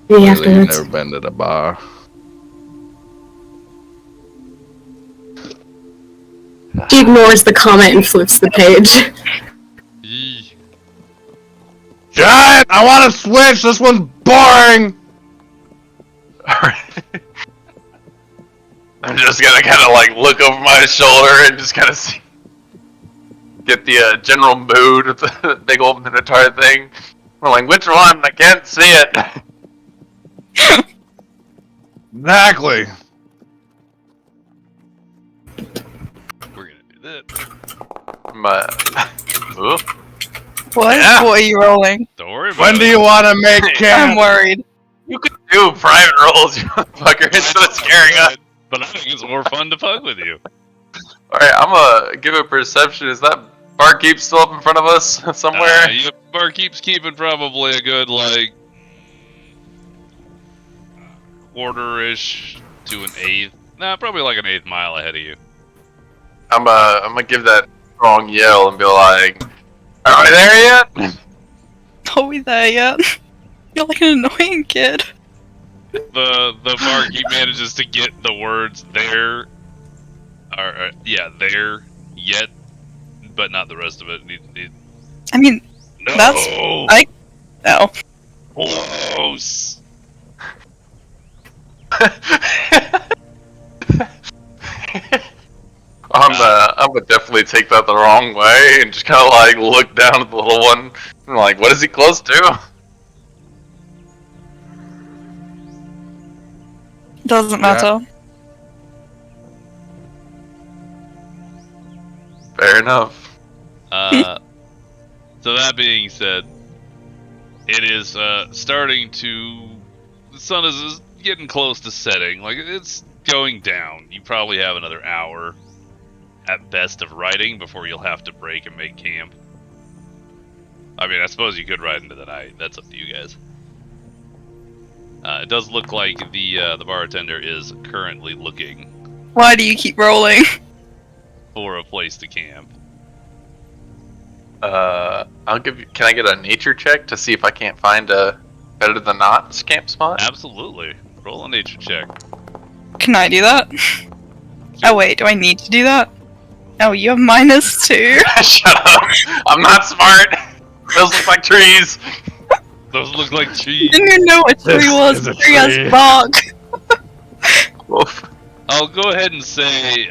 Maybe Clearly you've afterwards. never been to the bar. He ignores the comment and flips the page. Yee. Giant! I want to switch! This one's boring! I'm just gonna kind of like look over my shoulder and just kind of get the general mood of the big old Minotaur thing. We're like, which one? I can't see it. Exactly. We're gonna do that. Oof. What? Yeah. What are you rolling? Don't worry about When it. do you want to make I'm camp? worried. You could do private rolls, you motherfucker, instead of scaring us. But I think it's more fun to fuck with you. Alright, I'm gonna give a perception. Is that barkeep still up in front of us somewhere? Yep, barkeep's keeping probably a good, like, quarter-ish to an eighth. Nah, probably like an eighth mile ahead of you. I'm gonna give that strong yell and be like, are we there yet? Are we there yet? You're like an annoying kid. The barkeep manages to get the words there, or yeah, there yet, but not the rest of it. I mean, No, That's- no. close. I'm gonna definitely take that the wrong way and just kind of like look down at the little one and like, what is he close to? Doesn't matter. Fair enough. So that being said, it is starting to. The sun is getting close to setting. Like, it's going down. You probably have another hour at best of riding before you'll have to break and make camp. I mean, I suppose you could ride into the night. That's up to you guys. It does look like the bartender is currently looking Why do you keep rolling? for a place to camp. I'll give you. Can I get a nature check to see if I can't find a better than not camp spot? Absolutely. Roll a nature check. Can I do that? Oh wait, do I need to do that? Oh, you have -2. Shut up! I'm not smart. Those look like trees. Those look like cheese. Didn't even know what This tree was. is a Tree has tree. bark. Oof. I'll go ahead and say,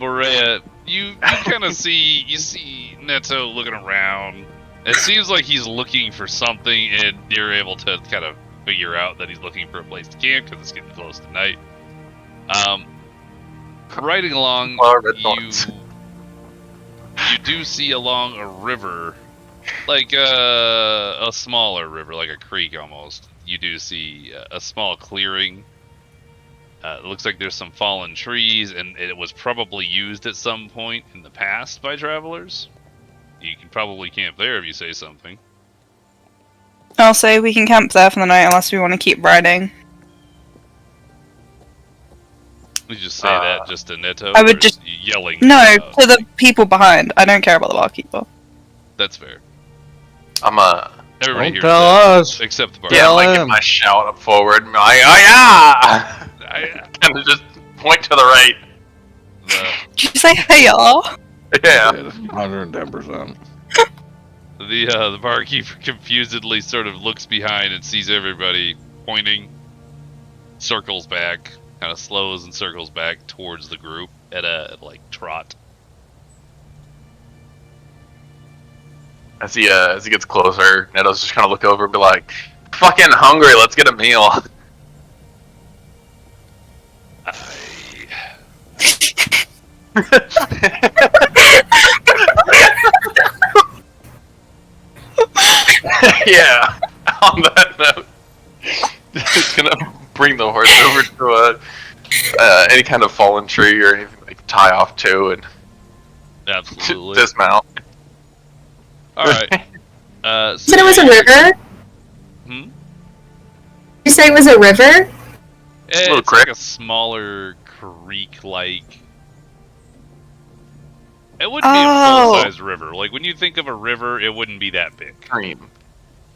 Boreya, you kind of see Neto looking around. It seems like he's looking for something, and you're able to kind of figure out that he's looking for a place to camp because it's getting close to night. Riding along, you do see along a river, like a smaller river, like a creek almost. You do see a small clearing. It looks like there's some fallen trees, and it was probably used at some point in the past by travelers. You can probably camp there if you say something. I'll say we can camp there for the night unless we want to keep riding. You just say that just to Neto? I would or just- yelling. No, to the people behind. I don't care about the barkeeper. That's fair. I'm Everybody Don't hears tell that, us. except the bar. yeah, I'm like Yell get in. my shout up forward. And be like, oh yeah! Kind of just point to the right. Did you say hey y'all? Yeah. 110%. The barkeep confusedly sort of looks behind and sees everybody pointing, circles back, kind of slows and circles back towards the group at a like trot. As he gets closer, Neto's just kind of look over and be like, "Fucking hungry. Let's get a meal." Yeah. On that note, just gonna bring the horse over to any kind of fallen tree or anything they can tie off to and Absolutely. dismount. All right. Said it was a river? Hmm? You say it was a river? Little It's creek. like a smaller creek-like. It wouldn't be a Oh. full-size river. Like when you think of a river, it wouldn't be that big. Stream.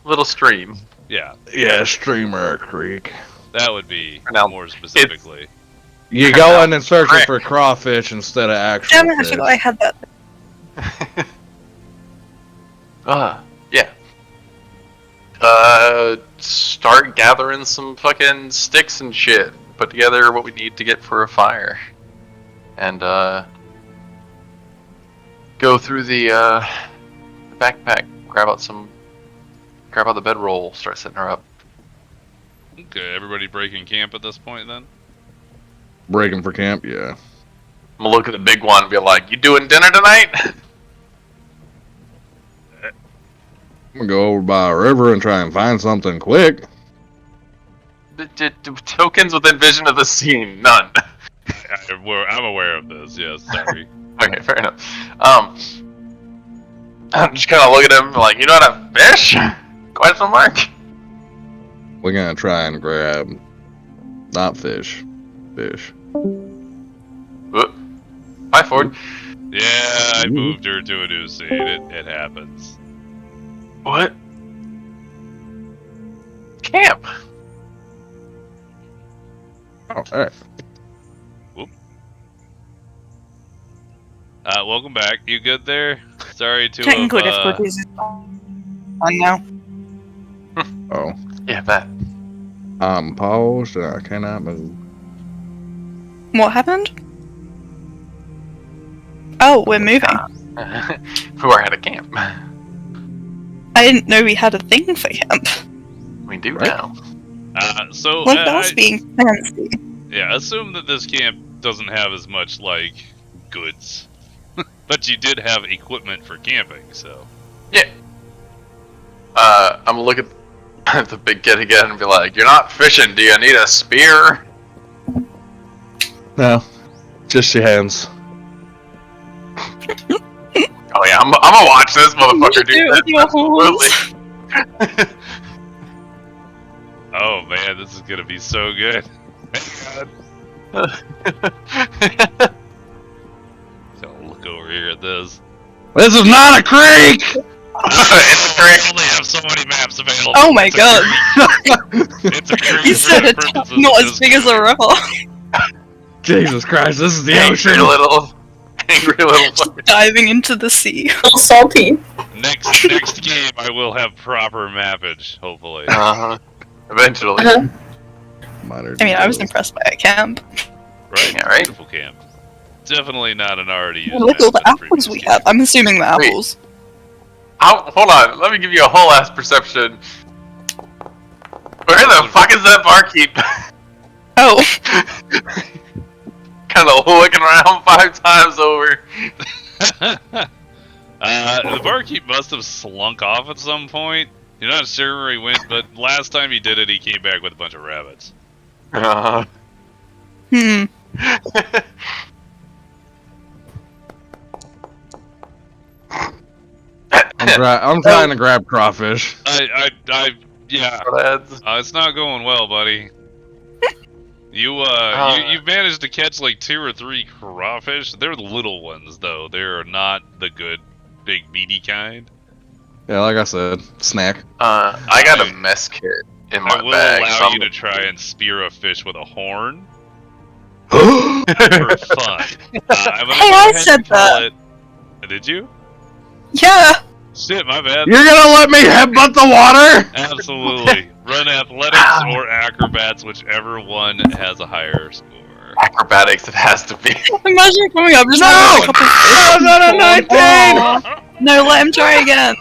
Little stream. Yeah, Yeah, streamer creek. that would be Now, more specifically. You go in and searching for crawfish instead of actual Damn it, I fish. forgot I had that. Yeah. Start gathering some fucking sticks and shit. Put together what we need to get for a fire. And, go through the backpack, grab out the bedroll, start setting her up. Okay, everybody breaking camp at this point then? Breaking for camp, yeah. I'm gonna look at the big one and be like, you doing dinner tonight? I'm gonna go over by a river and try and find something quick. Tokens within vision of the scene, none. I'm aware of this, yes, sorry. Okay, fair enough. I'm just kind of looking at him like, you know how to fish? Question mark. We're gonna try and grab, not fish. Bye, Ford. Yeah, I moved her to a new seat. It happens. What? Camp. Oh, alright. Welcome back. You good there? Sorry to Technical have, difficulties is on now. Oh. Yeah, that. I'm paused and I cannot move. What happened? Oh, we're moving. We are at a camp. I didn't know we had a thing for camp. We do Right. now. so, Like that was being fancy. yeah, assume that this camp doesn't have as much, like, goods. But you did have equipment for camping, so. Yeah. I'm gonna look at the big kid again and be like, you're not fishing, do you need a spear? No. Just your hands. Oh yeah, I'm gonna watch this motherfucker Do it do with that. your Absolutely. Oh man, this is gonna be so good. Thank God. So look over here at this. This is not a creek! It's a creek. We only have so many maps available. Oh my It's a god. creek. It's a creek. You said for a the top purposes not of as this big as a game. river. Jesus Christ, this is the Angry ocean! little fucker. Diving into the sea. A little salty. Next game, I will have proper mappage, hopefully. Eventually. Uh-huh. Minor I mean, I was details. impressed by a camp. Right? Yeah, right? Beautiful camp. Definitely not an already used Look at all map the in apples previous we games. have. I'm assuming the Wait. apples. Hold on, let me give you a whole ass perception. Where the fuck is that barkeep? Oh, Kind of looking around 5 times over. The barkeep must have slunk off at some point. You're not sure where he went, but last time he did it, he came back with a bunch of rabbits. I'm trying to grab crawfish. Yeah. Lads. It's not going well, buddy. You've managed to catch like 2 or 3 crawfish. They're the little ones, though. They're not the good, big, meaty kind. Yeah, like I said, snack. I got a mess kit in my I will bag. allow you to try and spear a fish with a horn for fun. I'm gonna Hey, go I ahead said and call that. it- Did you? yeah. Shit, my bad. You're gonna let me headbutt the water? Absolutely. Run athletics or acrobats, whichever one has a higher score. Acrobatics, it has to be. Imagine coming up just No! having a couple of fish. I was at a 19! Aw. No, let him try again.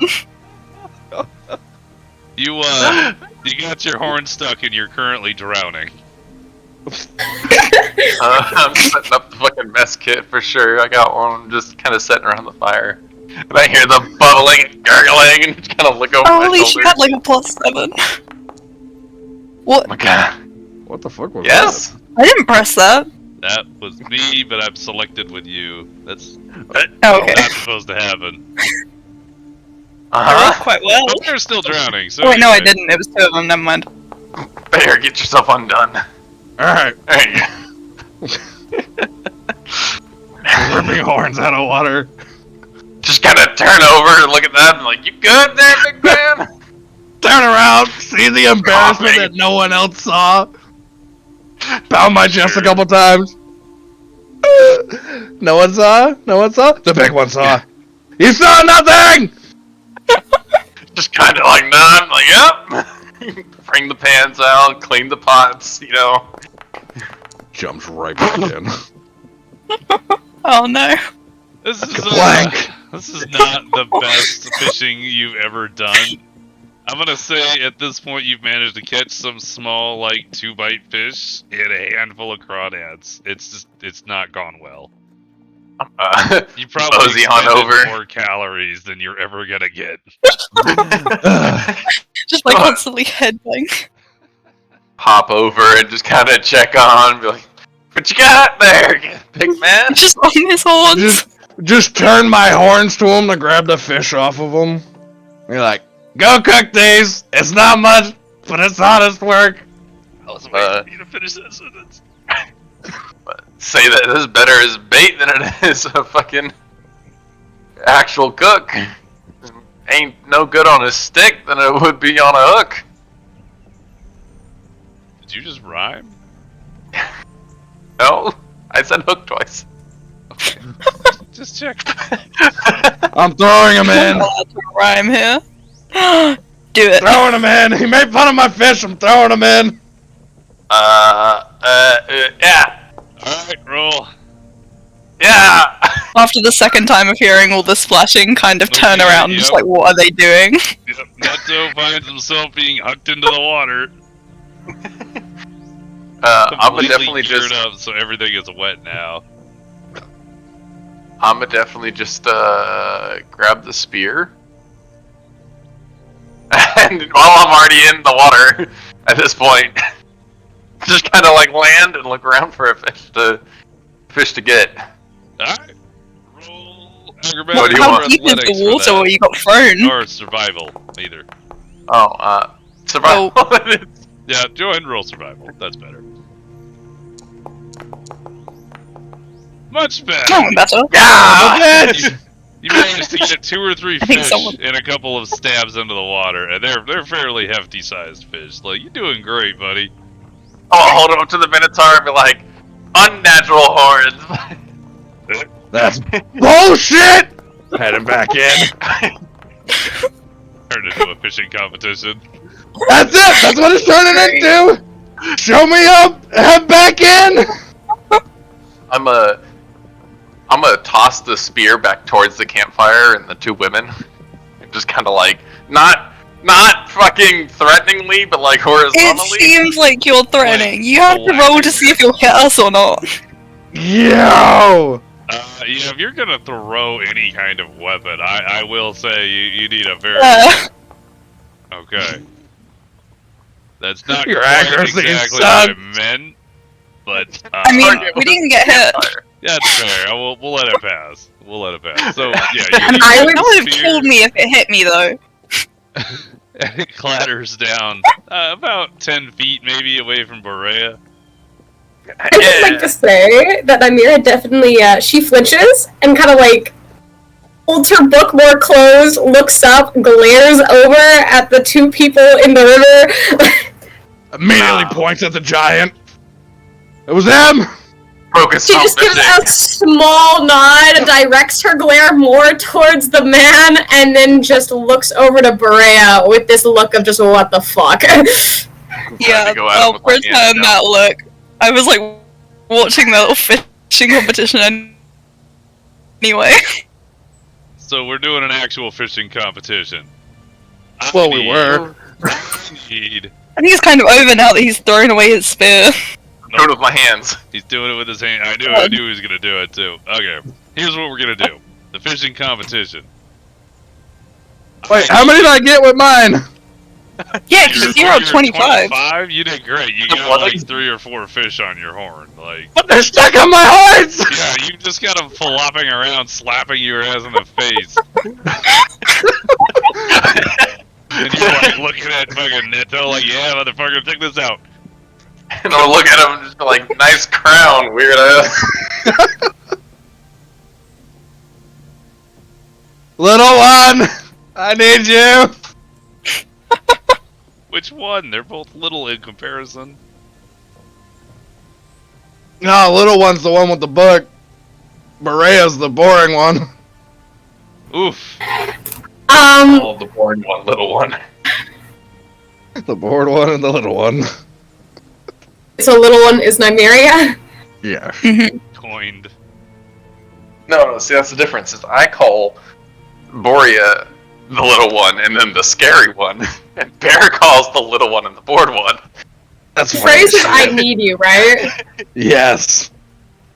You got your horn stuck and you're currently drowning. I'm setting up the fucking mess kit for sure. I got one just kind of sitting around the fire. And I hear the bubbling and gurgling and just kind of look over my Holy shit, shoulder. had like a +7. What? Oh my god. What the fuck was Yes? I didn't press that. That was me, but I'm selected with you. That's Oh, okay. not supposed to happen. I rolled Uh-huh. quite well. But they're still drowning, so Oh, wait, no, I anyway. didn't. It was 2 of them. Never mind. Better get yourself undone. that? Alright, There you go. ripping horns out of water. Just kind of turn over and look at that and like, you good there, big man? turn around, see the embarrassment that no one else saw. Pound my chest a couple times. No one saw? No one saw? The big one saw. You saw nothing! Just kind of like none, like, yep. Bring the pans out, clean the pots, you know. Jumps right back in. Oh no. This is Blank. this is not the best fishing you've ever done. I'm gonna say at this point you've managed to catch some small, like 2-bite fish and a handful of crawdads. It's not gone well. You probably mosey on expended over. more calories than you're ever gonna get. Just like constantly headbang. Pop over and just kind of check on, be like, what you got there, big man? Just on his horns. Just turn my horns to him to grab the fish off of him. You're like, go cook these! It's not much, but it's honest work. I was waiting for you to finish that sentence. Say that this is better as bait than it is a fucking actual cook. Ain't no good on a stick than it would be on a hook. Did you just rhyme? No, I said hook twice. Just check. I'm throwing him in. Rhyme here. Do it. Throwing him in. He made fun of my fish. I'm throwing him in. Yeah. Alright, roll. Yeah. After the second time of hearing all the splashing, kind of turn Okay, around, just yep. like, what are they doing? Yep, Neto finds himself being hucked into the water. I'ma Completely definitely geared just, up, so everything is wet now. I'ma definitely just, grab the spear. And while I'm already in the water, at this point, just kind of like land and look around for a fish to get. Alright. Roll acrobatics What do you or want? How deep is athletics the for water that. where you got thrown? Or survival, either. Oh, survival. Yeah, go ahead and roll survival. That's better. Much better. Oh, better. Yeah. You managed to get 2 or 3 I think fish someone- and a couple of stabs into the water, and they're fairly hefty sized fish. Like, you're doing great, buddy. I'll hold him up to the Minotaur and be like, unnatural horns. That's bullshit! Heading back in. Turned into a fishing competition. That's it! That's what it's turning into! Show me up! Head back in! I'm gonna toss the spear back towards the campfire and the 2 women. And just kind of like, not fucking threateningly, but like It horizontally. seems like you're threatening. You have to Like- roll to see if you'll hit us or not. Yo! Yeah, if you're gonna throw any kind of weapon, I will say you need a very... Okay. That's not Your quite accuracy exactly what I sucks. meant, but... I mean, Target we with didn't the get hit. campfire. That's fair. We'll let it pass. We'll let it pass. So, yeah, And you I use would- That would have the killed me if it hit me, though. and it clatters down about 10 feet maybe away from Boreya. I would like to say that Amira definitely, she flinches and kind of like holds her book more closed, looks up, glares over at the 2 people in the river. Immediately points at the giant. It was them! Focus She on just gives fishing. a small nod, directs her glare more towards the man, and then just looks over to Boreya with this look of just what the fuck. Yeah, to go at him I'll with my hands return down. that look. I was like watching that little fishing competition anyway. So we're doing an actual fishing competition. Well, we were. I need... I think it's kind of over now that he's thrown away his spear. Do it with my hands. He's doing it with his hand. I knew he was gonna do it too. Okay, here's what we're gonna do: the fishing competition. Wait, how many did I get with mine? Yeah, because you're at 25. 25? You did great. You got like 3 or 4 fish on your horn. Like, But they're stuck on my horns! yeah, you just got them flopping around, slapping your ass in the face. And you're like looking at fucking Neto, like, yeah, motherfucker, check this out. And I'll look at him and just be like, nice crown, weirdo. Little one! I need you! Which one? They're both little in comparison. No, little one's the one with the book. Boreya's the boring one. Oof. Oh, the boring one, little one. The bored one and the little one. So little one is Nymeria? Yeah. Coined. No, see, that's the difference. Is I call Boreya the little one and then the scary one, and Bear calls the little one and the bored one. That's The phrase is "I need you," right? Yes.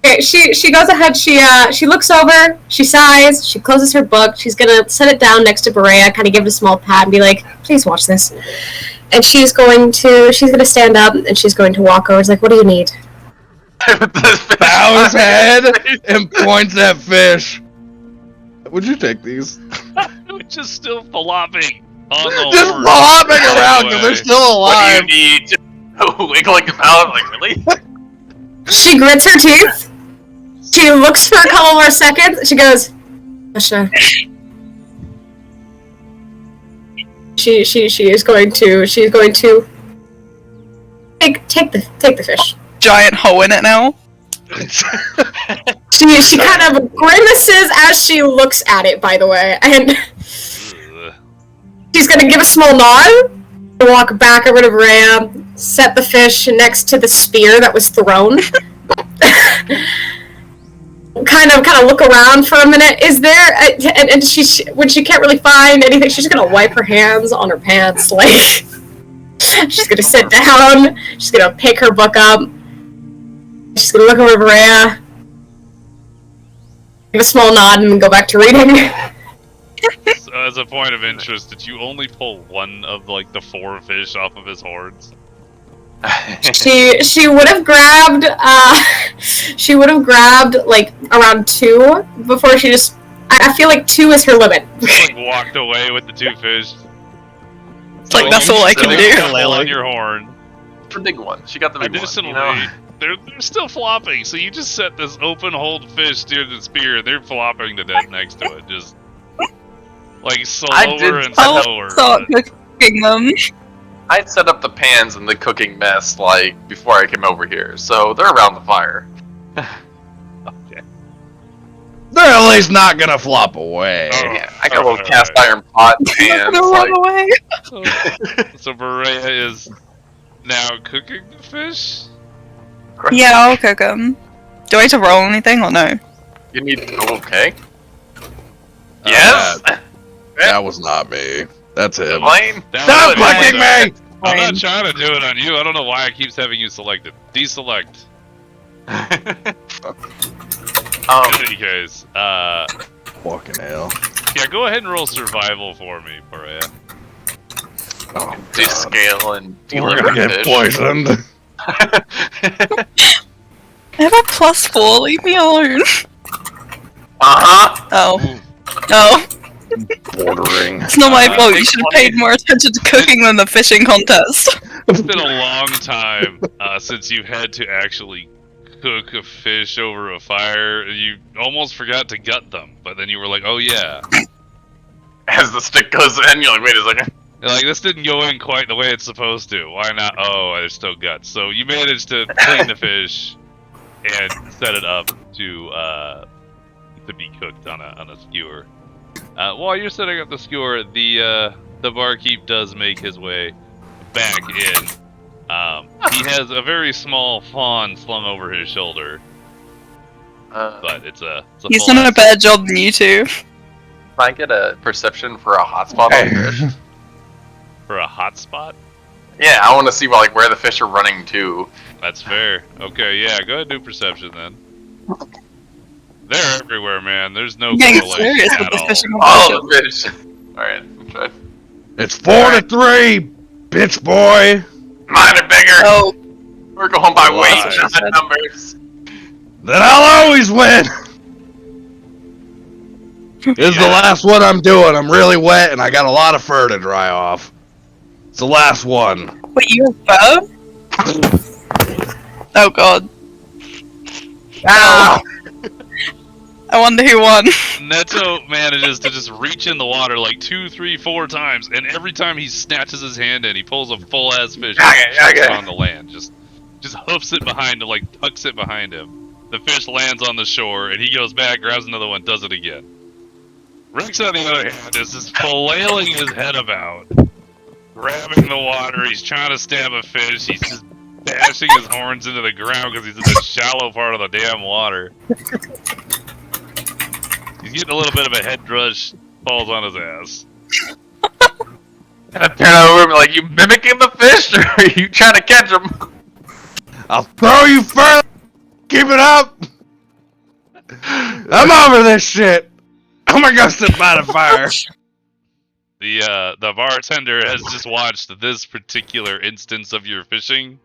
Okay, she goes ahead, she looks over, she sighs, she closes her book, she's gonna set it down next to Boreya, kind of give it a small pat and be like, please watch this. And she's gonna stand up and she's going to walk over. It's like, what do you need? Bows head and points at fish. Would you take these? Just still flopping on the Just horn. flopping around because they're still What alive. do you need? Wiggling about, like, really? She grits her teeth. She looks for a couple more seconds. She goes, Asha. She's going to take the fish. Giant hole in it now. She kind of grimaces as she looks at it, by the way, and Ugh. she's gonna give a small nod, walk back over to Boreya, set the fish next to the spear that was thrown. kind of look around for a minute. Is there and when she can't really find anything, she's just gonna wipe her hands on her pants, like she's gonna sit down, she's gonna pick her book up, she's gonna look over Boreya, give a small nod, and go back to reading. So as a point of interest, did you only pull one of like the 4 fish off of his horns? She would have grabbed like around 2 before she just. I feel like 2 is her limit. Like walked away with the 2 fish. It's like, that's all I can do. Pull on your horn. The big one. She got the big one. Additionally, You know? they're still flopping, so you just set this open hold fish near the spear, and they're flopping to death next to it, just like slower and slower. I'll start cooking them. I'd set up the pans and the cooking mess like before I came over here, so they're around the fire. Okay. They're at least not gonna flop away. Oh. Yeah, I got a little cast iron pot and I'm pans. gonna run Like, away. So Boreya is now cooking the fish. Yeah, I'll cook them. Do I need to roll anything or no? you need. Okay. Yes. That was not me. That's him. Lane. Stop clicking me! I'm not trying to do it on you. I don't know why it keeps having you selected. Deselect. In any case, Fucking hell. yeah, go ahead and roll survival for me, Boreya. Oh, Descale and we're deliver gonna get fish. poisoned. I have a +4, leave me alone. Uh-huh. Oh. No. Bordering. It's not my fault, you should have paid more attention to cooking than the fishing contest. It's been a long time since you had to actually cook a fish over a fire. You almost forgot to gut them, but then you were like, oh yeah. As the stick goes in, you're like, wait a second. You're like, this didn't go in quite the way it's supposed to. Why not? Oh, there's still guts. So you managed to clean the fish and set it up to be cooked on a skewer. While you're setting up the skewer, the barkeep does make his way back in. He has a very small fawn slung over his shoulder, but it's a He's full done a ass- better job than you two. Can I get a perception for a hotspot on fish? for a hot spot. Yeah, I want to see where the fish are running to. That's fair. Okay, yeah, go ahead and do perception then. They're everywhere, man. There's no I'm getting correlation serious with at this all. fishing All competition. the fish. Alright, I'm trying. It's 4-3, bitch boy. Mine are bigger. Oh, We're going by Wow. weight, not numbers. Then I'll always win. This is the last one I'm doing. I'm really wet and I got a lot of fur to dry off. It's the last one. wait, you have fur? Oh god. Ah! I wonder who won. Neto manages to just reach in the water like 2, 3, 4 times, and every time he snatches his hand in, he pulls a full ass fish on the land. Just hoofs it behind him, like tucks it behind him. The fish lands on the shore, and he goes back, grabs another one, does it again. Rex, on the other hand, is just flailing his head about, grabbing the water. He's trying to stab a fish. He's just bashing his horns into the ground because he's in the shallow part of the damn water. He's getting a little bit of a head rush, falls on his ass. And I turn over and be like, you mimicking the fish, or are you trying to catch him? I'll throw you further! Keep it up! I'm over this shit! I'm gonna go sit by the fire. The bartender has just watched this particular instance of your fishing.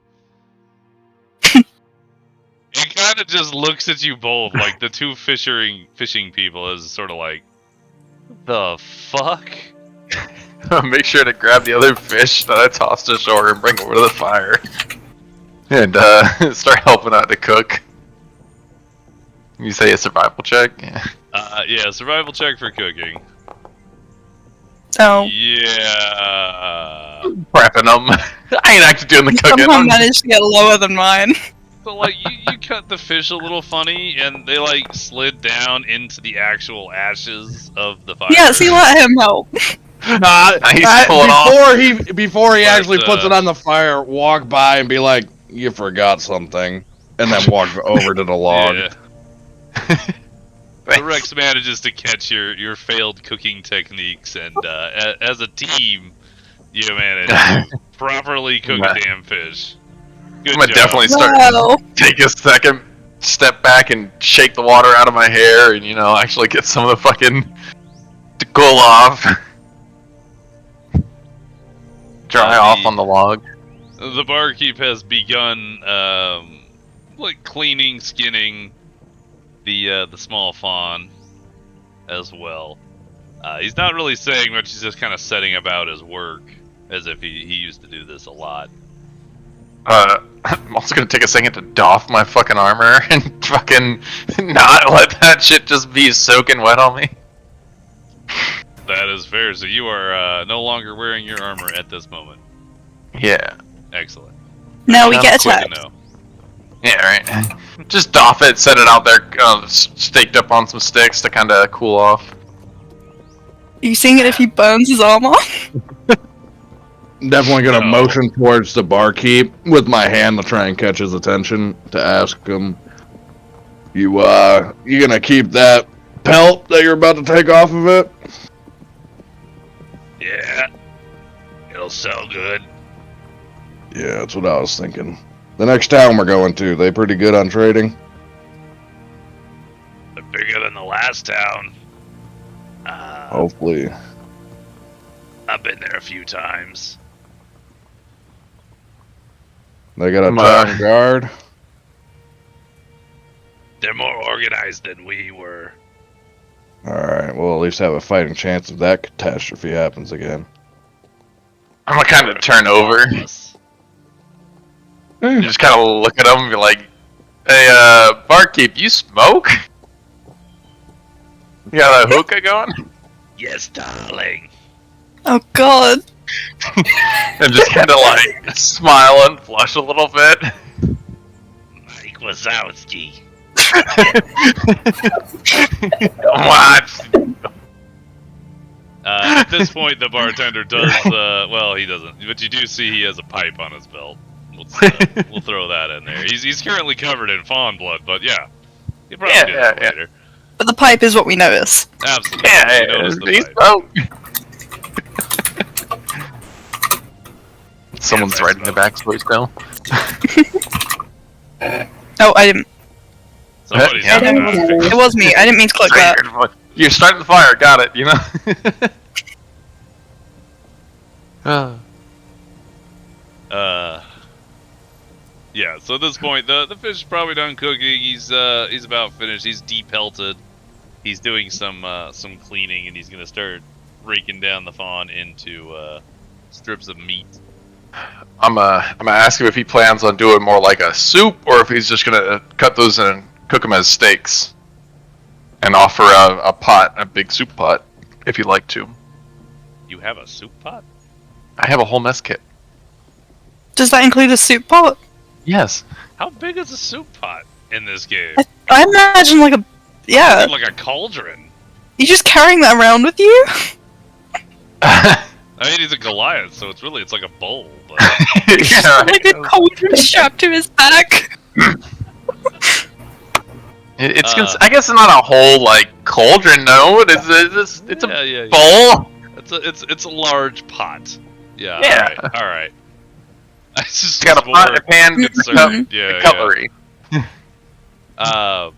He kind of just looks at you both, like the two fishing people, as sort of like, the fuck? Make sure to grab the other fish that I tossed ashore and bring over to the fire. And start helping out to cook. You say a survival check? Yeah, survival check for cooking. Oh. Yeah. Prepping them. I ain't actually doing the cooking. Somehow managed to get lower than mine. So, like, you cut the fish a little funny, and they, like, slid down into the actual ashes of the fire. Yeah, see, let him help. Before he actually puts it on the fire, walk by and be like, you forgot something. And then walk over to the log. Yeah. Rex manages to catch your failed cooking techniques, and as a team, you manage to properly cook a damn fish. Good I'm gonna job. definitely take a second, step back, and shake the water out of my hair, and actually get some of the fucking to cool off, dry off on the log. The barkeep has begun, like cleaning, skinning the small fawn as well. He's not really saying much. He's just kind of setting about his work as if he used to do this a lot. I'm also gonna take a second to doff my fucking armor and fucking not let that shit just be soaking wet on me. That is fair. So you are no longer wearing your armor at this moment. Yeah. Excellent. Now we get Quick to attacked. know. Yeah, right. Just doff it, set it out there, staked up on some sticks to kind of cool off. Are you seeing it if he burns his armor? Definitely gonna No. motion towards the barkeep with my hand to try and catch his attention, to ask him, you gonna keep that pelt that you're about to take off of it? Yeah. It'll sell good. Yeah, that's what I was thinking. The next town we're going to, they pretty good on trading? They're bigger than the last town. Hopefully. I've been there a few times. They got a town guard? They're more organized than we were. Alright, we'll at least have a fighting chance if that catastrophe happens again. I'm gonna kind of turn over, and just kind of look at him and be like, "Hey, barkeep, you smoke? You got a hookah going?" Yes, darling. Oh god. And just kind of like smile and flush a little bit. Mike Wazowski. What? At this point, the bartender does, well, he doesn't, but you do see he has a pipe on his belt. We'll throw that in there. He's currently covered in fawn blood, but yeah. He'll probably do that later. But the pipe is what we notice. Absolutely. Yeah, You notice the he's pipe. smoke. Someone's writing the backstory still. Oh, I didn't. Somebody's Yeah. doing that. It was me. I didn't mean to click that. You're starting the fire, got it, you know? Yeah, so at this point, the fish is probably done cooking. He's about finished. He's de-pelted. He's doing some cleaning, and he's gonna start raking down the fawn into strips of meat. I'm gonna ask him if he plans on doing more like a soup, or if he's just gonna cut those and cook them as steaks. and offer a pot, a big soup pot, if you'd like to. You have a soup pot? I have a whole mess kit. Does that include a soup pot? Yes. How big is a soup pot in this game? I imagine like a... Yeah. Like a cauldron. You just carrying that around with you? I mean, he's a Goliath, so it's like a bowl. But... Yeah, right. Like a cauldron strapped to his back. I guess it's not a whole like cauldron, no. It's a bowl. It's a large pot. Yeah. Yeah. All right. It's just got a pot, a pan, concerned. a cutlery. Oh,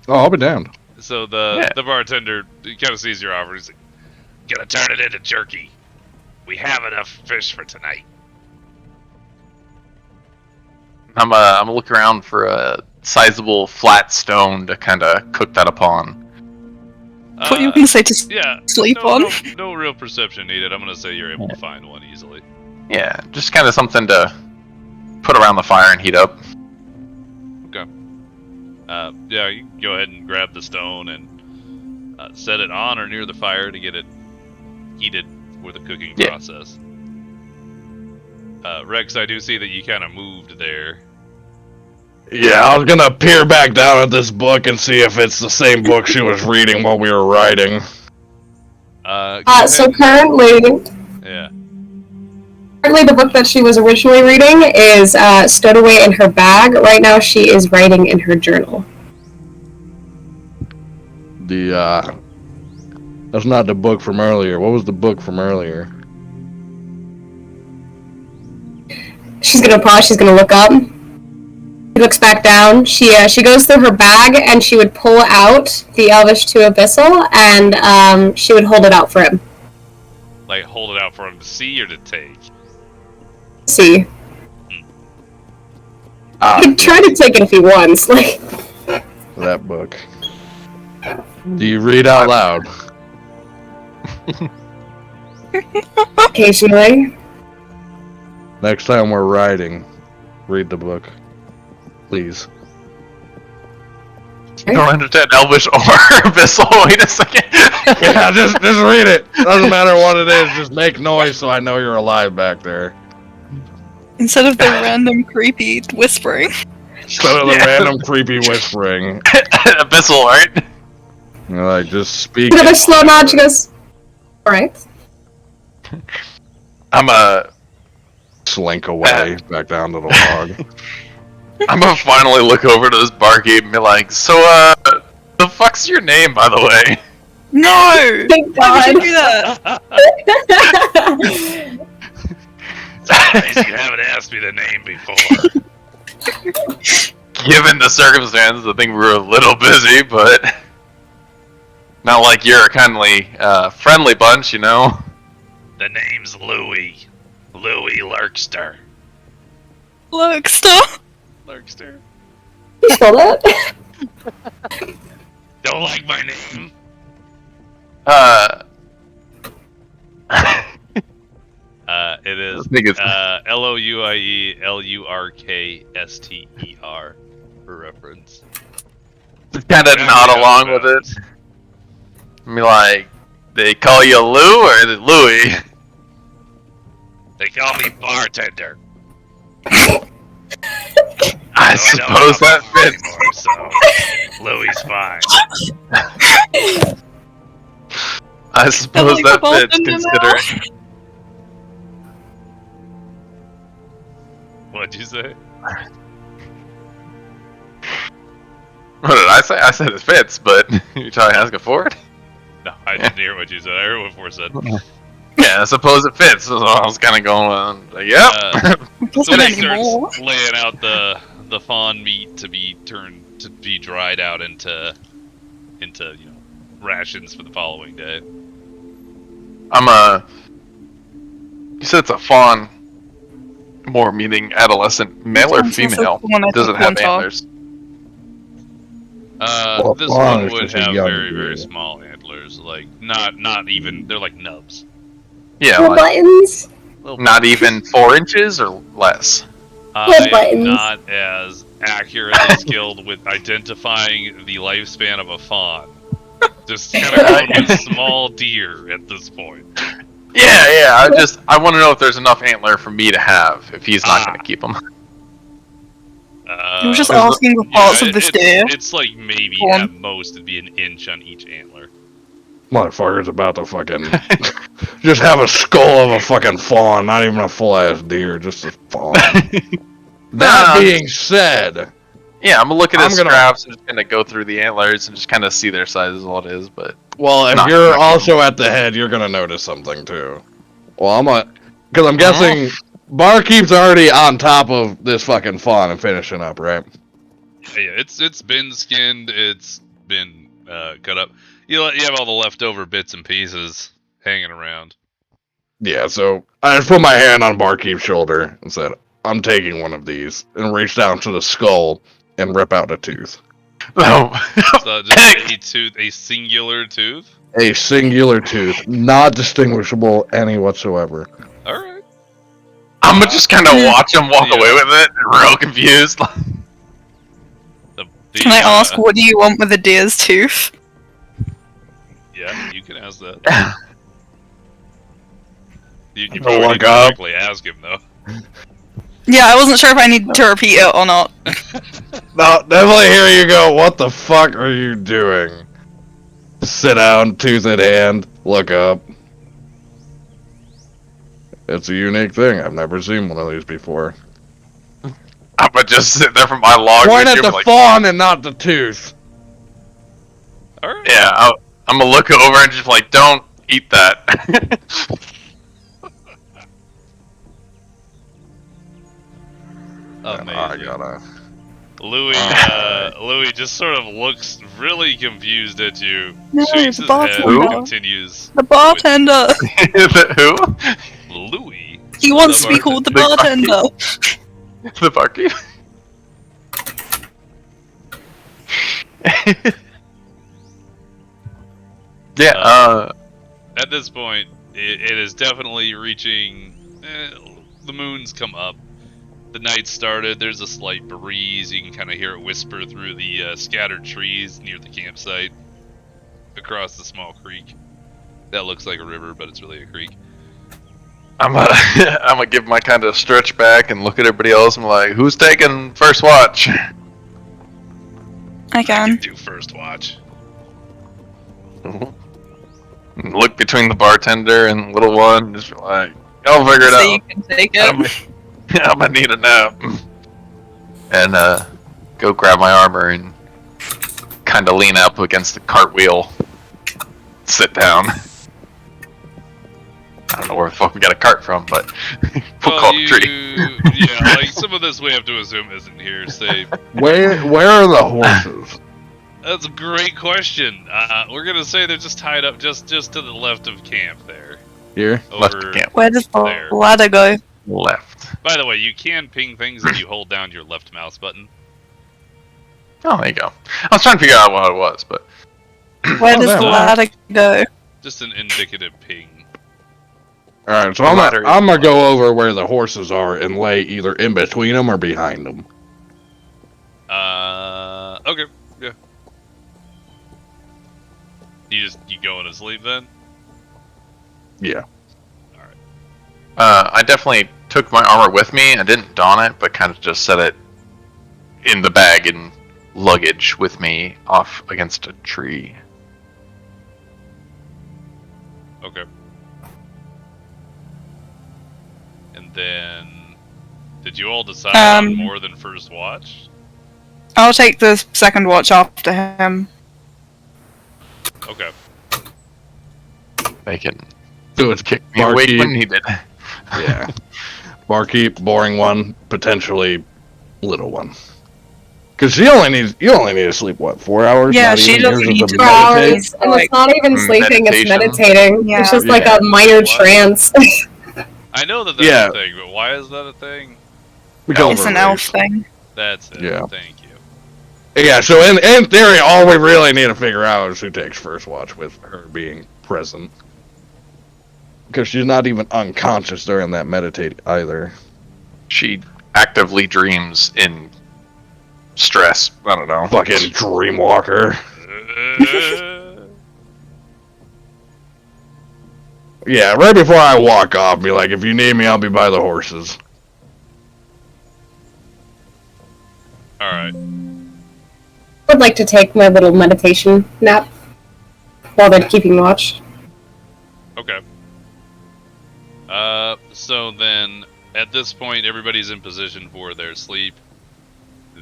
I'll be damned. So the bartender kind of sees your offer. He's like, "Gonna turn it into jerky. We have enough fish for tonight." I'm gonna look around for a sizable flat stone to kind of cook that upon. What you can say to sleep on? No real perception needed. I'm gonna say you're able to find one easily. Yeah, just kind of something to put around the fire and heat up. Okay. Yeah, you can go ahead and grab the stone and set it on or near the fire to get it heated for the cooking process. Rex, I do see that you kind of moved there. Yeah, I was gonna peer back down at this book and see if it's the same book she was reading while we were writing. So currently... Yeah. Currently, the book that she was originally reading is stowed away in her bag. Right now, she is writing in her journal. That's not the book from earlier. What was the book from earlier? She's gonna pause. She's gonna look up. She looks back down. She goes through her bag and she would pull out the Elvish to Abyssal and she would hold it out for him. Like hold it out for him to see or to take? See. I could try to take it if he wants. Like that book. Do you read out loud? Occasionally. Next time we're writing, read the book. Please. I don't understand Elvish or Abyssal. Wait a second. Yeah, just read it. Doesn't matter what it is. Just make noise so I know you're alive back there. Instead of the random creepy whispering. Instead of the random creepy whispering. Abyssal, right? You know, like, just speak. Another slow nod. She goes, "Alright." I'm a slink away back down to the log. I'm gonna finally look over to this barkeep and be like, "So, the fuck's your name, by the way?" No! Thank Why would God. you do that? Nice, you haven't asked me the name before. Given the circumstances, I think we were a little busy, but not like you're a kindly, friendly bunch, you know? The name's Louis. Louis Lurkster. Lurkster? Lurkster. You spell that? Don't like my name? It is Louielurkster for reference. Just kind of nod along with it. I mean, like, they call you Lou or is it Louis? They call me bartender. I suppose that fits. Anymore, so Louis fine. I suppose that fits, considering. What'd you say? What did I say? I said it fits, but you're trying to ask it for it? No, I didn't hear what you said. I heard what Four said. Yeah, I suppose it fits. So I was kind of going, yep. So he starts laying out the fawn meat to be dried out into rations for the following day. You said it's a fawn. More meaning adolescent, male or female? Does it have antlers? This one would have very, very small antlers. Like not even. They're like nubs. Yeah, little buttons. Not even 4 inches or less. Little buttons. Not as accurately skilled with identifying the lifespan of a fawn. Just kind of going with small deer at this point. Yeah. I want to know if there's enough antler for me to have if he's not going to keep them. You were just asking the parts of the steer. It's like maybe Go on. at most it'd be an inch on each antler. Motherfucker's about to fucking just have a skull of a fucking fawn, not even a full ass deer, just a fawn. That being said, yeah, I'm gonna look at his scraps and just kind of go through the antlers and just kind of see their size is all it is. But well, if you're also at the head, you're gonna notice something too. Well, because I'm guessing Barkeep's already on top of this fucking fawn and finishing up, right? Yeah, it's been skinned. It's been cut up. You have all the leftover bits and pieces hanging around. Yeah, so I just put my hand on Barkeep's shoulder and said, I'm taking one of these, and reach down to the skull and rip out a tooth. Oh. So just a singular tooth? A singular tooth, not distinguishable any whatsoever. Alright. I'm gonna just kind of watch him walk away with it, real confused. Can I ask, what do you want with a deer's tooth? Yeah, you can ask that. You probably look need to up. directly ask him, though. Yeah, I wasn't sure if I needed to repeat it or not. No, definitely here you go. What the fuck are you doing? Sit down, tooth in hand, look up. It's a unique thing. I've never seen one of these before. I'm gonna just sit there from my log. Point at the fawn and not the tooth. Alright. Yeah, I'm gonna look over and just like, don't eat that. Amazing. Louis just sort of looks really confused at you, No, shakes the his head, bartender. and continues. The bartender! Who? Louis? He wants to be called the bartender! The barkeep? Yeah, At this point, it is definitely reaching... the moon's come up. The night started, there's a slight breeze, you can kind of hear it whisper through the scattered trees near the campsite, across the small creek. That looks like a river, but it's really a creek. I'm gonna give my kind of stretch back and look at everybody else and be like, who's taking first watch? I can. Do first watch. Look between the bartender and little one, just be like, I'll figure it So out. you can take it. I'm gonna need a nap. And go grab my armor and kind of lean up against the cartwheel. Sit down. I don't know where the fuck we got a cart from, but we'll call it a tree. Yeah, like some of this we have to assume isn't here. Say, Where are the horses? that's a great question. We're gonna say they're just tied up just to the left of camp there. Here? Left of camp. Where does the There. ladder go? Left. By the way, you can ping things if you hold down your left mouse button. Oh, there you go. I was trying to figure out what it was, but Where does there. the ladder go? Just an indicative ping. Alright, so I'm gonna go over where the horses are and lay either in between them or behind them. Okay, yeah. You going to sleep then? Yeah. I definitely took my armor with me. I didn't don it, but kind of just set it in the bag and luggage with me off against a tree. Okay. And then, did you all decide on more than first watch? I'll take the second watch after him. Okay. They can So it's kick me awake when needed. Yeah. Barkeep, boring one, potentially little one. Because you only need to sleep, what, 4 hours? Yeah, Not she even doesn't yours need is to a For meditate? hours, and it's not even sleeping, it's meditating. Yeah. It's just like Yeah. a minor What? trance. I know that that's Yeah. a thing, but why is that a thing? It's an elf thing. That's it. Yeah. Thank you. Yeah, so in theory, all we really need to figure out is who takes first watch with her being present. Because she's not even unconscious during that meditate either. She actively dreams in Stress. I don't know. Fucking Dreamwalker. Yeah, right before I walk off, be like, if you need me, I'll be by the horses. Alright. I would like to take my little meditation nap while they're keeping watch. Okay. So then, at this point, everybody's in position for their sleep.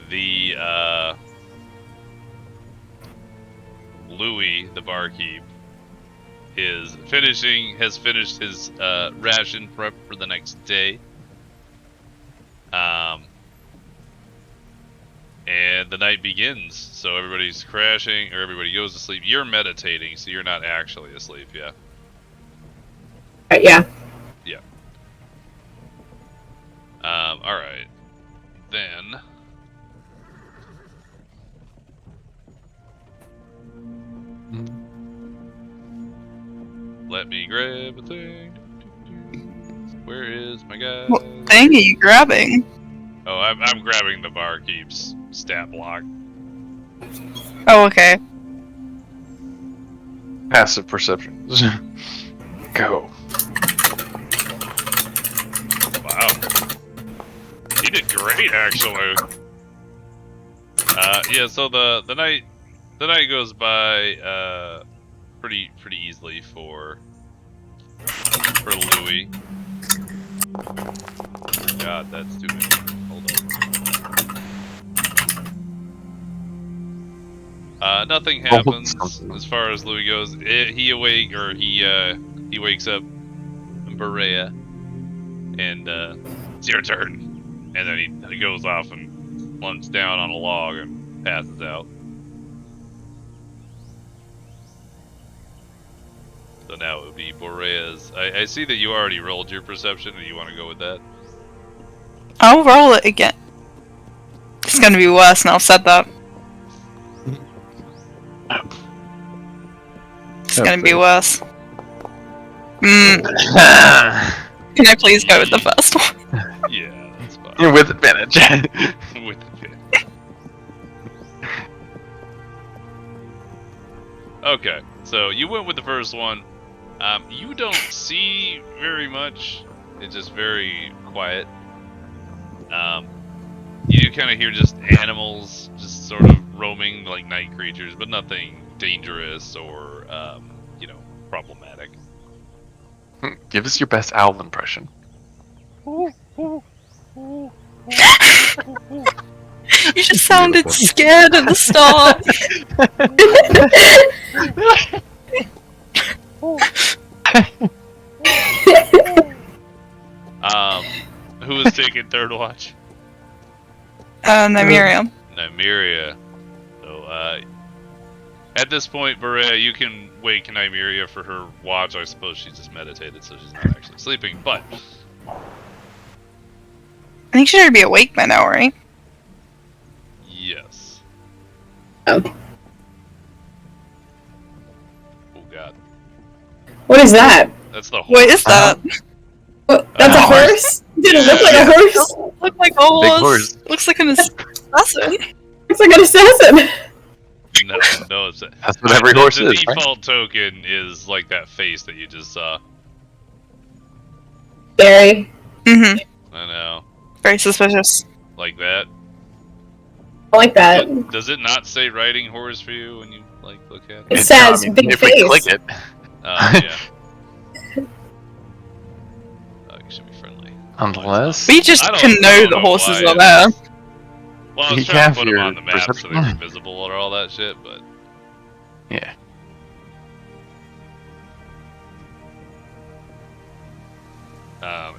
The, Louis, the barkeep, has finished his, ration prep for the next day. And the night begins, so everybody's crashing, or everybody goes to sleep. You're meditating, so you're not actually asleep, yeah? Yeah. Yeah. Alright. Then... let me grab a thing. Where is my guy? What thing are you grabbing? Oh, I'm grabbing the barkeep's stat block. Oh, okay. Passive perception. Go. Wow. He did great, actually. Yeah. So the night goes by pretty easily for Louis. God, that's too many. Hold on. Nothing happens as far as Louis goes. He wakes up in Boreya, and it's your turn. And then he goes off and plunks down on a log and passes out. So now it would be Boreya's. I see that you already rolled your perception, and you want to go with that? I'll roll it again. It's gonna be worse now I've said that. It's gonna be worse. Can I please go with the first one? Yeah, that's fine. With advantage. With advantage. Okay, so you went with the first one. You don't see very much. It's just very quiet. You kind of hear just animals just sort of roaming like night creatures, but nothing dangerous or, problematic. Give us your best owl impression. You just sounded scared at the start. Who is taking third watch? Nymeria. Nymeria. So, at this point, Boreya, you can wake Nymeria for her watch. I suppose she just meditated, so she's not actually sleeping, but... I think she should be awake by now, right? Yes. Oh. Oh, God. What is that? That's the horse. What is that? What, that's a horse? Did it look like a horse? Look like a horse. horse. Looks like an assassin. Looks like an assassin. No, it's That's what every horse the is, right? default token is like that face that you just saw. Scary. Mm-hmm. I know. Very suspicious. Like that. I like that. Does it not say riding horse for you when you look at it? It says big if face. we click it. Yeah. You should be friendly. Unless... We just I don't- can I know don't the know horses why are there. Well, I was You trying to can put for them on your the map so they were perception. visible or all that shit, but Yeah.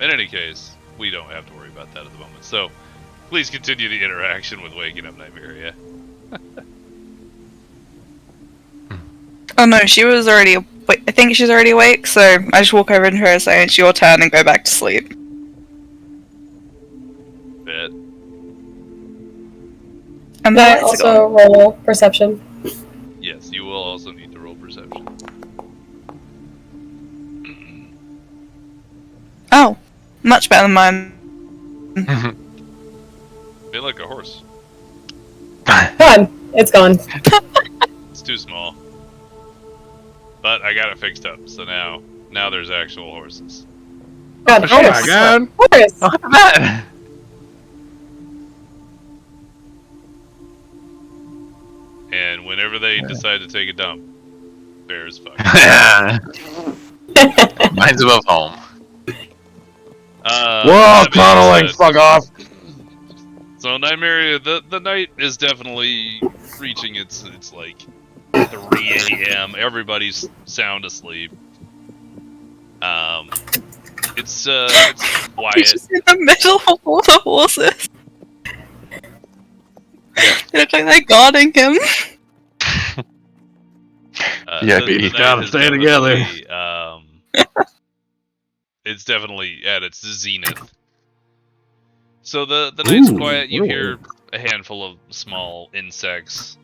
in any case, we don't have to worry about that at the moment. So, please continue the interaction with waking up Nymeria. Oh no, she was already awake. I think she's already awake, so I just walk over to her and say, it's your turn, and go back to sleep. Bet. And Can I then also roll perception? Yes, you will also need to roll perception. Oh, much better than mine. Be like a horse. gone. It's gone. It's too small. But I got it fixed up, so now there's actual horses. God, Oh my god! Horse. Look at that. And whenever they decide to take a dump, bears fuck. Mine's above home. Whoa, that being tunneling! said, Fuck off! So Nymeria, the night is definitely reaching its like 3 a.m. Everybody's sound asleep. It's He's quiet. just in the middle of all the horses. They look like they're guarding him. Yeah, the baby. night Gotta is stay together. It's definitely at its zenith. So the night's quiet. You hear a handful of small insects.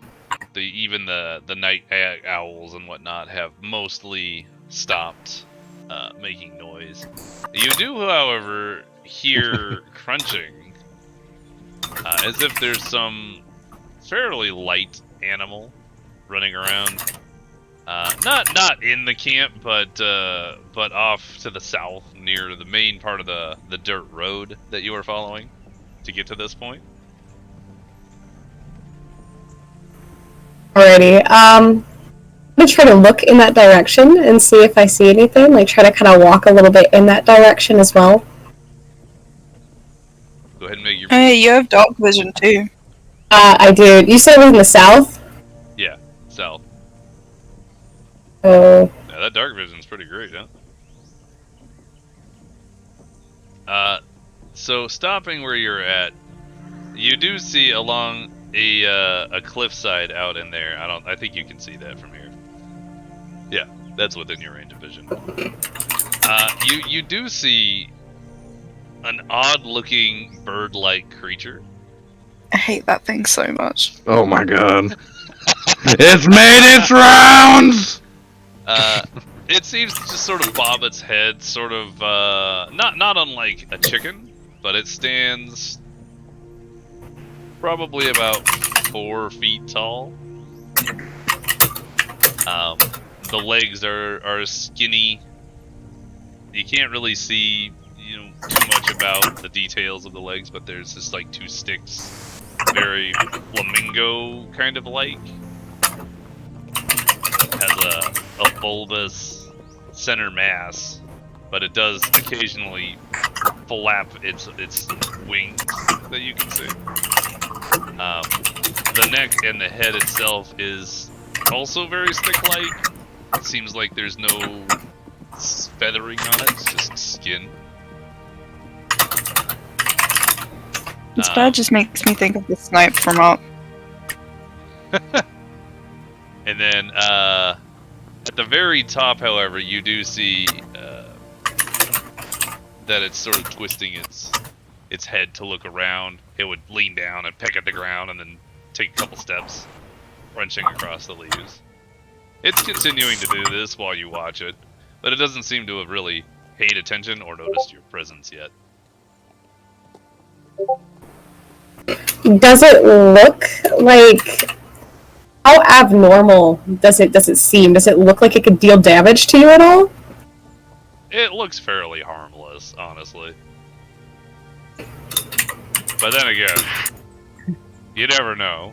Even the night owls and whatnot have mostly stopped making noise. You do, however, hear crunching, as if there's some fairly light animal running around. Not in the camp, but off to the south near the main part of the dirt road that you are following to get to this point. Alrighty. I'm gonna try to look in that direction and see if I see anything. Like, try to kind of walk a little bit in that direction as well. Go ahead and make your Hey, you have dark vision too. I do. You said it was in the south? south. Oh. Yeah, that dark vision's pretty great, huh? So stopping where you're at, you do see along a cliffside out in there. I think you can see that from here. Yeah, that's within your range of vision. You do see an odd-looking bird-like creature. I hate that thing so much. Oh my god. It's made its rounds! It seems to just sort of bob its head, sort of not unlike a chicken, but it stands probably about 4 feet tall. The legs are skinny. You can't really see, too much about the details of the legs, but there's just like 2 sticks, very flamingo kind of like. Has a bulbous center mass, but it does occasionally flap its wings that you can see. The neck and the head itself is also very stick-like. It seems like there's no feathering on it, it's just skin. This bird just makes me think of the snipe from Up. And then at the very top, however, you do see that it's sort of twisting its head to look around. It would lean down and peck at the ground and then take a couple steps, wrenching across the leaves. It's continuing to do this while you watch it, but it doesn't seem to have really paid attention or noticed your presence yet. Does it look like... How abnormal does it seem? Does it look like it could deal damage to you at all? It looks fairly harmless, honestly. But then again, you never know.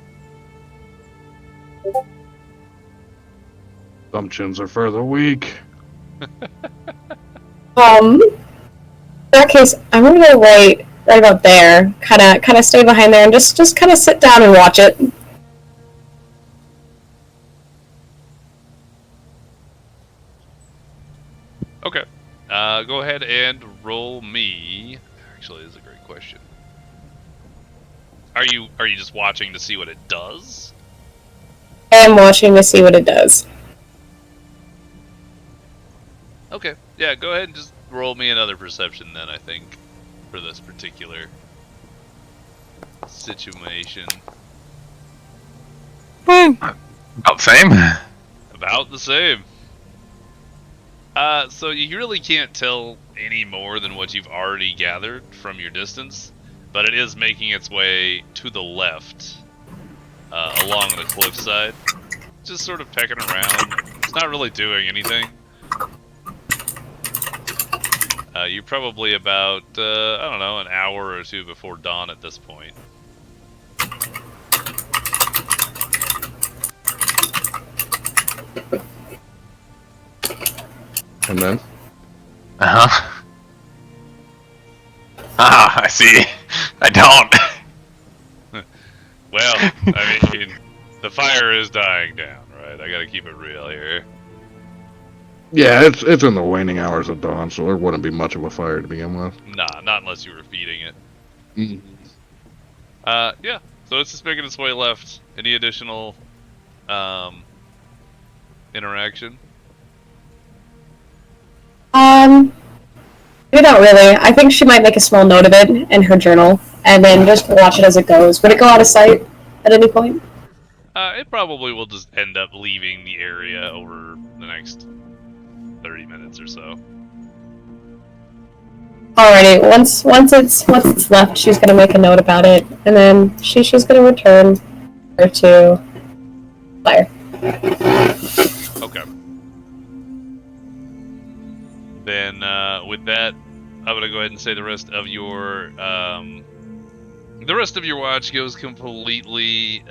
Assumptions are further weak. In that case, I'm gonna go right about there. Kind of stay behind there and just kind of sit down and watch it. Okay. Go ahead and roll me. Actually, this is a great question. Are you just watching to see what it does? I am watching to see what it does. Okay. Yeah, go ahead and just roll me another perception then, I think, for this particular situation. Woo! About the same. About the same. So you really can't tell any more than what you've already gathered from your distance, but it is making its way to the left along the cliffside, just sort of pecking around. It's not really doing anything. You're probably about, I don't know, an hour or two before dawn at this point. And then? Uh-huh. Ah, I see. I don't. Well, I mean, the fire is dying down, right? I gotta keep it real here. Yeah, it's in the waning hours of dawn, so there wouldn't be much of a fire to begin with. Nah, not unless you were feeding it. Mm. Yeah, so it's just making its way left. Any additional, interaction? Maybe not really. I think she might make a small note of it in her journal, and then just watch it as it goes. Would it go out of sight at any point? It probably will just end up leaving the area over the next 30 minutes or so. Alrighty, once it's left, she's gonna make a note about it, and then she's gonna return her to fire. Okay. Then, with that, I'm gonna go ahead and say the rest of your watch goes completely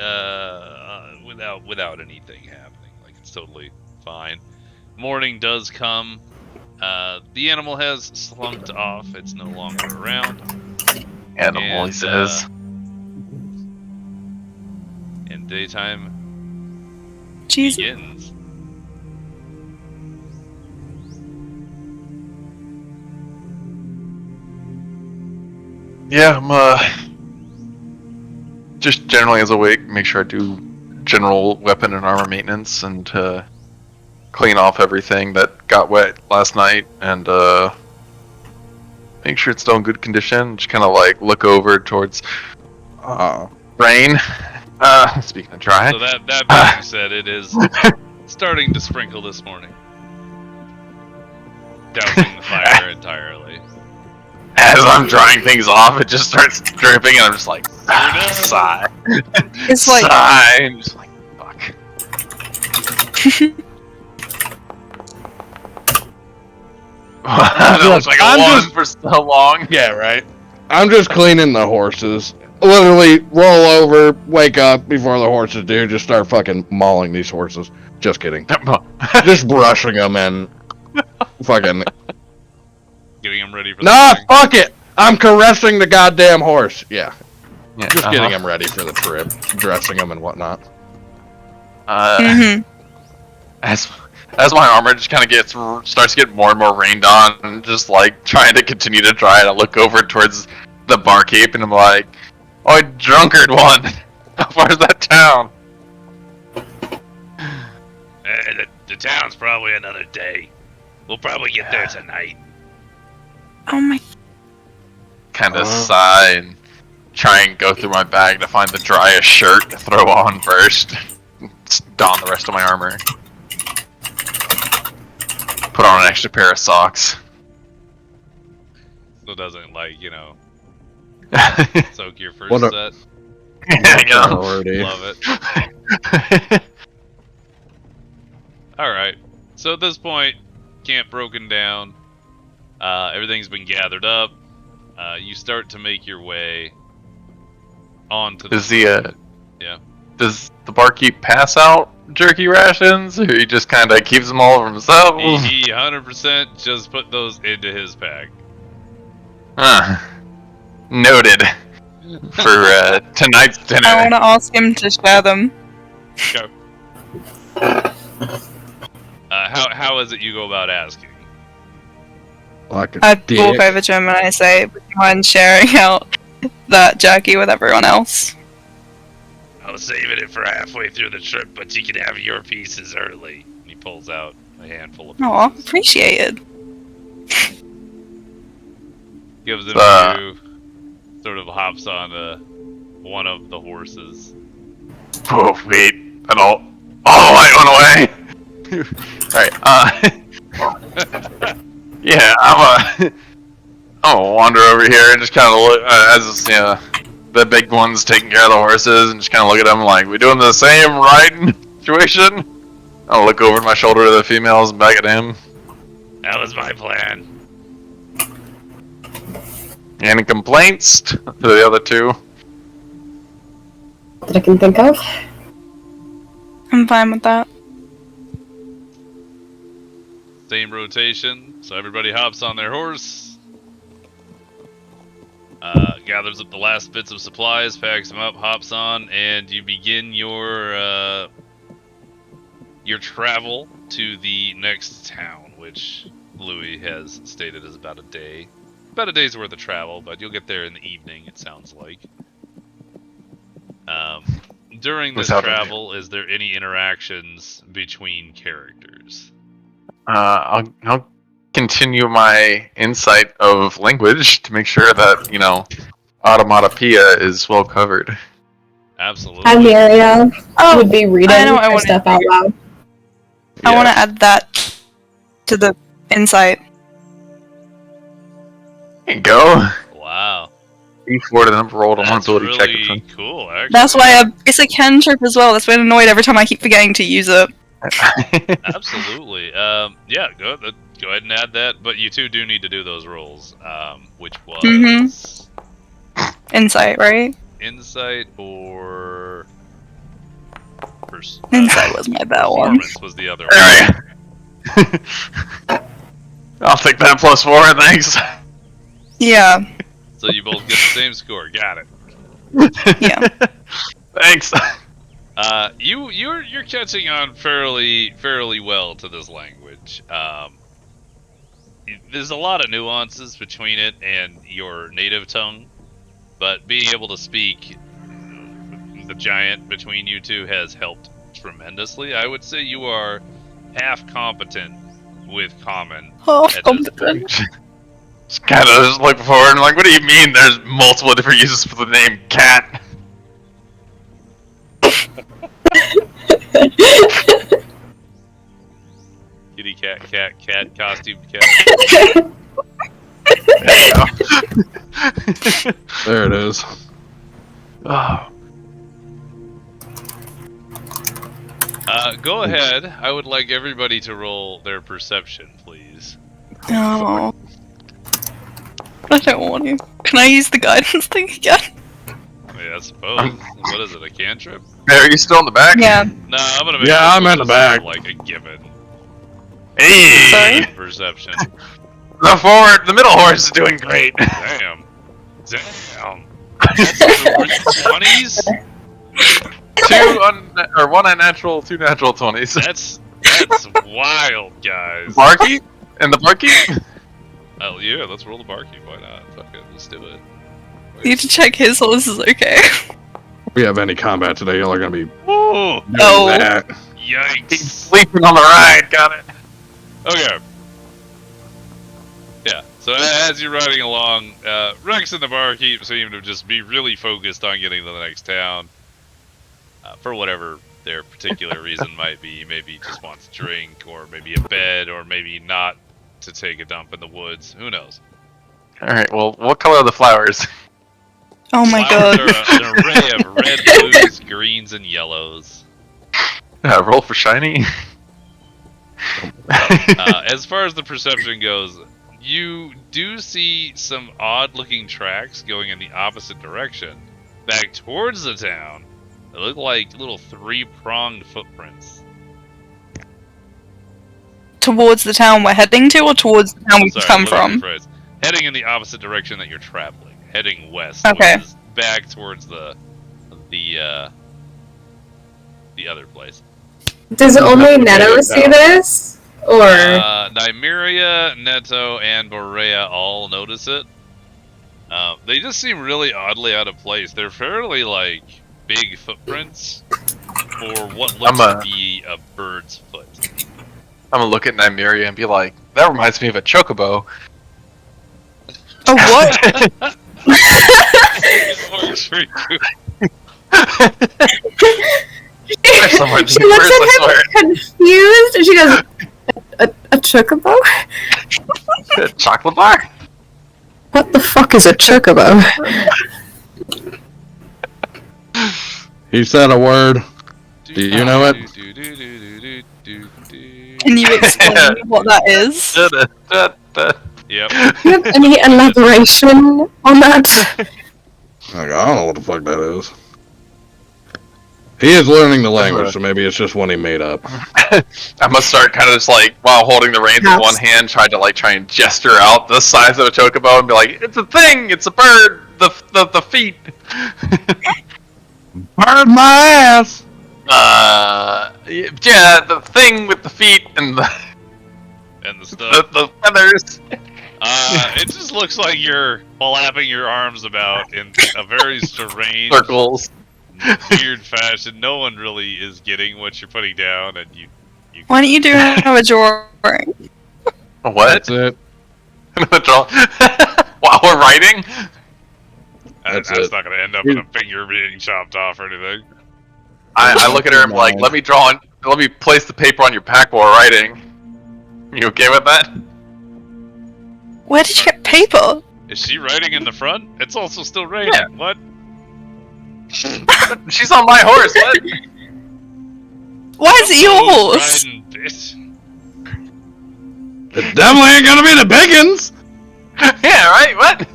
without anything happening. Like, it's totally fine. Morning does come. The animal has slunked off. It's no longer around. Animal, he says. And daytime Jesus. begins. Yeah, I'm just generally as awake, make sure I do general weapon and armor maintenance and clean off everything that got wet last night and make sure it's still in good condition. Just kind of like look over towards rain. Speaking of dry. So that being said, it is starting to sprinkle this morning. Dousing the fire entirely. As I'm drying things off, it just starts dripping, and I'm just like, sigh. It's like Sigh. And just like, fuck. That looks like a one for so long. Yeah, right. I'm just cleaning the horses. Literally roll over, wake up before the horses do, just start fucking mauling these horses. Just kidding. Just brushing them and fucking... Getting him ready for the Nah, morning. fuck it! I'm caressing the goddamn horse. Yeah, Yeah, just getting him ready for the trip, dressing him and whatnot. mhm. As my armor just kind of starts to get more and more rained on, and just like trying to continue to dry, and I look over towards the barkeep, and I'm like, "Oh, drunkard one, how far is that town?" The town's probably another day. We'll probably get there tonight. Oh my. Kind of sigh and try and go through my bag to find the driest shirt to throw on first. Don the rest of my armor. Put on an extra pair of socks. So it doesn't, like, you know, soak your first What a- set. Yeah. Priority. Love it. Alright. So at this point, camp broken down. Everything's been gathered up. You start to make your way onto the... Yeah. Does the barkeep pass out jerky rations, or he just kind of keeps them all for himself? He 100% just put those into his bag. Noted. For tonight's dinner. I want to ask him to share them. Okay. How is it you go about asking? Like a I dick. walk over to him and I say, "Would you mind sharing out that jerky with everyone else?" I was saving it for halfway through the trip, but you can have your pieces early. And he pulls out a handful of pieces. Aw, appreciated. Gives him a few, sort of hops on one of the horses. Oh, wait. I don't... Oh, I went away! Alright, yeah, I'm gonna wander over here and just kind of look, as, the big ones taking care of the horses and just kind of look at them like, we doing the same riding situation? I'll look over my shoulder to the females and back at him. That was my plan. Any complaints to the other two? That I can think of. I'm fine with that. Same rotation, so everybody hops on their horse. Gathers up the last bits of supplies, packs them up, hops on, and you begin your travel to the next town, which Louis has stated is about a day. About a day's worth of travel, but you'll get there in the evening, it sounds like. During this travel, is there any interactions between characters? I'll continue my insight of language to make sure that, you know, automatopoeia is well covered. Absolutely. Amiria would be reading her stuff out loud. I want to add that to the insight. There you go. Wow. E4 to the number rolled on one ability really check. Cool, actually. That's why it's a cantrip as well. That's why I'm annoyed every time I keep forgetting to use it. Absolutely. Yeah, go ahead and add that, but you two do need to do those rolls, which was... Insight, right? Insight or... Insight was my bad one. Performance was the other one. I'll take that +4, thanks. Yeah. So you both get the same score. Got it. Yeah. Thanks. You're catching on fairly well to this language. There's a lot of nuances between it and your native tongue, but being able to speak the giant between you two has helped tremendously. I would say you are half competent with common. Half competent. Just kind of just look forward and like, what do you mean there's multiple different uses for the name cat? Kitty cat, costume cat. There it is. Oh. Go ahead. I would like everybody to roll their perception, please. No. I don't want to. Can I use the guidance thing again? Yeah, I suppose. What is it, a cantrip? Are you still in the back? Yeah. No, I'm gonna make I'm in the back. like a given. Hey! Sorry? Perception. The middle horse is doing great. Damn. 20s? One unnatural, 2 natural 20s. That's wild, guys. Barkeep? And the barkeep? Oh yeah, let's roll the barkeep. Why not? Fuck it, let's do it. Need to check his horse is okay. If we have any combat today, y'all are gonna be doing Oh, that. He's yikes. sleeping on the ride, got it. Okay. Yeah, so as you're riding along, Rex and the barkeep seem to just be really focused on getting to the next town. For whatever their particular reason might be. Maybe he just wants a drink, or maybe a bed, or maybe not to take a dump in the woods. Who knows? Alright, well, what color are the flowers? Oh my Flowers god. are an array of red, blues, greens, and yellows. Roll for shiny. As far as the perception goes, you do see some odd-looking tracks going in the opposite direction, back towards the town. They look like little 3-pronged footprints. Towards the town we're heading to, or towards the town we've Sorry, come let me from? rephrase. Heading in the opposite direction that you're traveling. Heading west. Okay. Which is back towards the other place. Does only Neto see this? Or... Nymeria, Neto, and Boreya all notice it. They just seem really oddly out of place. They're fairly, like, big footprints for what looks to be a bird's foot. I'm gonna look at Nymeria and be like, that reminds me of a chocobo. A what? She looks at him confused, and she goes, a chocobo? Chocolate bar? What the fuck is a chocobo? He said a word. Do you know it? Can you explain what that is? Yep. Do you have any elaboration on that? Like, I don't know what the fuck that is. He is learning the language, so maybe it's just one he made up. I must start kind of just like, while holding the reins with one hand, try and gesture out the size of a chocobo and be like, it's a thing, it's a bird, the feet. Bird my ass! Yeah, the thing with the feet and the stuff. the feathers. It just looks like you're flapping your arms about in a very strange, Circles. weird fashion. No one really is getting what you're putting down, and you. Why don't you do a drawing? What? That's it. While we're writing? That's not going to end up in a finger being chopped off or anything. I look at her and I'm like, let me place the paper on your pack while writing. You okay with that? Where did you get paper? Is she writing in the front? It's also still raining. Yeah. What? She's on my horse. What? Why is it yours? Riding, bitch. It definitely ain't gonna be the Biggins! Yeah, right? What?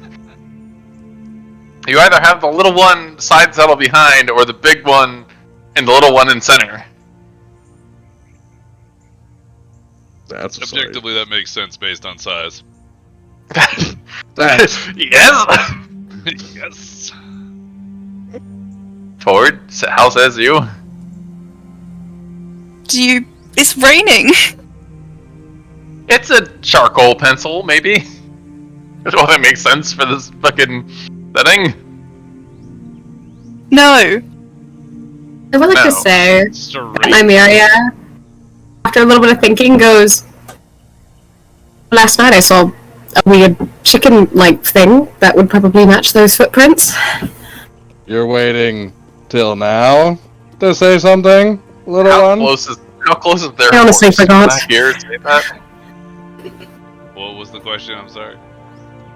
You either have the little one side saddle behind or the big one and the little one in center. That's a Objectively, that makes sense based on size. That's Yes! Yes. Tord, how says you? It's raining. It's a charcoal pencil, maybe? Well, that makes sense for this fucking setting. No. I would like No. to say Straight. that Nymeria, after a little bit of thinking, goes, last night I saw a weird chicken-like thing that would probably match those footprints. You're waiting till now to say something, little How one? close is their I honestly horse? forgot. Can I hear say that? What was the question? I'm sorry.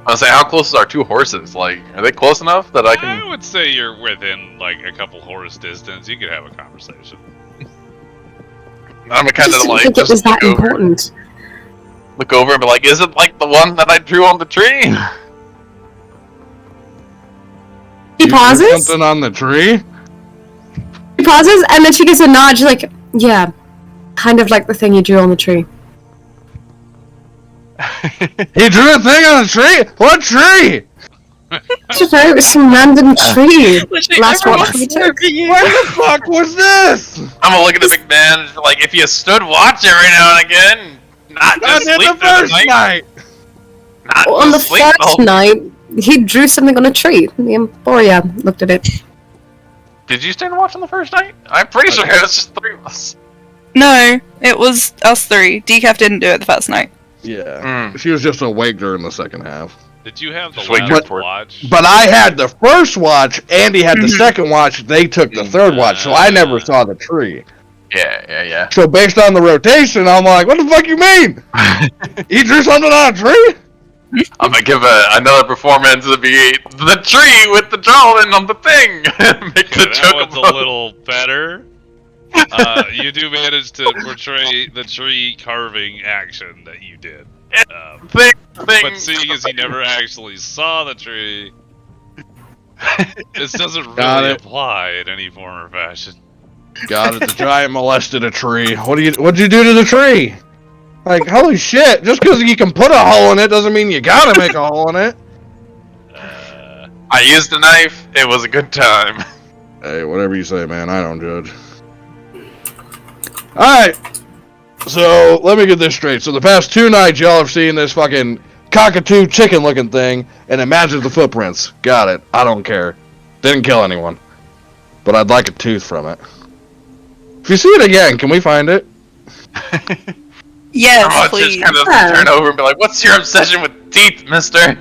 I was saying, how close is our two horses? Like, are they close enough that I I can? would say you're within like a couple horse distance. You could have a conversation. I'm I kind just of didn't like think it was that look over, important. look over and be like, is it like the one that I drew on the tree? She You drew pauses, something on the tree? and then she gives a nod, she's like, yeah, kind of like the thing you drew on the tree. He drew a thing on a tree? What tree? I don't know, it was some random tree. Last watch we took. Where the fuck was this? I'm gonna look at the big man and be like, if you stood watch every now and again, not That's just in sleep the through the first night. night. Not Well, on the just sleep first the whole- night, he drew something on a tree. Me and Boreya looked at it. Did you stand and watch on the first night? I'm pretty sure it was just three of us. No, it was us three. Decaf didn't do it the first night. Yeah. She was just awake during the second half. Did you have the Just wait last for it. watch? But I had the first watch, Andy had the second watch, they took the third watch, so I never saw the tree. Yeah. So based on the rotation, I'm like, what the fuck you mean? You drew something on a tree? I'm gonna give another performance of the tree with the drawing on the thing. Make the Okay, that one's a chocobo. little better. You do manage to portray the tree carving action that you did. thing. But seeing as he never actually saw the tree, this doesn't Got really it. apply in any form or fashion. Got it, the giant molested a tree. What'd you do to the tree? Like, holy shit, just because you can put a hole in it doesn't mean you gotta make a hole in it. I used a knife. It was a good time. Hey, whatever you say, man, I don't judge. Alright, so let me get this straight. So the past 2 nights y'all have seen this fucking cockatoo chicken looking thing, and it matches the footprints. Got it, I don't care. Didn't kill anyone. But I'd like a tooth from it. If you see it again, can we find it? Yes, I'm gonna please. just kind of turn over and be like, what's your obsession with teeth, mister?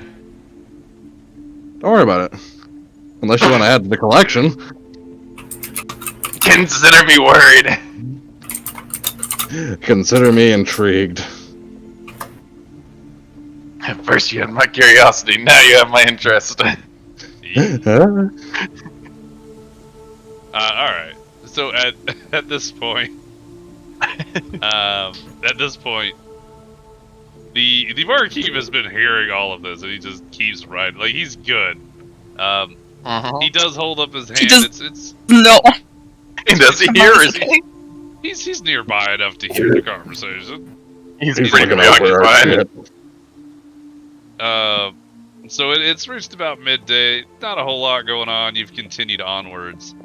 Don't worry about it. Unless you want to add to the collection. Consider me worried. Consider me intrigued. At first you had my curiosity, now you have my interest. Huh? All right. So at this point, the barkeep has been hearing all of this, and he just keeps riding. Like, he's good. He does hold up his hand. It's no. Does he hear? Or is he? He's nearby enough to hear the conversation. He's pretty preoccupied. So it's reached about midday. Not a whole lot going on. You've continued onwards.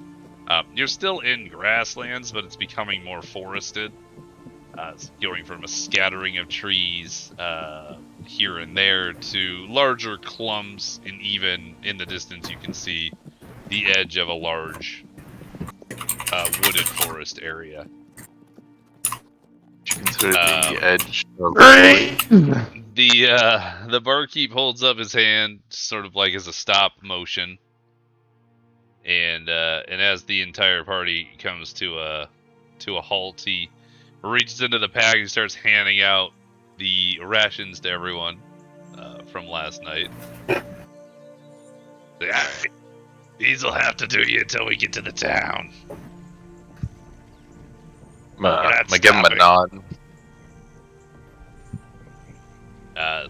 You're still in grasslands, but it's becoming more forested. It's going from a scattering of trees here and there to larger clumps, and even in the distance you can see the edge of a large wooded forest area. Consider the edge of the barkeep holds up his hand, sort of like as a stop motion, and as the entire party comes to a halt, he reaches into the pack and starts handing out the rations to everyone from last night. These'll have to do you until we get to the town. I give him a nod.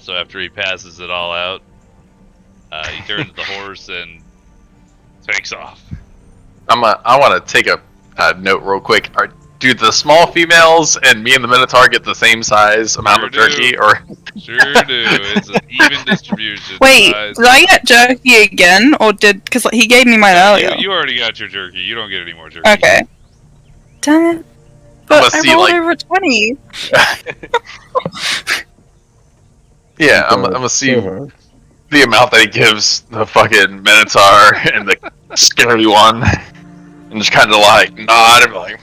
So after he passes it all out, he turns to the horse and takes off. I want to take a note real quick. Do the small females and me and the Minotaur get the same size amount of jerky, or? Sure do. It's an even distribution. Wait, did I get jerky again, or because he gave me mine earlier? You already got your jerky. You don't get any more jerky. Okay. Damn it. But I rolled over 20. Yeah, I'm gonna see the amount that he gives the fucking Minotaur and the scary one, and just kind of like nod and be like,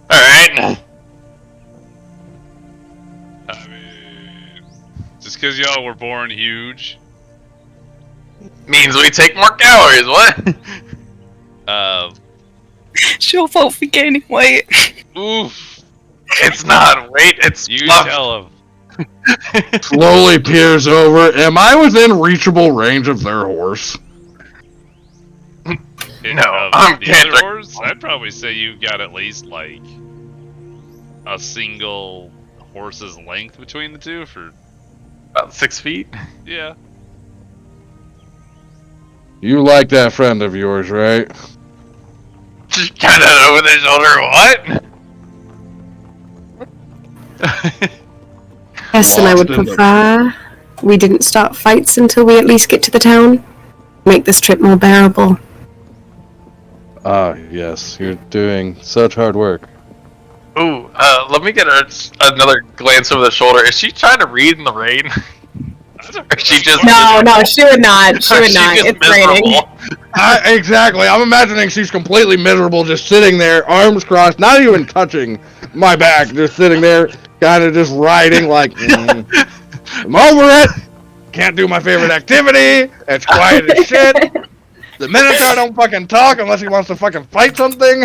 alright. I mean, just because y'all were born huge means we take more calories, what? It's your fault for gaining weight. Oof. It's not weight, it's You fluff. tell him. Slowly peers over. Am I within reachable range of their horse? No, I'm the other horse? I'd probably say you got at least like a single horse's length between the two for About 6 feet. yeah. You like that friend of yours, right? Just kind of over the shoulder, what? Yes, and I would prefer we didn't start fights until we at least get to the town. Make this trip more bearable. Ah, yes. You're doing such hard work. Ooh, let me get another glance over the shoulder. Is she trying to read in the rain? Or she just No, she would not. She would not. It's raining. Exactly. I'm imagining she's completely miserable, just sitting there, arms crossed, not even touching my back, just sitting there, kind of just riding like, I'm over it. Can't do my favorite activity. It's quiet as shit. The Minotaur don't fucking talk unless he wants to fucking fight something.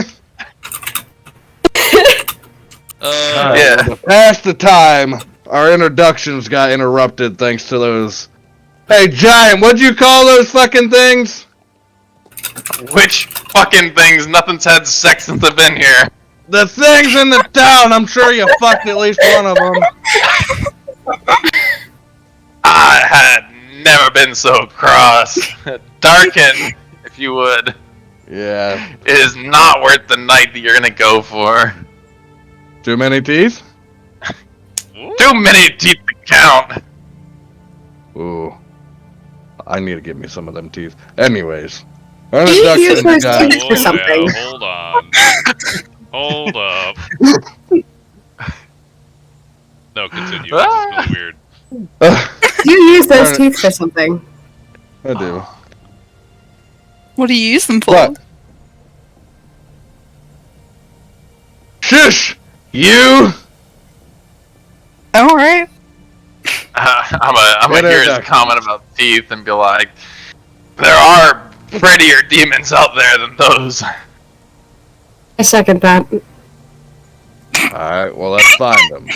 Yeah. To pass the time, our introductions got interrupted thanks to those. Hey, Giant, what'd you call those fucking things? Which fucking things? Nothing's had sex since I've been here. The things in the town. I'm sure you fucked at least one of them. I had never been so cross. Darken, if you would. Yeah. It is not worth the night that you're gonna go for. Too many teeth? Too many teeth to count. Ooh. I need to give me some of them teeth. Anyways. Our He introduction used those got- teeth for something. Hold on. Hold up. No, continue. This is really weird. You use those teeth for something. I do. What do you use them for? What? Shush! You! Alright. I'm gonna hear his comment about teeth and be like, there are prettier demons out there than those. I second that. Alright, well, let's find them.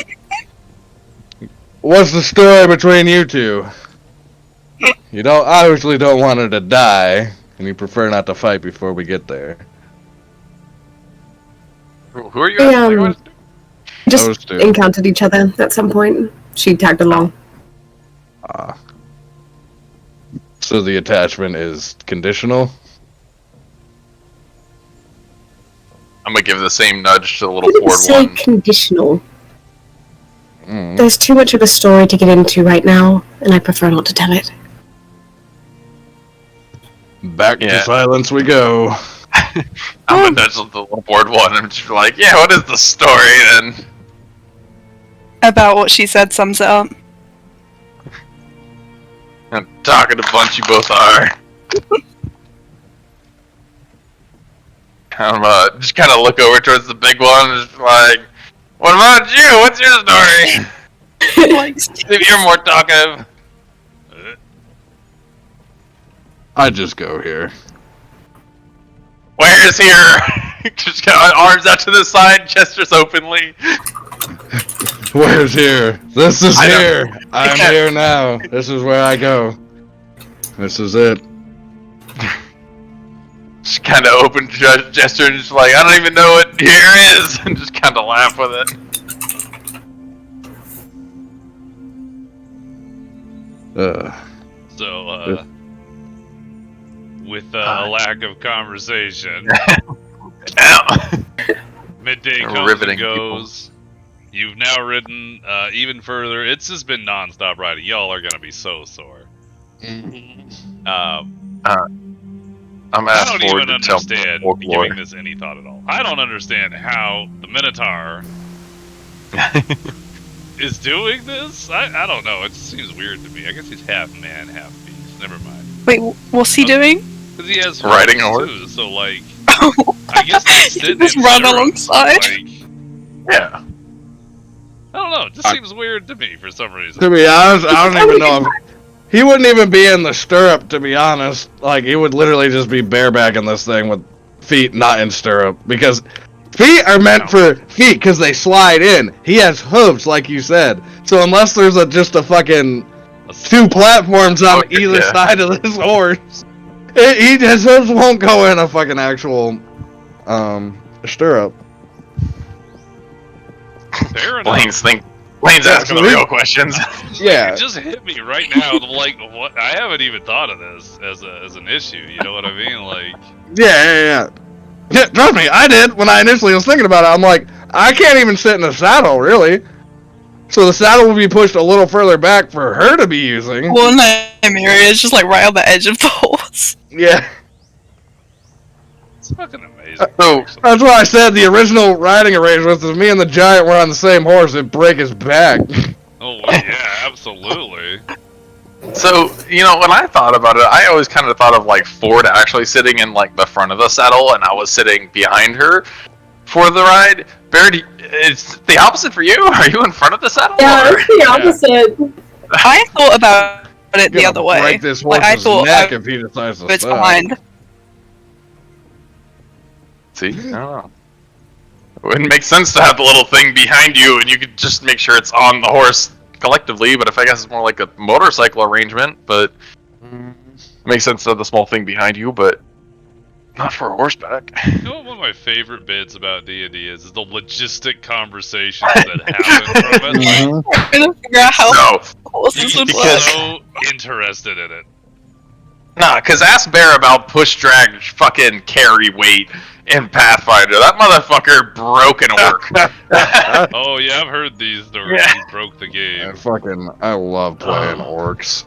What's the story between you two? You obviously don't want her to die, and you prefer not to fight before we get there. Who are you? Yeah, just Those two. encountered each other at some point. She tagged along. So the attachment is conditional? I'm gonna give the same nudge to the little I didn't board say one. conditional. Mm. There's too much of a story to get into right now, and I prefer not to tell it. Back to Yeah. silence we go. I'm gonna nudge the little board one and just be like, yeah, what is the story then? About what she said sums it up. I'm talking a bunch, you both are. I'm just kind of look over towards the big one and just like, what about you? What's your story? Like, If you're more talkative. I just go here. Where's here? Just got arms out to the side, gestures openly. Where's here? This is I don't- here. I'm Yeah. here now. This is where I go. This is it. Just kind of open gesture and just like, I don't even know what here is, and just kind of laugh with it. So, with a lack of conversation, midday comes Riveting and goes. You've now ridden even further. It's just been non-stop riding. Y'all are gonna be so sore. I'm I asked don't forward even to tell understand folklore. giving this any thought at all. I don't understand how the Minotaur is doing this. I don't know. It just seems weird to me. I guess he's half man, half beast. Never mind. wait, what's he doing? Because he has Riding a horses, horse? too, so like, I guess he's sitting Just in run stirrups, alongside. Like, Yeah. I don't know. It just seems weird to me for some reason. To be honest, I don't even know if he wouldn't even be in the stirrup, to be honest. Like, he would literally just be barebacking this thing with feet not in stirrup. Because feet are meant for feet, because they slide in. He has hooves, like you said. So unless there's just a fucking two platforms on Okay, either yeah. side of this horse, his hooves won't go in a fucking actual stirrup. Fair enough. Blaine's asking the real questions. Yeah. It just hit me right now. I'm like, what? I haven't even thought of this as an issue. You know what I mean? Like, Yeah, trust me, I did when I initially was thinking about it. I'm like, I can't even sit in a saddle, really. So the saddle will be pushed a little further back for her to be using. Well, no, Miri is just like right on the edge of the horse. Yeah, it's fucking amazing. So, actually. that's why I said the original riding arrangement is me and the giant were on the same horse, it'd break his back. Oh well, yeah, absolutely. So, when I thought about it, I always kind of thought of like Ford actually sitting in like the front of the saddle, and I was sitting behind her for the ride. Barrett, it's the opposite for you. Are you in front of the saddle? Yeah, or- it's the opposite. I thought about it the Gonna other way. break this Like, horse's I thought neck if he decides to it's stop. behind. See, I don't know. It wouldn't make sense to have the little thing behind you, and you could just make sure it's on the horse collectively. But if I guess it's more like a motorcycle arrangement, but it makes sense to have the small thing behind you, but not for a horseback. You know what one of my favorite bits about D&D is the logistic conversations that happen from it. Mhm. I'm trying to figure out how No, horses would I'm work. so interested in it. nah, because ask Bear about push drag fucking carry weight in Pathfinder. That motherfucker broke an orc. Oh yeah, I've heard these stories. Yeah. He broke the game. I love playing orcs.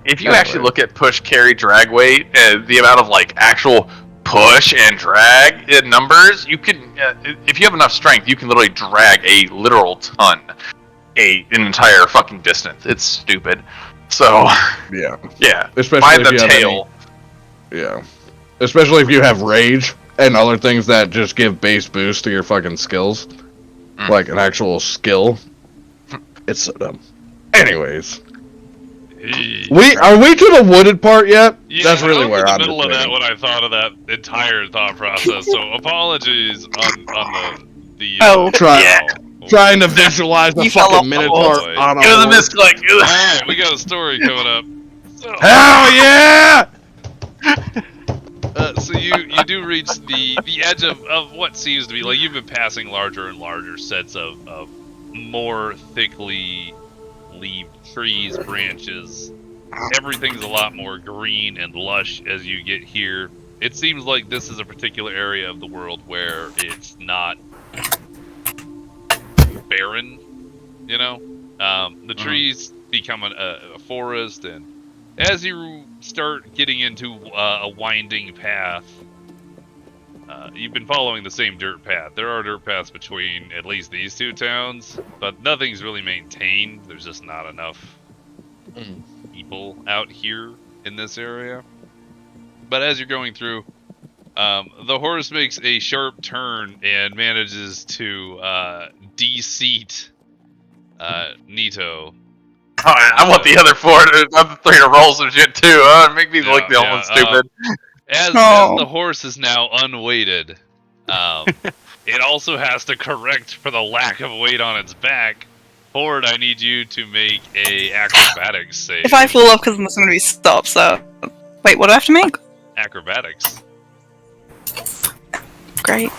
If you actually look at push, carry, drag weight, the amount of like actual push and drag in numbers, you can, if you have enough strength, you can literally drag a literal ton, an entire fucking distance. It's stupid. So Yeah. yeah, Especially by if the you have tail. Yeah. Especially if you have rage and other things that just give base boost to your fucking skills. Like an actual skill. It's so dumb. Anyways. Are we to the wooded part yet? Yeah, That's really I was where in the I'm middle of that debating. when I thought of that entire thought process. So apologies on the Oh, Trying to visualize the You fell off fucking the Minotaur horse. on a It was a horse. misclick. Alright, we got a story coming up. So, Hell yeah! So you do reach the edge of what seems to be like you've been passing larger and larger sets of more thickly leaved trees, branches. Everything's a lot more green and lush as you get here. It seems like this is a particular area of the world where it's not barren, you know? The trees become a forest, and as you start getting into a winding path, you've been following the same dirt path. There are dirt paths between at least these two towns, but nothing's really maintained. There's just not enough people out here in this area. But as you're going through, the horse makes a sharp turn and manages to de-seat Nito. I want the other three to roll some shit too. Make me look the only one stupid. As the horse is now unweighted, it also has to correct for the lack of weight on its back. Ford, I need you to make a acrobatics save. If I fall off because I'm going to be stopped, so... Wait, what do I have to make? Acrobatics. Great.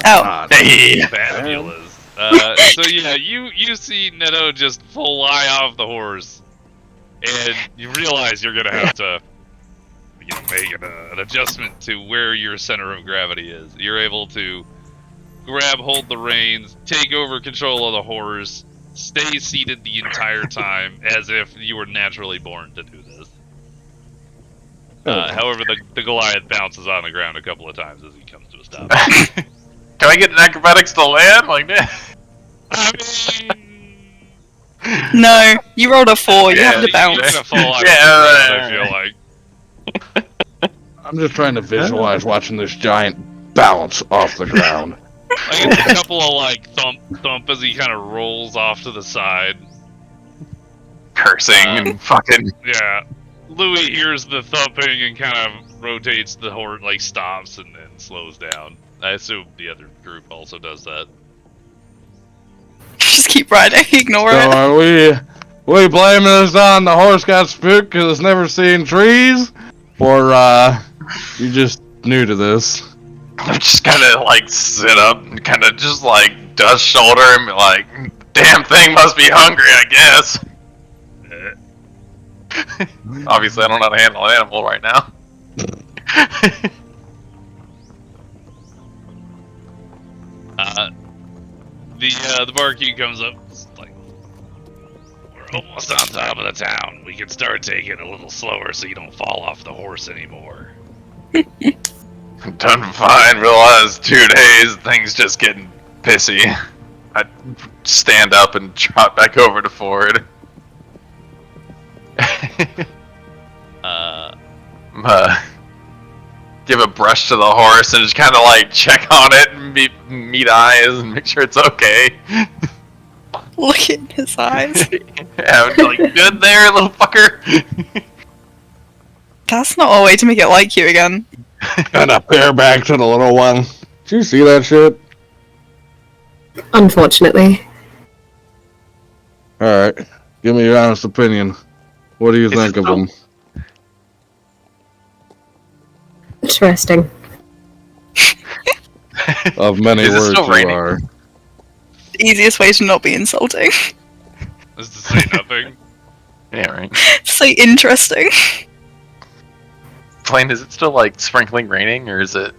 Oh. Hey. Fabulous. So yeah, you see Neto just fly off the horse, and you realize you're gonna have to make an adjustment to where your center of gravity is. You're able to hold the reins, take over control of the horse, stay seated the entire time as if you were naturally born to do this. However, the Goliath bounces on the ground a couple of times as he comes to a stop. Can I get an acrobatics to land like that? I mean... No, you rolled a 4, you have to bounce. You're gonna fall out I feel like. I'm just trying to visualize watching this giant bounce off the ground. Like it's a couple of like thump as he kind of rolls off to the side. Cursing and fucking... Yeah. Louis hears the thumping and kind of rotates the horse, like stops and then slows down. I assume the other group also does that. Just keep riding, ignore So it. are we blaming this on the horse got spooked because it's never seen trees? Or, you just new to this? I'm just gonna, like, sit up and kind of just, like, dust shoulder and be like, damn thing must be hungry, I guess. Obviously, I don't know how to handle an animal right now. The barkeep comes up. It's like, we're almost on top of the town. We can start taking it a little slower so you don't fall off the horse anymore. Done fine. Realize 2 days, things just getting pissy. I stand up and trot back over to Ford. Give a brush to the horse and just kind of like check on it and meet eyes and make sure it's okay. Look in his eyes. Yeah, like, good there, little fucker. That's not a way to make it like you again. And a bareback to the little one. Did you see that shit? Unfortunately. Alright, give me your honest opinion. What do you think of them? Interesting. Of many Is it words still you raining? are. The easiest way to not be insulting. Is to say nothing. Yeah, right. Say interesting. Plain, is it still like sprinkling raining or is it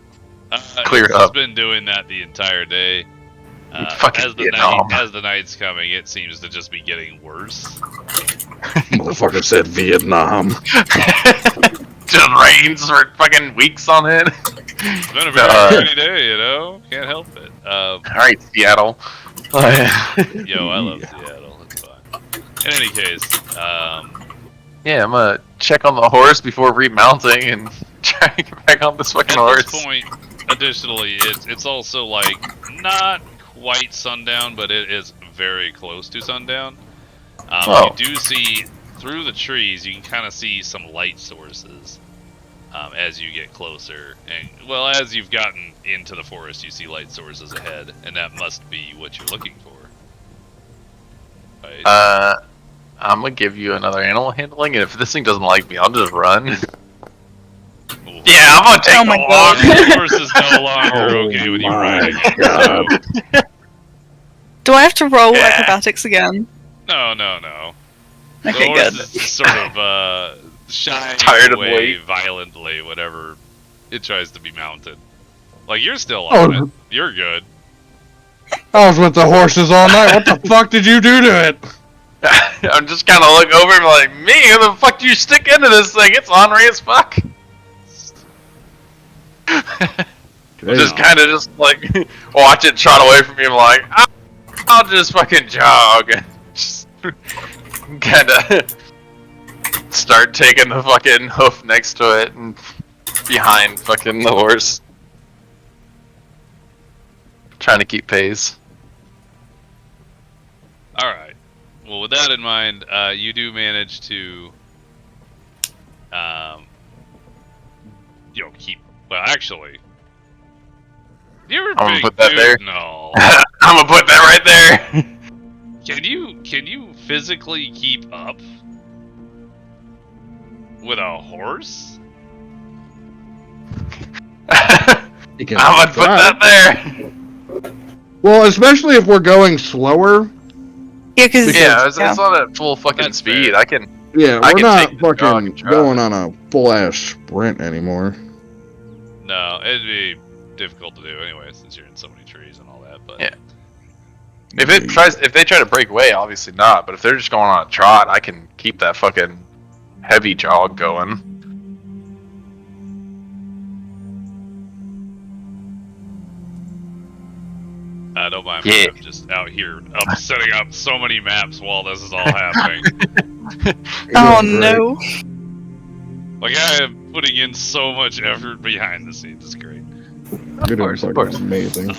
cleared It's up? been doing that the entire day. Fucking As Vietnam. the night's coming, it seems to just be getting worse. Motherfucker said Vietnam. Just rains for fucking weeks on it. It's been a very rainy day, you know? Can't help it. Alright, Seattle. Yo, I love Seattle. It's fine. In any case, Yeah, I'm gonna check on the horse before remounting and try to get back on this fucking at horse. this point, additionally, it's also like not quite sundown, but it is very close to sundown. Oh. You do see through the trees, you can kind of see some light sources as you get closer. And well, as you've gotten into the forest, you see light sources ahead, and that must be what you're looking for. Right? I'm gonna give you another animal handling, and if this thing doesn't like me, I'll just run. gonna take Oh my the God. walk. The horse is no longer Oh okay with you my riding it. God. So, Do I have to roll Yeah. acrobatics again? no. The Okay, horse good. is just sort of shying Tired of the away weight. violently whenever it tries to be mounted. Like, you're still Oh. on it. You're good. I was with the horses all night. What the fuck did you do to it? I'm just kind of looking over and like, me, who the fuck do you stick into this thing? It's ornery as fuck. Just kind of just like watch it trot away from me. I'm like, I'll just fucking jog. Just kind of start taking the fucking hoof next to it and behind fucking the horse. Trying to keep pace. Alright. Well, with that in mind, you do manage to, keep. Well, actually, you're a I'm gonna big put that dude. there. No. I'm gonna put that right there. Can you physically keep up with a horse? I'm gonna put that there. Well, especially if we're going slower. Yeah, because Yeah, it's not at full fucking That's speed. fair. I can. Yeah, I we're can not take the jog fucking and try. going on a full ass sprint anymore. No, it'd be difficult to do anyway, since you're in so many trees and all that. But Yeah. If they try to break away, obviously not. But if they're just going on a trot, I can keep that fucking heavy jog going. don't mind me. Yeah. I'm just out here setting up so many maps while this is all happening. oh Great. no. Like, I am putting in so much effort behind the scenes. It's great. You're doing course, of fucking course. amazing.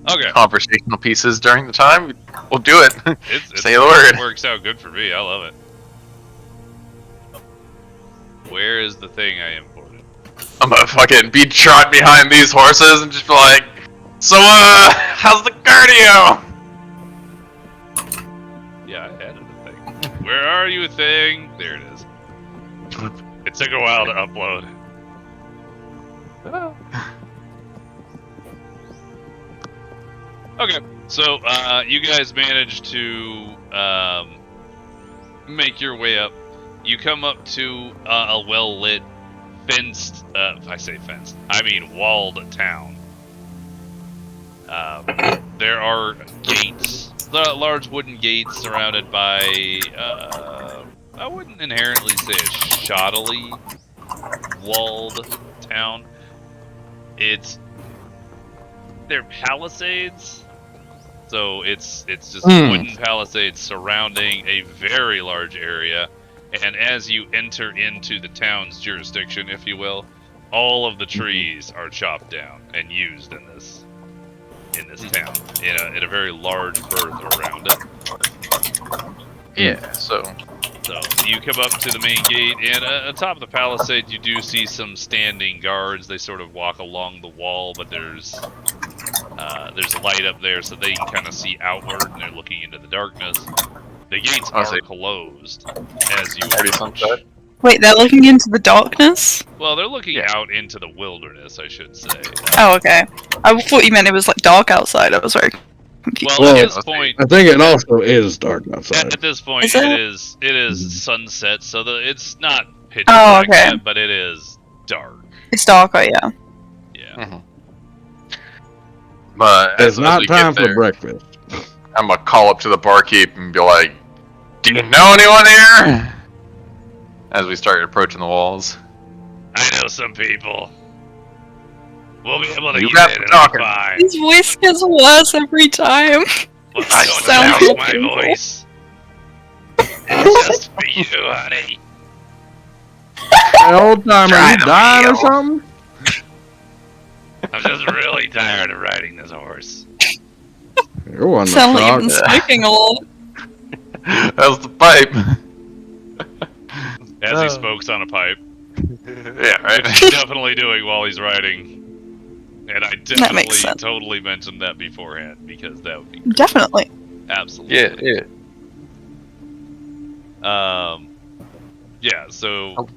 Okay. Conversational pieces during the time, we'll do it. It's Say the word. It works out good for me. I love it. Where is the thing I imported? I'm gonna fucking be trot behind these horses and just be like, so how's the cardio? Yeah, I added a thing. Where are you, thing? There it is. It took a while to upload. Okay, so you guys managed to make your way up. You come up to a well-lit, fenced, I say fenced, I mean walled town. There are gates, large wooden gates surrounded by, I wouldn't inherently say a shoddily walled town. They're palisades. So it's just wooden palisades surrounding a very large area, and as you enter into the town's jurisdiction, if you will, all of the trees are chopped down and used in this town in a very large berth around it. Yeah, so you come up to the main gate, and atop of the palisade, you do see some standing guards. They sort of walk along the wall, but there's a light up there, so they can kind of see outward, and they're looking into the darkness. The gates are closed as you approach. Wait, they're looking into the darkness? Well, they're looking out into the wilderness, I should say. Oh, okay. I thought you meant it was like dark outside. I was very confused. Well, Well, at this point, I think it also is dark outside. at this point, Is it? it is sunset, so it's not pitch Oh, black okay. yet, but it is dark. It's darker, yeah. Yeah. but It's not we time get for there, breakfast. I'm gonna call up to the barkeep and be like, "Do you know anyone here?" As we start approaching the walls. I know some people. We'll be able to You get got in the and talking. fine. His voice gets worse every time. What's I going sound on so with my painful. voice? It's just for you, honey. Hey, old timer, Try you the dying or wheel. something? I'm just really tired of riding this horse. You're on the Sound like you've been truck. smoking a lot. How's the pipe? As he smokes on a pipe. Yeah, right. He's definitely doing while he's riding. And I makes definitely sense. totally mentioned that beforehand, because that would be Definitely. absolutely. Yeah. Yeah, so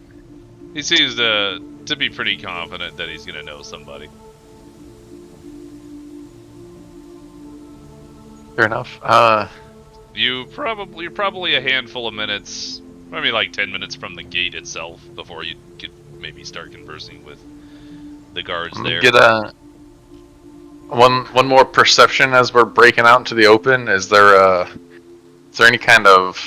he seems to to be pretty confident that he's gonna know somebody. Fair enough. You're probably a handful of minutes, maybe like 10 minutes from the gate itself before you could maybe start conversing with the guards there. Get one more perception as we're breaking out into the open. Is there any kind of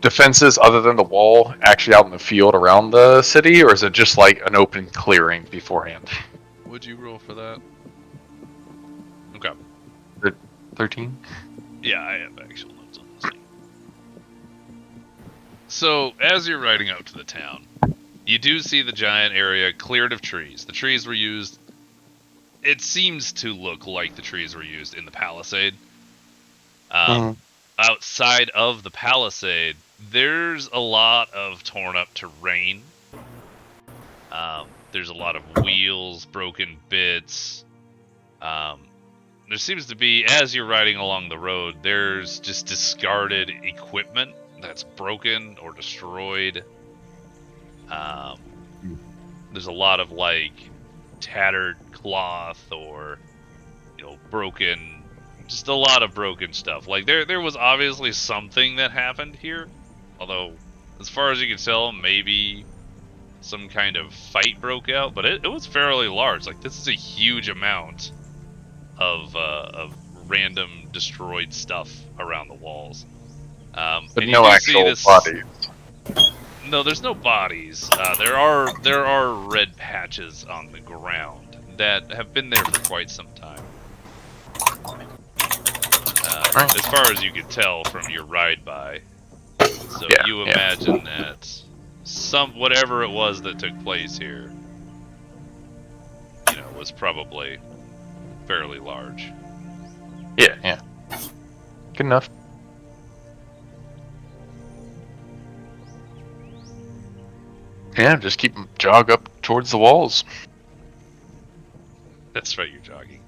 defenses other than the wall actually out in the field around the city, or is it just like an open clearing beforehand? Would you roll for that? Okay. 13? Yeah, I have actual notes on this thing. So, as you're riding out to the town, you do see the giant area cleared of trees. The trees were used... It seems to look like the trees were used in the palisade. Outside of the palisade, there's a lot of torn up terrain. There's a lot of wheels, broken bits. There seems to be, as you're riding along the road, there's just discarded equipment that's broken or destroyed. There's a lot of, like, tattered cloth or, you know, broken... Just a lot of broken stuff. Like, there was obviously something that happened here. Although, as far as you can tell, maybe some kind of fight broke out. But it was fairly large. Like, this is a huge amount of random destroyed stuff around the walls. But no actual bodies. No, there's no bodies. There are red patches on the ground that have been there for quite some time. As far as you could tell from your ride by. So you imagine that whatever it was that took place here, you know, was probably fairly large. Yeah. Good enough. Yeah, just jog up towards the walls. That's right, you're jogging.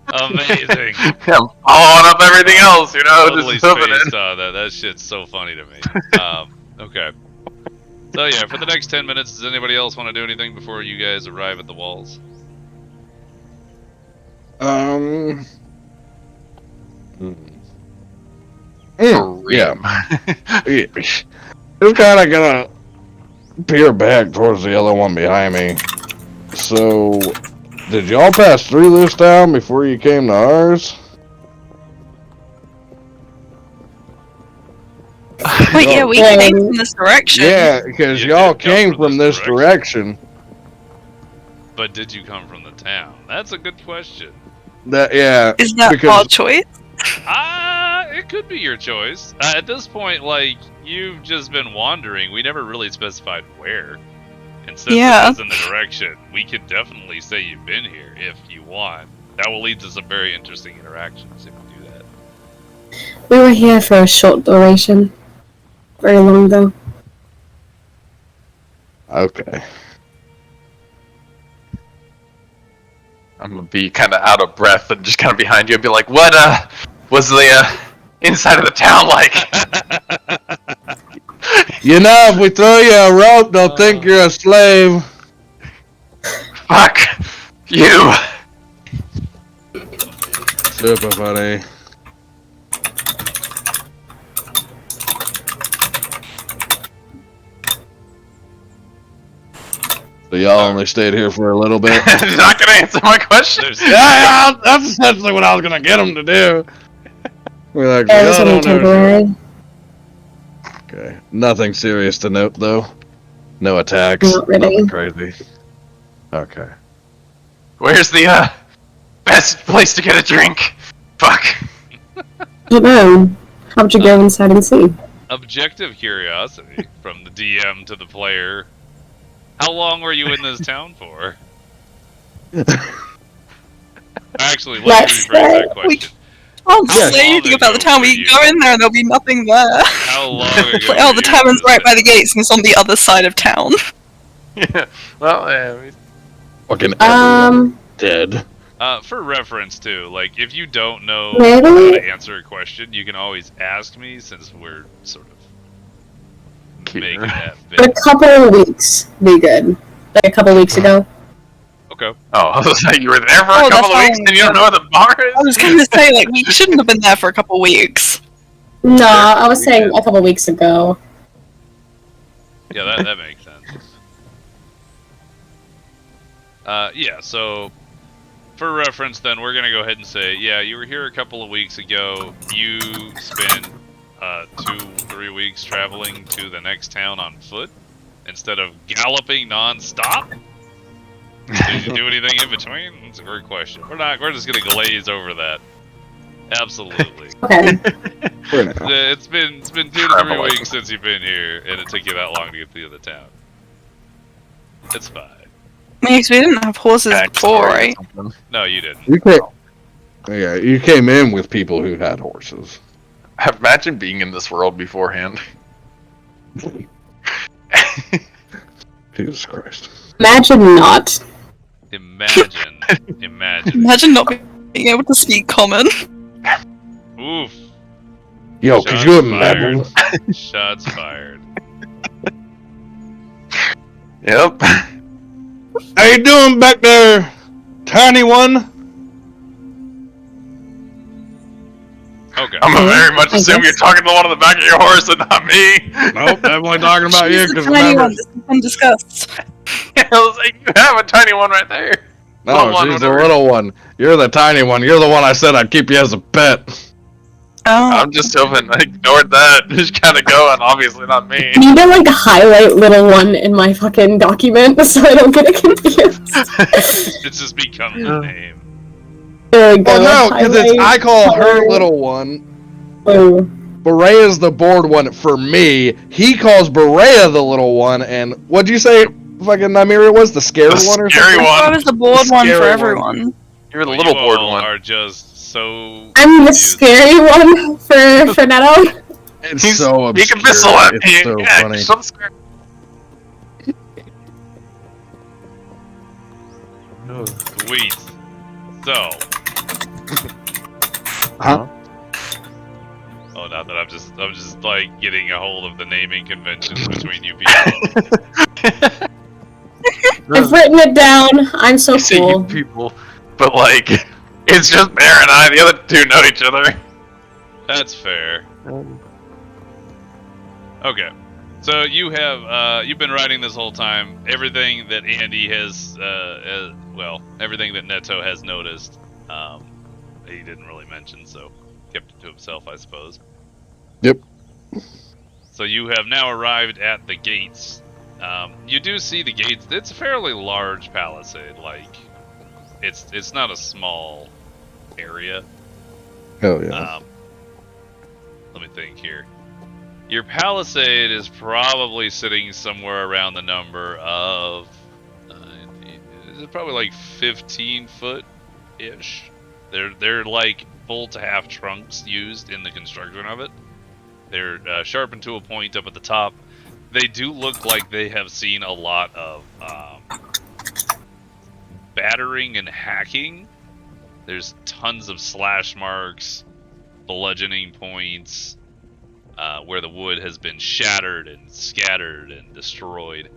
Amazing. Yeah, I'm following up everything else, you know, Totally just moving spaced it. on that. That shit's so funny to me. Okay. So yeah, for the next 10 minutes, does anybody else want to do anything before you guys arrive at the walls? Yeah. Just kind of gonna peer back towards the other one behind me. So, did y'all pass through this town before you came to ours? Wait, yeah, we came from this direction. Yeah, because y'all came from this direction. But did you come from the town? That's a good question. Is that our choice? It could be your choice. At this point, like, you've just been wandering. We never really specified where. And since it is in the direction, we could definitely say you've been here if you want. That will lead to some very interesting interactions if you do that. We were here for a short duration. Very long, though. Okay. I'm gonna be kind of out of breath and just kind of behind you and be like, what, was the, inside of the town like? You know, if we throw you a rope, they'll think you're a slave. Fuck you. Super funny. So y'all only stayed here for a little bit? You're not gonna answer my question. Yeah, that's essentially what I was gonna get them to do. We're like, it was only temporary. Okay. Nothing serious to note, though. No attacks. Not really. Nothing crazy. Okay. Where's the best place to get a drink? Fuck. I don't know. How would you go inside and see? Objective curiosity from the DM to the player. How long were you in this town for? Actually, let's rephrase that question. I'll say anything about the town. We go in there and there'll be nothing there. How long ago? Like, the tavern's right by the gates and it's on the other side of town. Yeah. Well, fucking everyone dead. For reference too, like if you don't know Really? how to answer a question, you can always ask me since we're sort of make it that In a big. couple of weeks, be good. Like a couple of weeks ago. Okay. Oh, I was like, you were there for Oh, a couple of that's weeks fine. and you don't know where the bar is? I was going to say, like, we shouldn't have been there for a couple weeks. No, I was we saying did. a couple of weeks ago. Yeah, that makes sense. Yeah, so for reference then, we're going to go ahead and say, yeah, you were here a couple of weeks ago. You spent 2-3 weeks traveling to the next town on foot instead of galloping non-stop? Did you do anything in between? That's a great question. We're just going to glaze over that. Absolutely. Okay. For now. It's been 2 to 3 Traveling. weeks since you've been here, and it took you that long to get to the other town. It's fine. I mean, 'cause we didn't have horses before, right? No, you didn't. You came, yeah, you came in with people who had horses. Imagine being in this world beforehand. Jesus Christ. Imagine not. Imagine. Imagine not being able to speak common. Oof. Yo, could Shots you imagine? fired. Shots fired. Yep. How you doing back there, tiny one? Okay. I'm gonna very much I assume guess. you're talking to one on the back of your horse and not me. Nope, definitely talking about you, She's the because tiny remember... one that's been discussed. I was like, you have a tiny one right there. No, Little one, she's the whatever. little one. You're the tiny one. You're the one I said I'd keep you as a pet. Oh, I'm just hoping I ignored that. Just kind of going, obviously not me. I need to like highlight little one in my fucking document so I don't get it confused. It's just become the name. There we go. Well, no, because I Highlight, call her color, little one. blue. Boreya's the bored one for me. He calls Boreya the little one, and what'd you say fucking Nymeria was? The scared The one or scary something? I one. was the bored one Scary for one. everyone. You're the Well, little you board all one. are just so... I'm the confused. scary one for Netto. It's He's- so He obscure. can whistle at me. It's so Yeah, funny. shut the square. Sweet. So... Huh? Oh, now that I'm just like getting a hold of the naming conventions between you people. I've written it down. I'm so I say you cool. people, but like, it's just Bear and I. The other two know each other. That's fair. Okay. So you have you've been writing this whole time. Everything that Andy has well, everything that Neto has noticed, he didn't really mention, so kept it to himself, I suppose. Yep. So you have now arrived at the gates. You do see the gates. It's a fairly large palisade. Like, it's not a small area. Hell yeah. Let me think here. Your palisade is probably sitting somewhere around the number of, is it probably like 15 foot ish? They're like full to half trunks used in the construction of it. They're sharpened to a point up at the top. They do look like they have seen a lot of battering and hacking. There's tons of slash marks, bludgeoning points, where the wood has been shattered and scattered and destroyed.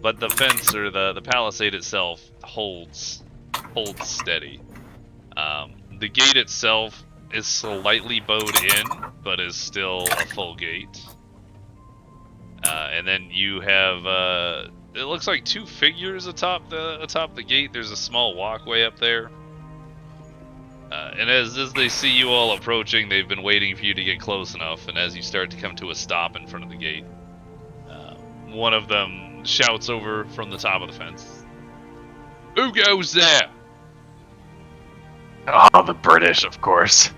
But the fence or the palisade itself holds steady. The gate itself is slightly bowed in, but is still a full gate. And then you have it looks like two figures atop the gate. There's a small walkway up there. And as they see you all approaching, they've been waiting for you to get close enough. And as you start to come to a stop in front of the gate, one of them shouts over from the top of the fence, "Who goes there?" Oh, the British, of course.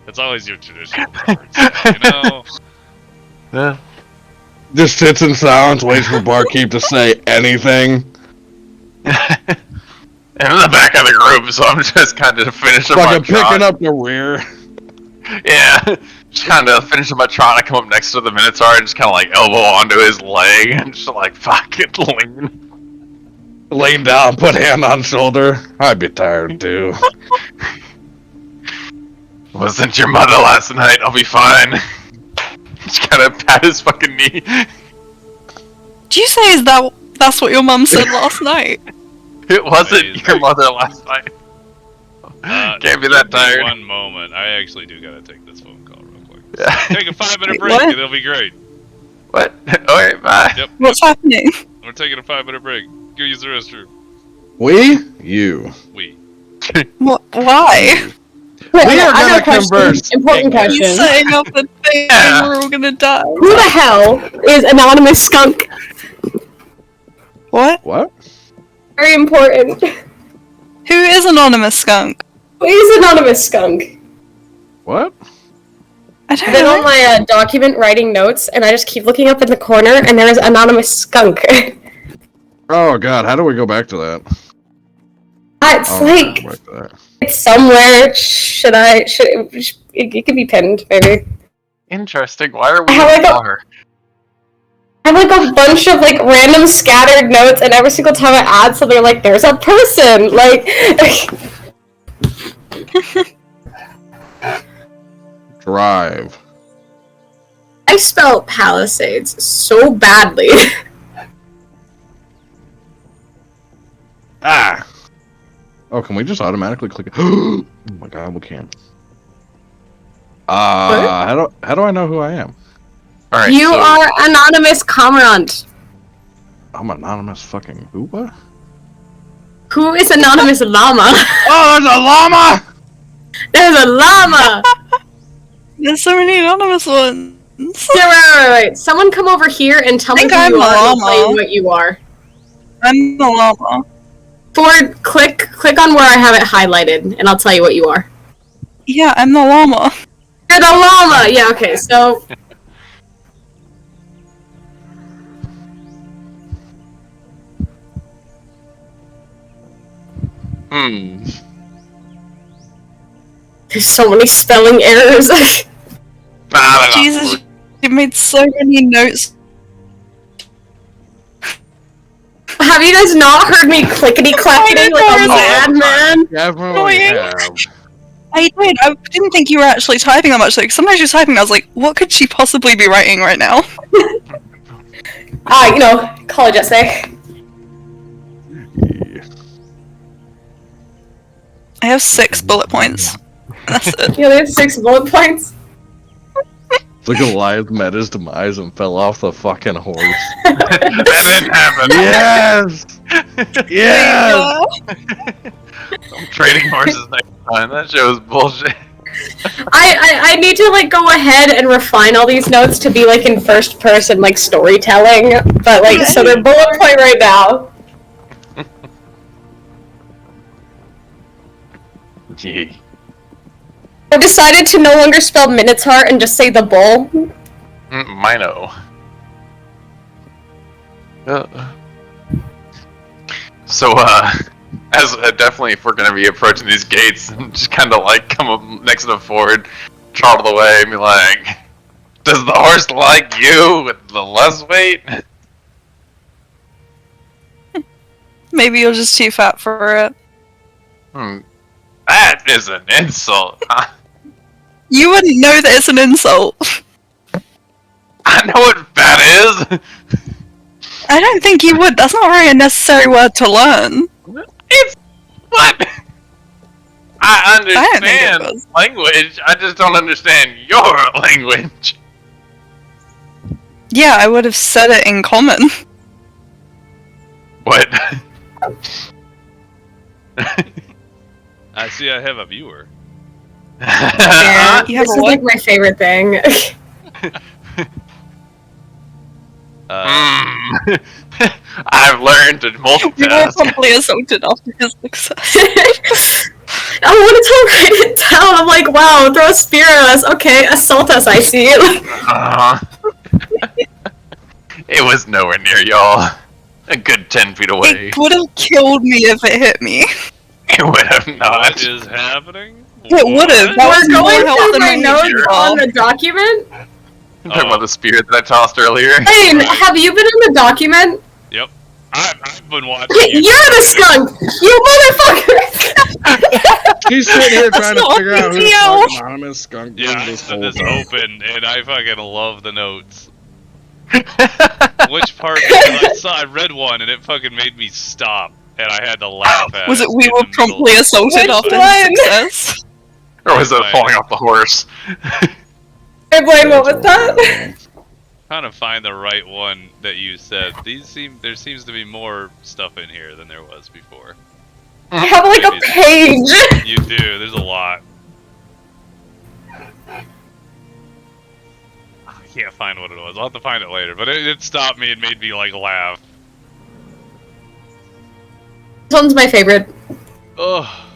That's always your traditional words, you know. Yeah. Just sits in silence, waits for barkeep to say anything. I'm in the back of the group, so I'm just kind of finishing my Fucking trot. picking up the rear. Yeah, just kind of finishing my trot. I come up next to the Minotaur and just kind of like elbow onto his leg and just like fucking lean. Lean down, put hand on shoulder. I'd be tired too. Wasn't your mother last night? I'll be fine. Just kind of pat his fucking knee. Did you say that's what your mum said last night? It wasn't your mother last night. Can't be that tired. One moment. I actually do gotta take this phone call real quick. Yeah. Take a 5-minute break What? and it'll be great. What? Alright, bye. Yep. What's happening? We're taking a 5-minute break. Go use the restroom. You. We. What? Why? Wait, We are I got a gonna question. converse. Important He's question. setting up the thing and we're all gonna die. Who the hell is Anonymous Skunk? What? What? Very important. Who is Anonymous Skunk? Who is Anonymous Skunk? What? I don't I've been on know. my document writing notes, and I just keep looking up in the corner, and there is Anonymous Skunk. Oh god, how do we go back to that? It's Oh, like go back to that. it's somewhere. Should it could be pinned, maybe. Interesting. Why are we I have in like the bar? I have like a bunch of like random scattered notes, and every single time I add something, like there's a person. Like, Drive. I spelled Palisades so badly. Ah! Oh, can we just automatically click it? Oh my god, we can't. How do I know who I am? Alright, You so, are Anonymous Comrant. I'm anonymous fucking who? What? Who is Anonymous Llama? Oh, there's a llama! There's a llama! There's so many anonymous ones. Yeah, wait. Someone come over here and tell me think who I'm you the are and I'll tell you llama. what you are. I'm the llama. Ford, click on where I have it highlighted, and I'll tell you what you are. Yeah, I'm the llama. You're the llama! Yeah, okay, so... There's so many spelling errors. Jesus, you made so many notes. Have you guys not heard me clickety-clackety like a madman? Definitely have. I did. I didn't think you were actually typing that much. Like sometimes you're typing, and I was like, "What could she possibly be writing right now?" College essay. Yeah. I have 6 bullet points. That's it. You only have 6 bullet points? The Goliath met his demise and fell off the fucking horse. that didn't happen. Yes! Yes! I'm trading horses next time. That show is bullshit. I need to like go ahead and refine all these notes to be like in first person like storytelling, but like so they're bullet point right now. Gee. I decided to no longer spell Minotaur and just say the bull. Mino. So, as definitely if we're gonna be approaching these gates, just kind of like come up next to Ford, trot the way, and be like, "Does the horse like you with the less weight?" Maybe you're just too fat for it. That is an insult. You wouldn't know that it's an insult. I know what fat is. I don't think you would. That's not really a necessary word to learn. It's what? I don't think it understand was. language. I just don't understand your language. Yeah, I would have said it in common. What? I see I have a viewer. Yeah, You have this a is like what? my favorite thing. I've learned to You were multitask. probably assaulted after his success. I wanted to write it down. I'm like, wow, throw a spear at us. Okay, assault us, I see. It was nowhere near y'all. A good 10 feet away. It would have killed me if it hit me. It would have What not. is happening? It would have. That was We're more going help through than my notes major. on the document. I'm talking about the spear that I tossed earlier. Hey, have you been in the document? Yep. I've been watching. You're the skunk! You motherfucker! He's sitting here trying to That's figure out who the not fuck anonymous skunk Yeah, is I this said whole this time. open, and I fucking love the notes. Which part? Because I read one, and it fucking made me stop, and I had to laugh at Was it it we in were the middle. promptly assaulted Which after one? his success? Or was it falling off the horse? Hey, Blaine, what was that? Trying to find the right one that you said. There seems to be more stuff in here than there was before. I have like a page! You do. There's a lot. I can't find what it was. I'll have to find it later. But it stopped me and made me like laugh. This one's my favorite. Oh.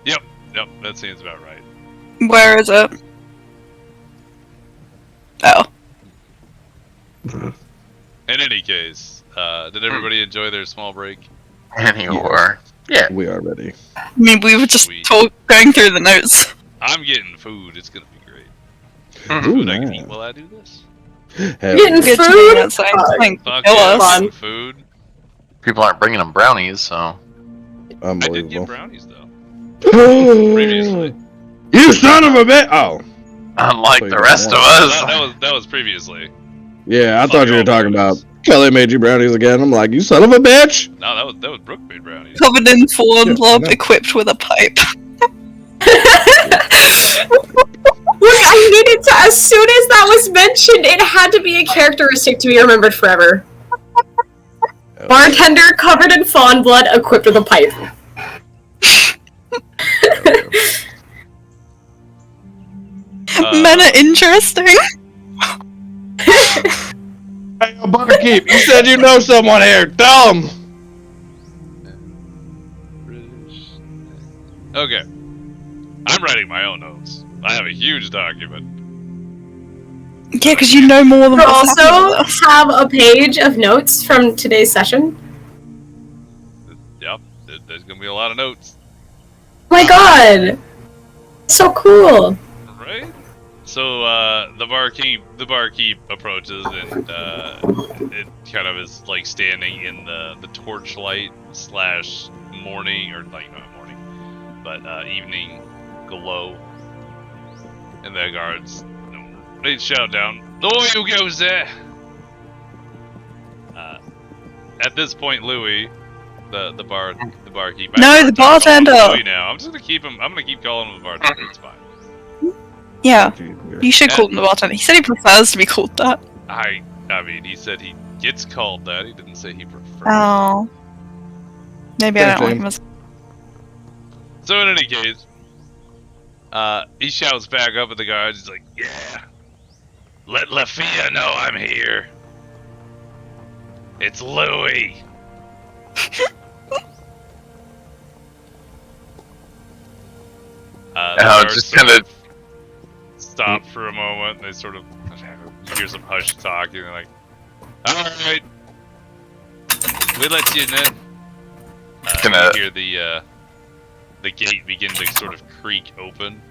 Yep. That seems about right. Where is it? Oh. In any case, did everybody enjoy their small break? Anywhere. Yeah. We are ready. I mean, we were just Sweet. going through the notes. I'm getting food. It's gonna be great. Ooh, Food I can nice. eat while I do this. Hell Getting Good to food? be outside. Like, Fuck kill yeah, us. Fun. food. People aren't bringing them brownies, so. I did get unbelievable. brownies though. Previously. You son of a bitch! Oh, Unlike So the you rest of want- us. That was previously. yeah, I Fuck thought you were all talking brownies. about Kelly made you brownies again. I'm like, you son of a bitch! No, that was Brooke made brownies. Covered in fawn Yeah, I blob, know. equipped with a pipe. Look, I needed to, as soon as that was mentioned, it had to be a characteristic to be remembered forever. Bartender covered in fawn blood, equipped with a pipe. Men are interesting. Hey, barkeep, you said you know someone here. Tell him. Okay. I'm writing my own notes. I have a huge document. Yeah, because you know more than We what's happening also with us. have a page of notes from today's session. Yep, there's gonna be a lot of notes. Oh my god! So cool! Right? So the barkeep approaches and it kind of is like standing in the torchlight / morning, or like not morning, but evening glow. And the guards, they shout down, "Oh, you goes there!" At this point, Louis, the barkeep. No, the bartender. Louis now. I'm just gonna keep him. I'm gonna keep calling him the bartender. It's fine. Yeah, you should call him the bartender. He said he prefers to be called that. I mean, he said he gets called that. He didn't say he prefers. Oh. Maybe I Thanks, don't like him James. as... So in any case, he shouts back up at the guards. He's like, "Yeah, let Lafia know I'm here. It's Louis." The guards Just sort kind of. stop for a moment. And they sort of hear some hushed talk, and they're like, "All right, we let you in." Gonna- You hear the gate begin to sort of creak open.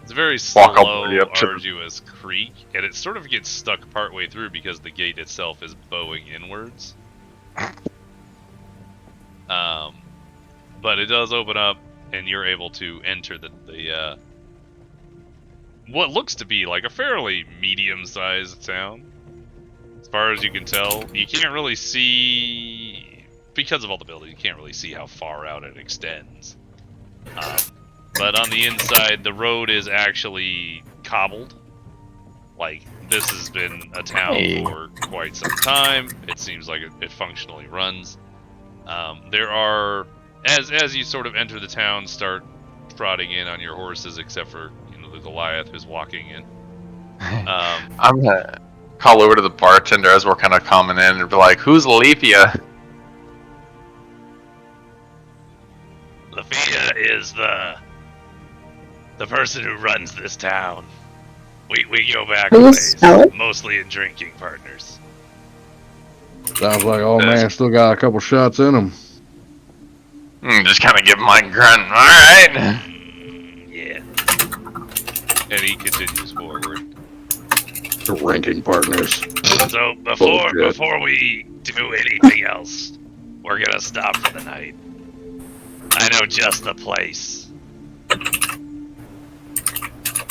It's a very Walk all slow, the way up to the- arduous creak, and it sort of gets stuck partway through because the gate itself is bowing inwards. But it does open up, and you're able to enter the what looks to be like a fairly medium-sized town. As far as you can tell, you can't really see, because of all the buildings, you can't really see how far out it extends. But on the inside, the road is actually cobbled. Like, this has been a town for quite some time. It seems like it functionally runs. There are, as you sort of enter the town, start trotting in on your horses, except for, the Goliath who's walking in. I'm gonna call over to the bartender as we're kind of coming in and be like, "Who's Lafia?" Lafia is the person who runs this town. We go back Can you ways, spell it? mostly in drinking partners. Sounds like old man still got a couple shots in him. Just kind of give my grunt. All right. Yeah. And he continues forward. Drinking partners. So Bullshit. before we do anything else, we're gonna stop for the night. I know just the place.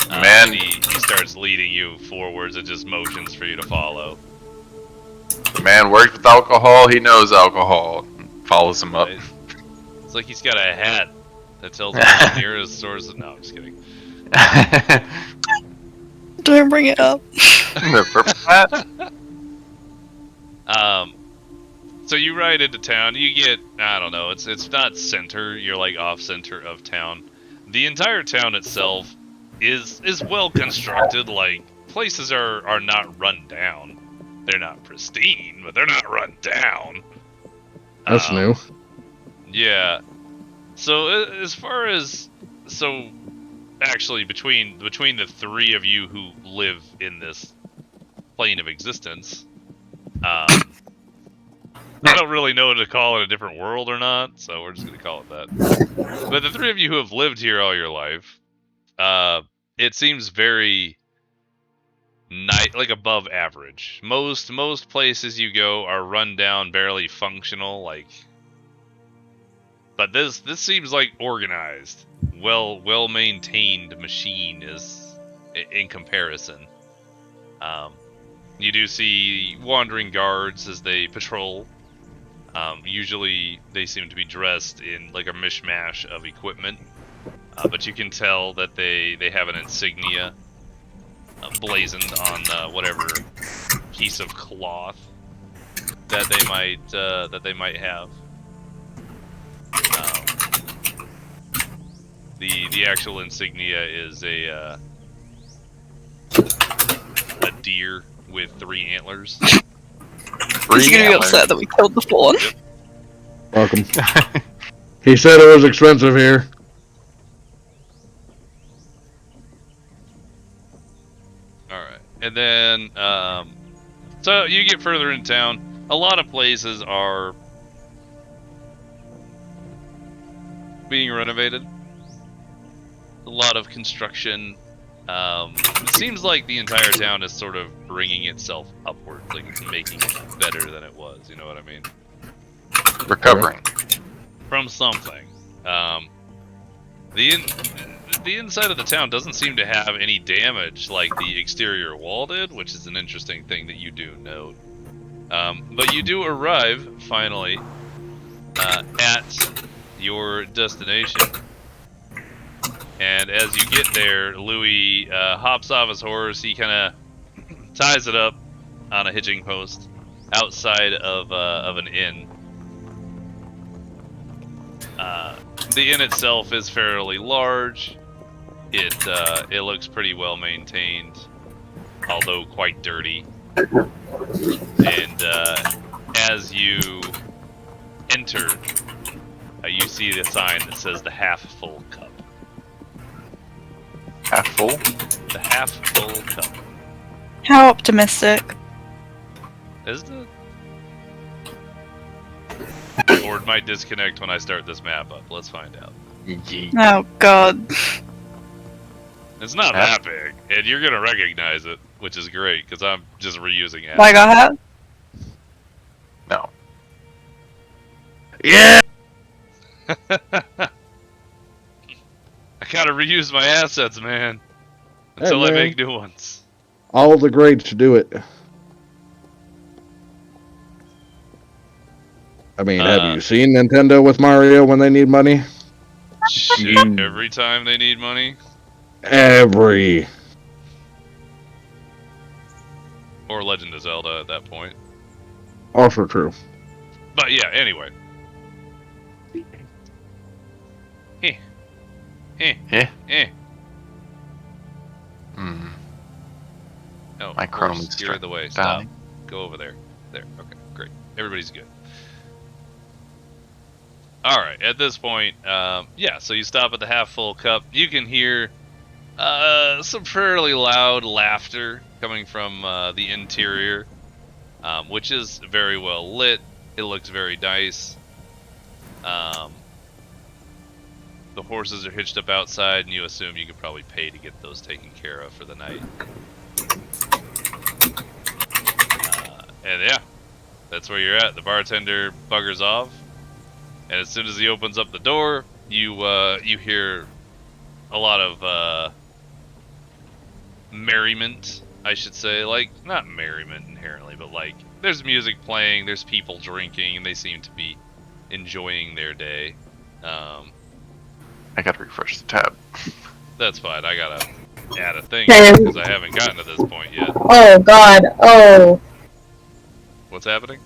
Man. He starts leading you forwards and just motions for you to follow. The man worked with alcohol, he knows alcohol. Follows him up. Right? It's like he's got a hat that tells him the nearest source of... No, I'm just kidding. Don't bring it up. The purple hat? So you ride into town, you get, I don't know, it's not center, you're like off center of town. The entire town itself is well constructed, like, places are not run down. They're not pristine, but they're not run down. That's new. Yeah. So as far as, actually between the three of you who live in this plane of existence, I don't really know to call it a different world or not, so we're just going to call it that. But the three of you who have lived here all your life, it seems very like above average. Most places you go are run down, barely functional, like. But this seems like organized, well maintained machine is in comparison. You do see wandering guards as they patrol. Usually they seem to be dressed in like a mishmash of equipment, but you can tell that they have an insignia blazoned on whatever piece of cloth that they might have. The actual insignia is a deer with 3 antlers. He's gonna be upset that we killed the fawn. Welcome. He said it was expensive here. Alright. And then, so you get further in town. A lot of places are being renovated. A lot of construction. It seems like the entire town is sort of bringing itself upward, like it's making it better than it was, you know what I mean? Recovering. From something. The inside of the town doesn't seem to have any damage like the exterior wall did, which is an interesting thing that you do note. But you do arrive, finally, at your destination. And as you get there, Louis hops off his horse. He kind of ties it up on a hitching post outside of an inn. The inn itself is fairly large. It looks pretty well maintained, although quite dirty. And as you enter, you see the sign that says the half-full cup. Half full? The half-full cup. How optimistic. Is it? The board might disconnect when I start this map up. Let's find out. Oh god. It's not that big, and you're gonna recognize it, which is great, because I'm just reusing it. Like I have? No. Yeah! I gotta reuse my assets, man. Until I make new ones. All the greats do it. I mean, have you seen Nintendo with Mario when they need money? Shit, every time they need money? Every. Or Legend of Zelda at that point. Also true. But yeah, anyway. Hmm. No, My Chrome is steer the way. Stop. Go over there. There. Okay, great. Everybody's good. Alright, at this point, yeah, so you stop at the half-full cup. You can hear some fairly loud laughter coming from the interior, which is very well lit. It looks very nice. The horses are hitched up outside, and you assume you could probably pay to get those taken care of for the night. And yeah, that's where you're at. The bartender buggers off, and as soon as he opens up the door, you hear a lot of merriment, I should say. Like, not merriment inherently, but like there's music playing, there's people drinking, and they seem to be enjoying their day. I gotta refresh the tab. That's fine. I gotta add a thing because I haven't gotten to this point yet. Oh god, oh. What's happening?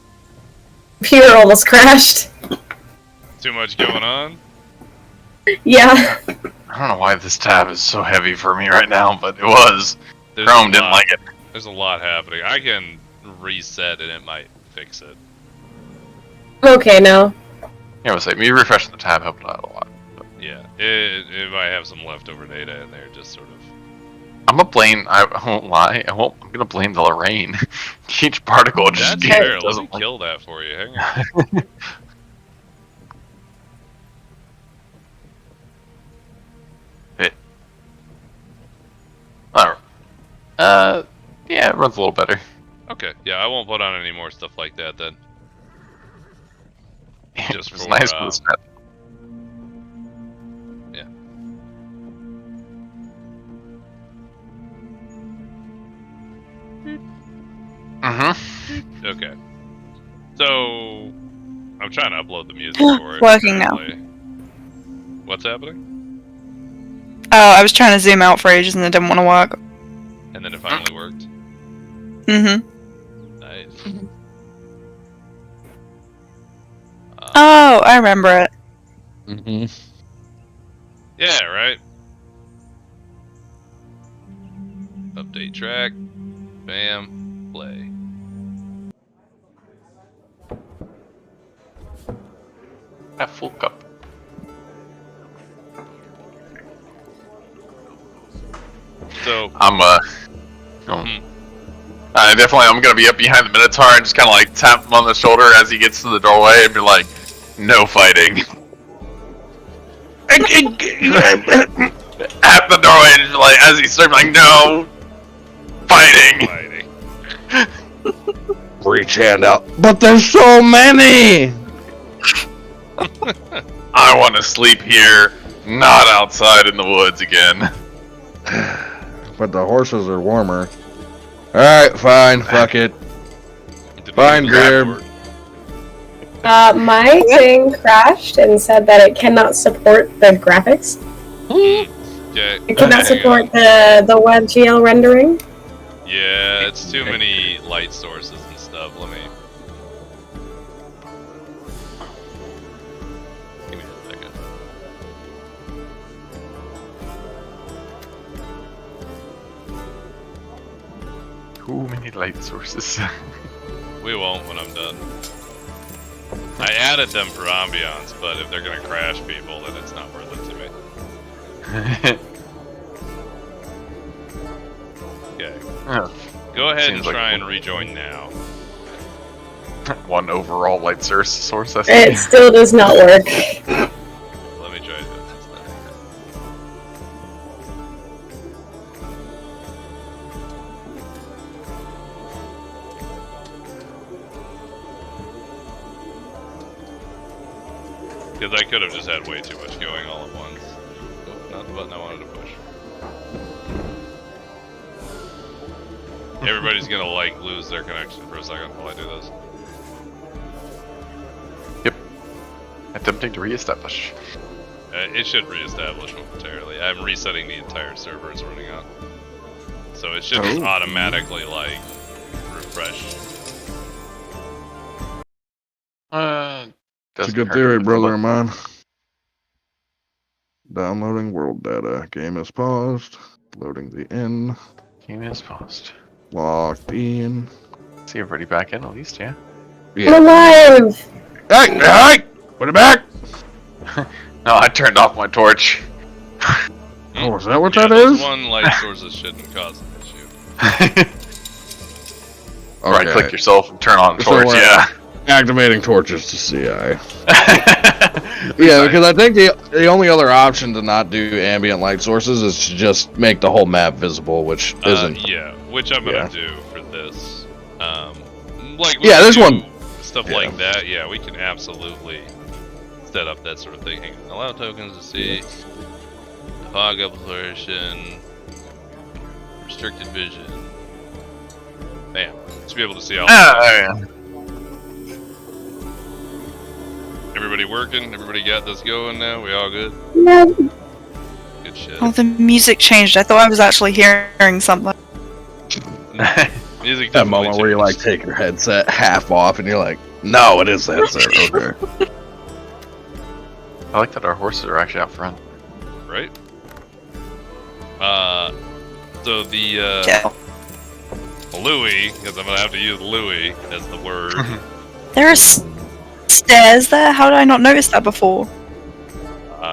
Computer almost crashed. Too much going on? Yeah. I don't know why this tab is so heavy for me right now, but it was. There's Chrome didn't like it. There's a lot happening. I can reset and it might fix it. Okay, now. Yeah, I was like, me refreshing the tab helped out a lot. Yeah, it might have some leftover data in there, just sort of. I'm gonna blame. I won't lie. I'm gonna blame the Lorraine. Each particle just That's fair. Let me doesn't like. kill that for you. Hang on. Alright. Yeah, it runs a little better. Okay, yeah, I won't put on any more stuff like that then. Just It's for, nice for the snap. Yeah. Mm-hmm. Okay. So, I'm trying to upload the music for it. Working now. What's happening? Oh, I was trying to zoom out for ages and it didn't want to work. And then it finally worked. Mm-hmm. Nice. Oh, I remember it. Mm-hmm. Yeah, right. Update track. Bam. Play. A full cup. So, I'm I'm gonna be up behind the Minotaur and just kind of like tap him on the shoulder as he gets to the doorway and be like, "No fighting." At the doorway, and just like as he's starting, like, "No fighting." Reach hand out. But there's so many! I want to sleep here, not outside in the woods again. But the horses are warmer. Alright, fine, fuck it. Fine, Beard. My thing crashed and said that it cannot support the graphics. Okay. It cannot support the WebGL rendering. Yeah, it's too many light sources and stuff. Let me. Give me a second. Too many light sources. We won't when I'm done. I added them for ambiance, but if they're gonna crash people, then it's not worth it to me. Okay. Oh, Go ahead and Seems like try and one- rejoin now. one overall light source. I It think. still does not work. Let me try this instead. Because I could have just had way too much going all at once. Oh, not the button I wanted to push. Everybody's gonna like lose their connection for a second while I do this. Attempting to reestablish. It should reestablish momentarily. I'm resetting the entire server it's running on. So it should just automatically, like, refresh. It's a good theory, brother of mine. Downloading world data. Game is paused. Loading the in. Game is paused. Logged in. See everybody back in at least, yeah. I'm alive! Hey! Hey! Put it back! No, I turned off my torch. Oh, is that what Yeah, that those is? one light sources shouldn't cause an issue. Right click yourself and turn on So, torch, yeah. Activating torches to CI. Yeah, because I think the only other option to not do ambient light sources is to just make the whole map visible, which isn't. Yeah, which I'm gonna do for this. like Yeah, there's do one. stuff Yeah. like that. Yeah, we can absolutely set up that sort of thing. Hang on. Allow tokens to see. Fog exploration. Restricted vision. Bam. Should be able to see all. Everybody working? Everybody got this going now? We all good? Yeah. Good shit. Oh, the music changed. I thought I was actually hearing something. Music That moment where you like changed. take your headset half off and you're like, no, it is the headset. Okay. I like that our horses are actually out front. Right? So the Yeah. Louis, because I'm gonna have to use Louis as the word. There are stairs there? How did I not notice that before?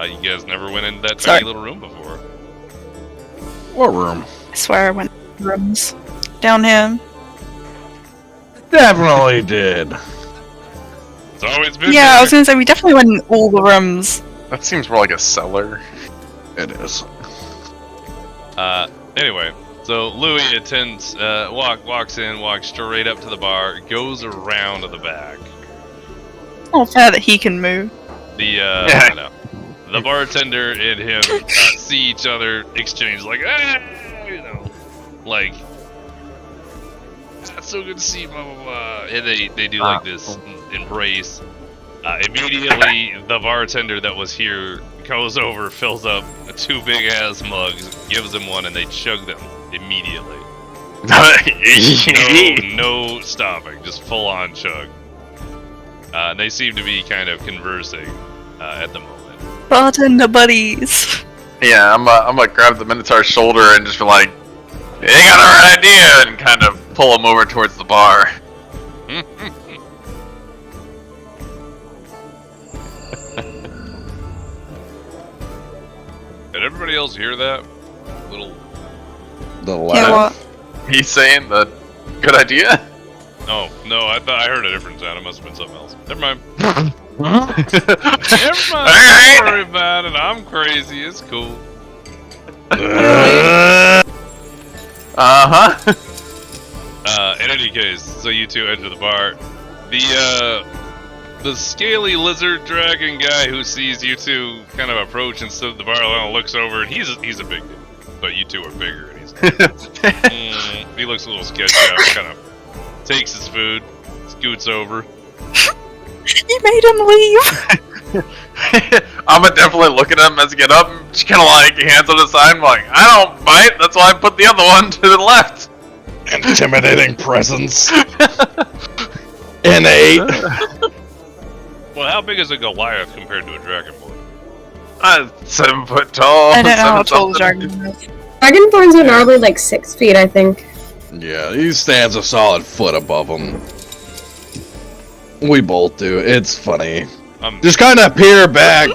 You guys never went into that Sorry. tiny little room before. What room? I swear I went to rooms. Down here. Definitely did. It's always been Yeah, there. I was gonna say we definitely went in all the rooms. That seems more like a cellar. It is. Anyway, so Louis attends, walks in, walks straight up to the bar, goes around to the back. It's not fair that he can move. I know. The bartender and him see each other, exchange like, like, that's so good to see, blah blah blah, and they do like this embrace. Immediately, the bartender that was here goes over, fills up 2 big ass mugs, gives him one, and they chug them immediately. No stopping, just full on chug. They seem to be kind of conversing at the moment. Bartender buddies. Yeah, I'm gonna grab the Minotaur's shoulder and just be like, "You got the right idea," and kind of pull him over towards the bar. Did everybody else hear that? Little. The Yeah, laugh. what? He's saying the good idea. Oh no, I thought I heard a different sound. It must have been something else. Never mind. Alright. Don't worry about it. I'm crazy. It's cool. Uh-huh. In any case, so you two enter the bar. The scaly lizard dragon guy who sees you two kind of approach and sit at the bar and looks over, and he's a big dude, but you two are bigger, and he's he looks a little sketched out. Kind of takes his food, scoots over. You made him leave. I'm definitely looking at him as I get up, and just kind of like hands on the side. I'm like, I don't bite. That's why I put the other one to the left. Intimidating presence. Innate. Well, how big is a Goliath compared to a dragonborn? 7 foot tall. I don't know how 7 tall the something. dragon is. Dragonborns are normally like 6 feet, I think. Yeah, he stands a solid foot above him. We both do. It's funny. Just kind of peer back.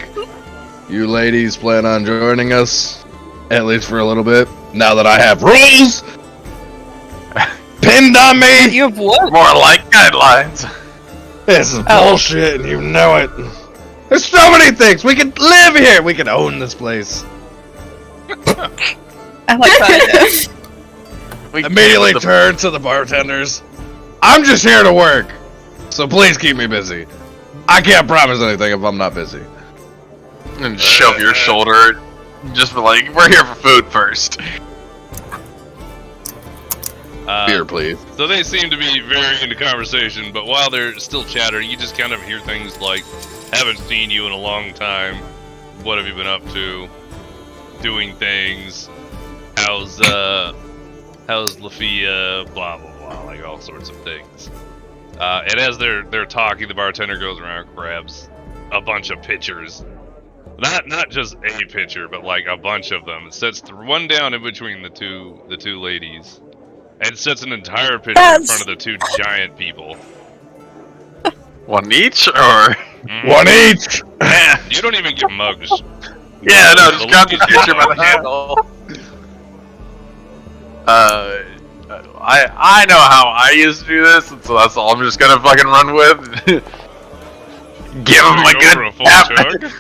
You ladies plan on joining us? At least for a little bit? Now that I have rules pinned on me? You have what? More like guidelines. This is bullshit and you know it. There's so many things. We could live here. We could own this place. I like that. We Immediately the- turn to the bartenders. I'm just here to work. So please keep me busy. I can't promise anything if I'm not busy. and shove your shoulder. Just be like, we're here for food first. Beer, please. So they seem to be very into conversation, but while they're still chattering, you just kind of hear things like, haven't seen you in a long time. What have you been up to? Doing things. How's Lafia? Blah, blah, blah. Like all sorts of things. And as they're talking, the bartender goes around, grabs a bunch of pitchers. Not just a pitcher, but like a bunch of them. Sets one down in between the two ladies. And sets an entire pitcher in front of the 2 giant people. One each, or? One each! You don't even get mugs. Yeah, no, just grab the Lucas- pitcher by the handle. I know how I used to do this, and so that's all I'm just gonna fucking run with. Give him a Go good for a full tap. chug?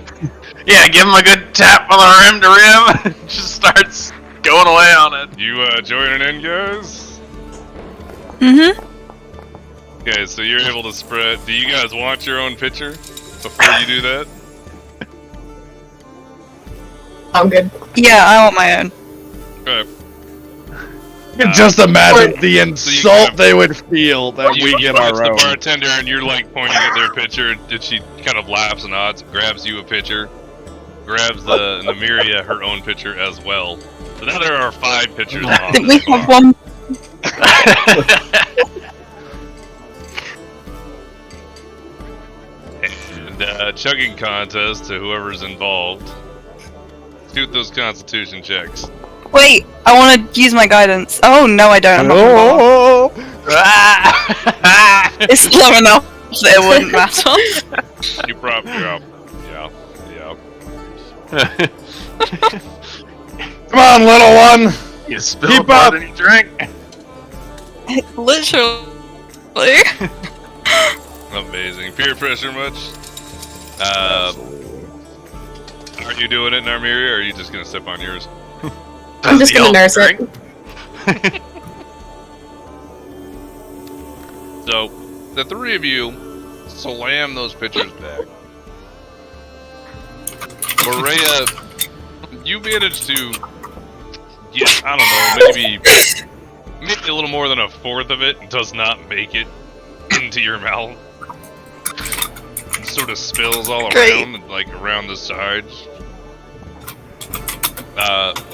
Yeah, give him a good tap on the rim to rim. Just starts going away on it. You joining in, guys? Mm-hmm. Okay, so you're able to spread. Do you guys want your own picture before you do that? I'm good. Yeah, I want my own. Okay. You can just imagine the so you insult kind they would feel that we get approach our own. the bartender, and you're like pointing at their picture, and she kind of laughs and nods, grabs you a picture, grabs the Nymeria her own picture as well. So now there are 5 pictures on Did this we have bar. one? And chugging contest to whoever's involved. Shoot those constitution checks. Wait, I want to use my guidance. Oh no, I don't. I'm not gonna bother. It's slow enough that it wouldn't matter. You probably yeah. Come on, little one. You spill Keep more up. than you drink. Literally. Amazing. Peer pressure much? Are you doing it, Nymeria, or are you just gonna sip on yours? I'm just gonna nurse drink? it. So, the 3 of you slam those pictures back. Boreya, you managed to get, I don't know, maybe a little more than a fourth of it does not make it into your mouth. It sort of spills all Great. around, like around the sides.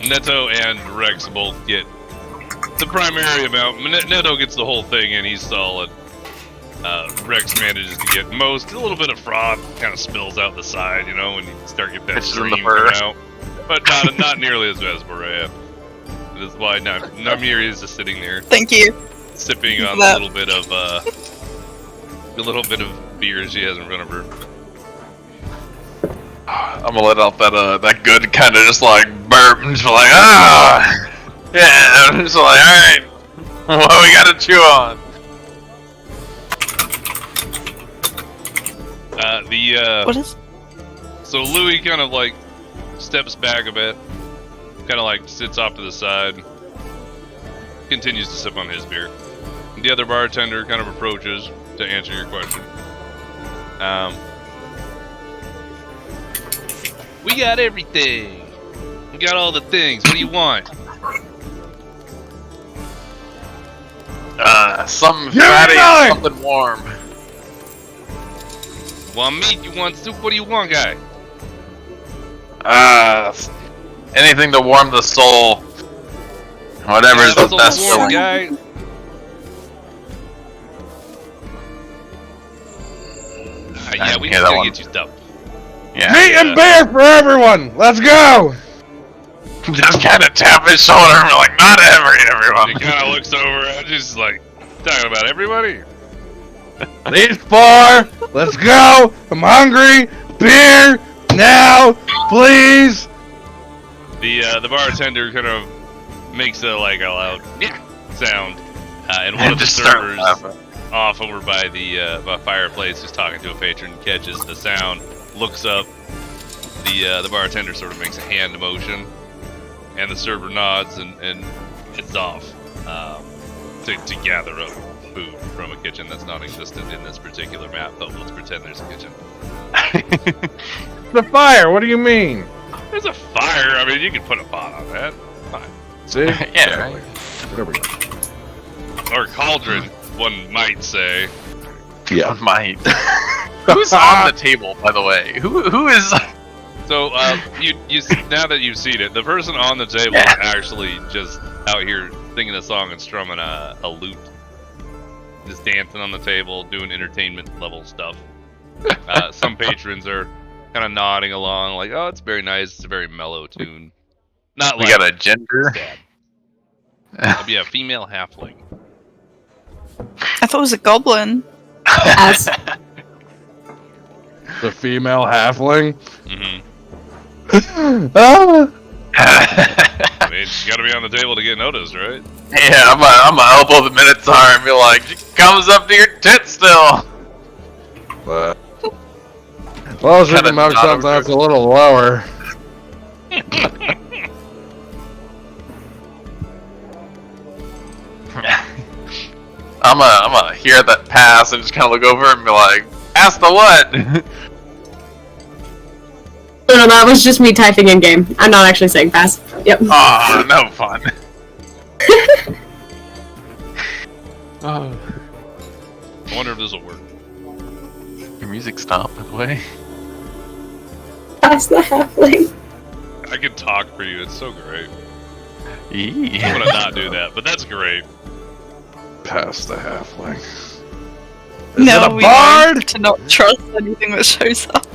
Neto and Rex both get the primary amount. Neto gets the whole thing and he's solid. Rex manages to get most. A little bit of froth kind of spills out the side, you know, when you start getting that Pitches in the stream fur. coming out. But not nearly as bad as Boreya. That is why Nymeria is just sitting there Thank you. sipping on That- a little bit of beer she has in front of her. I'm gonna let out that good kind of just like burp and just like yeah, I'm just like alright, what we gotta chew on? What is? So Louis kind of like steps back a bit, kind of like sits off to the side, continues to sip on his beer. The other bartender kind of approaches to answer your question. We got everything. We got all the things. What do you want? Something Give me fatty, nine! something warm. Want meat? You want soup? What do you want, guy? Anything to warm the soul. Whatever's Yeah, the best warm, filling. guy. Yeah, we hear just that gotta one. get you stuff. Yeah, Meat and beer for everyone. Let's go. just kind of tap his shoulder and be like, not everyone. He kind of looks over and just like talking about everybody. These 4. Let's go. I'm hungry. Beer now, please. The bartender kind of makes a like a loud yeah sound, and one of the Just start servers laughing. off over by the fireplace who's talking to a patron catches the sound, looks up. The bartender sort of makes a hand motion, and the server nods and heads off to gather up food from a kitchen that's non-existent in this particular map. But let's pretend there's a kitchen. The fire. What do you mean? There's a fire. I mean, you can put a pot on that. Fine. See? Yeah, right. There we go. Or cauldron, one might say. Yeah. Might. Who's on the table, by the way? Who is? So, you now that you've seen it, the person on the table is actually just out here singing a song and strumming a lute. Just dancing on the table, doing entertainment level stuff. Some patrons are kind of nodding along, like, "Oh, it's very nice. It's a very mellow tune." Not We like got a ginger. it'd be a female halfling. I thought it was a goblin. As The female halfling. Mm-hmm. Ah. I mean, you gotta be on the table to get noticed, right? Yeah, I'm gonna elbow the Minotaur and be like, she comes up to your tit still. But well, she Kinda can milk not something over. that's a little lower. I'm a hear that pass and just kind of look over and be like, "Pass the what?" No, that was just me typing in game. I'm not actually saying pass. Yep. Oh, no fun. Oh. I wonder if this will work. Your music stopped, by the way. Pass the halfling. I can talk for you. It's so great. Yeah. I'm gonna not do that, but that's great. Pass the halfling. No, it a we bard? learned to not trust anything that shows up.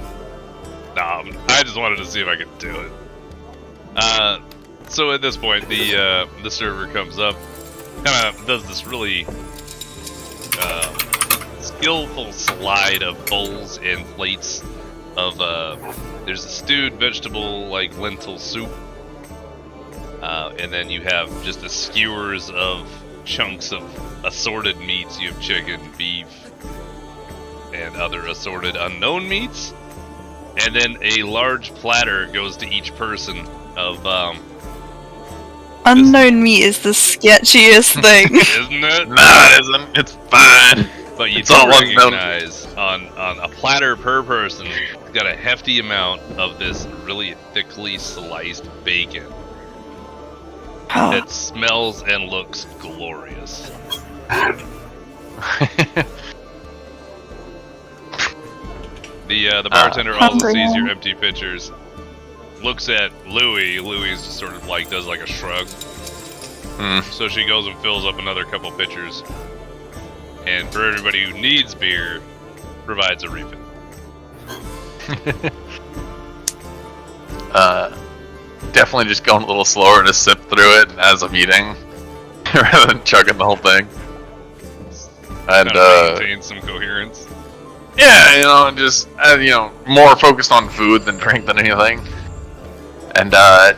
Nah, I just wanted to see if I could do it. So at this point, the server comes up, kind of does this really skillful slide of bowls and plates of there's a stewed vegetable like lentil soup, and then you have just the skewers of chunks of assorted meats. You have chicken, beef, and other assorted unknown meats. And then a large platter goes to each person of Unknown meat is the sketchiest thing. isn't it? No, it isn't. It's fine. But you It's do all unknown. recognize on a platter per person, it's got a hefty amount of this really thickly sliced bacon that smells and looks glorious. The bartender also sees your empty pitchers, looks at Louie. Louie's just sort of like does like a shrug. So she goes and fills up another couple pitchers, and for everybody who needs beer, provides a refill. Definitely just going a little slower to sip through it as I'm eating, rather than chugging the whole thing. And Kind of maintain some coherence. yeah, and just more focused on food than drink than anything. And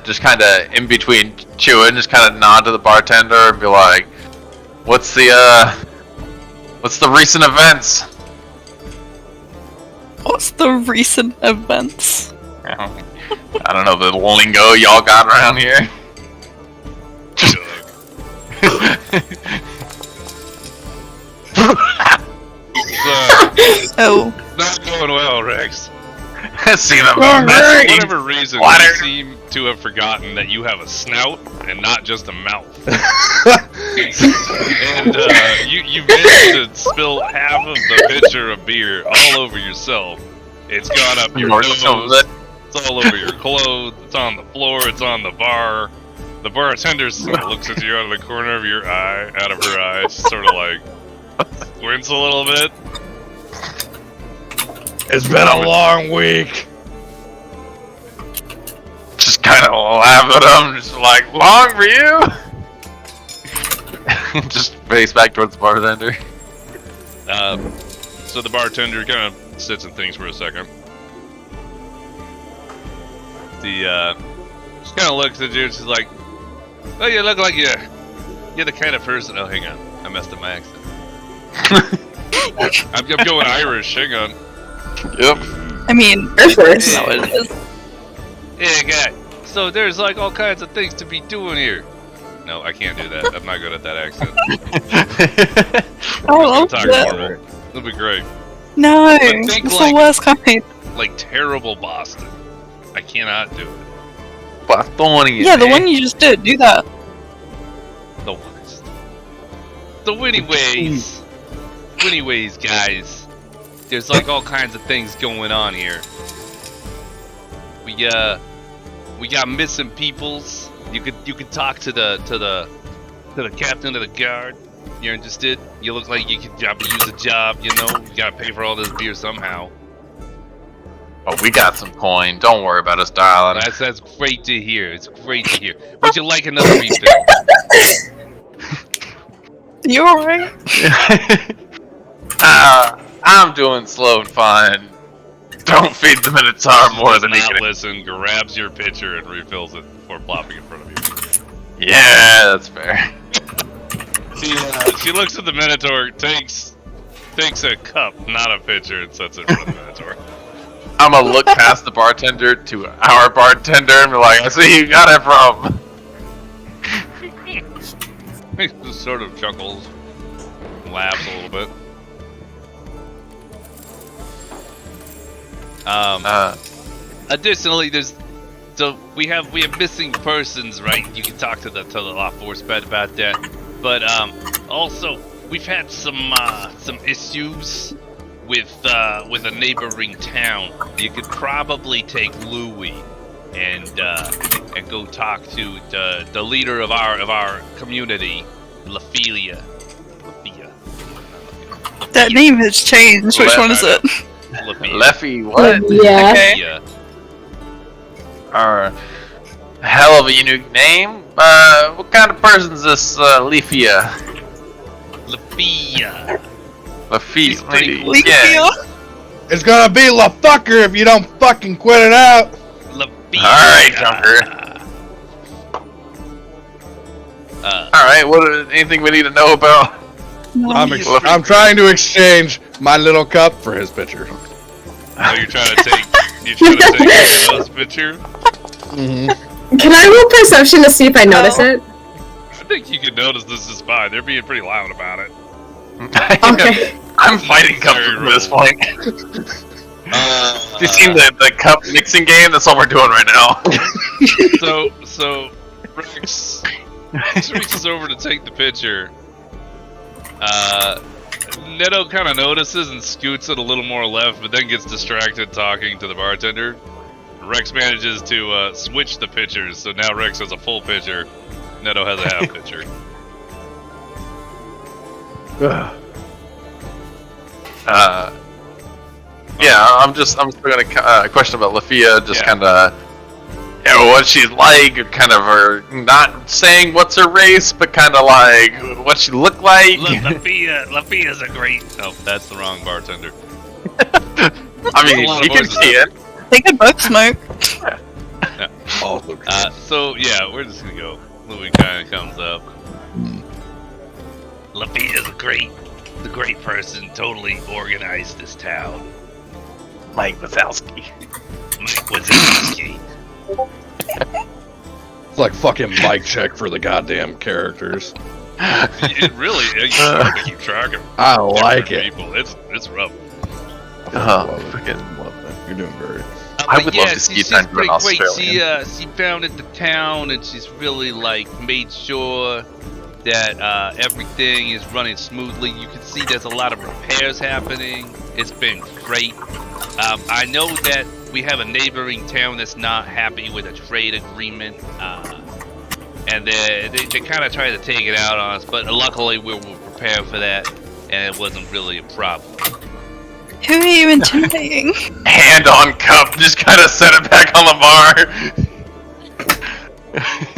just kind of in between chewing, just kind of nod to the bartender and be like, "What's the recent events?" What's the recent events? I don't know the lingo y'all got around here. Oh. Not going well, Rex. See them. For whatever reason, you seem to have forgotten that you have a snout and not just a mouth. And you managed to spill half of the pitcher of beer all over yourself. It's gone up your nose. It's all over your clothes. It's on the floor. It's on the bar. The bartender looks at you out of the corner of your eye, out of her eye, sort of like squints a little bit. It's been a long week. Just kind of laugh at him, just like, "Long for you?" Just face back towards the bartender. So the bartender kind of sits and thinks for a second. She kind of looks at you and she's like, "Oh, you look like you're the kind of person." Oh, hang on, I messed up my accent. I'm going Irish. Hang on. Yep. I mean, First. that's not what it is. Yeah, guy. So there's like all kinds of things to be doing here. No, I can't do that. I'm not good at that accent. I love Talk that. normal. It'll be great. No, think it's like- the worst kind. Like terrible Boston. I cannot do it. Bostonian. Yeah, the one you just did. Do that. The worst. So anyways, guys. There's like all kinds of things going on here. We got missing peoples. You could talk to the captain of the guard. You're interested? You look like you could use a job. You gotta pay for all this beer somehow. Oh, we got some coin. Don't worry about us, darling. That's great to hear. It's great to hear. Would you like another refill? You alright? I'm doing slow and fine. Don't feed the Minotaur more than he not can. listen. Grabs your pitcher and refills it before plopping in front of you. Yeah, that's fair. She looks at the Minotaur, takes a cup, not a pitcher, and sets it in front of the Minotaur. I'm gonna look past the bartender to our bartender and be like, "I see you got it from." He just sort of chuckles. laughs a little bit. Additionally, we have missing persons, right? You can talk to the law enforcement about that. But also we've had some issues with a neighboring town. You could probably take Louis and go talk to the leader of our community, Lafia. That name has changed. Which one is it? Leffy, what? Yeah. Okay. Hell of a unique name. What kind of person's this Lefia? Lafia. Lefia. Yeah. It's gonna be La Fucker if you don't fucking quit it out. Lafia. Alright, Junker. Alright, anything we need to know about? I'm trying to exchange my little cup for his pitcher. Oh, you're trying to take Noah's picture? Mm-hmm. Can I roll perception to see if I notice it? I think you can notice this is fine. They're being pretty loud about it. Okay. I'm fighting cups at this point. You seen the cup mixing game? That's all we're doing right now. So Rex reaches over to take the picture. Nidhogg kind of notices and scoots it a little more left, but then gets distracted talking to the bartender. Rex manages to switch the pitchers, so now Rex has a full pitcher. Nidhogg has a half pitcher. Yeah, I'm still gonna question about Lafia, just kind of, what she's like, kind of her, not saying what's her race, but kind of like what she look like. Look, Lafia's a great. Oh, that's the wrong bartender. I mean, you can see it. They could both smoke. So yeah, we're just gonna go. Louis kind of comes up. Lafia's a great person. Totally organized this town. Mike Wazowski. It's like fucking mic check for the goddamn characters. It really is hard to keep track of. I like it. People. It's rough. Freaking love that. You're doing great. I would love to see she's time for pretty an great. Australian. She founded the town, and she's really made sure that everything is running smoothly. You can see there's a lot of repairs happening. It's been great. I know that we have a neighboring town that's not happy with a trade agreement, and they kind of try to take it out on us, but luckily we were prepared for that, and it wasn't really a problem. Who are you intimidating? Hand on cup, just kind of set it back on the bar.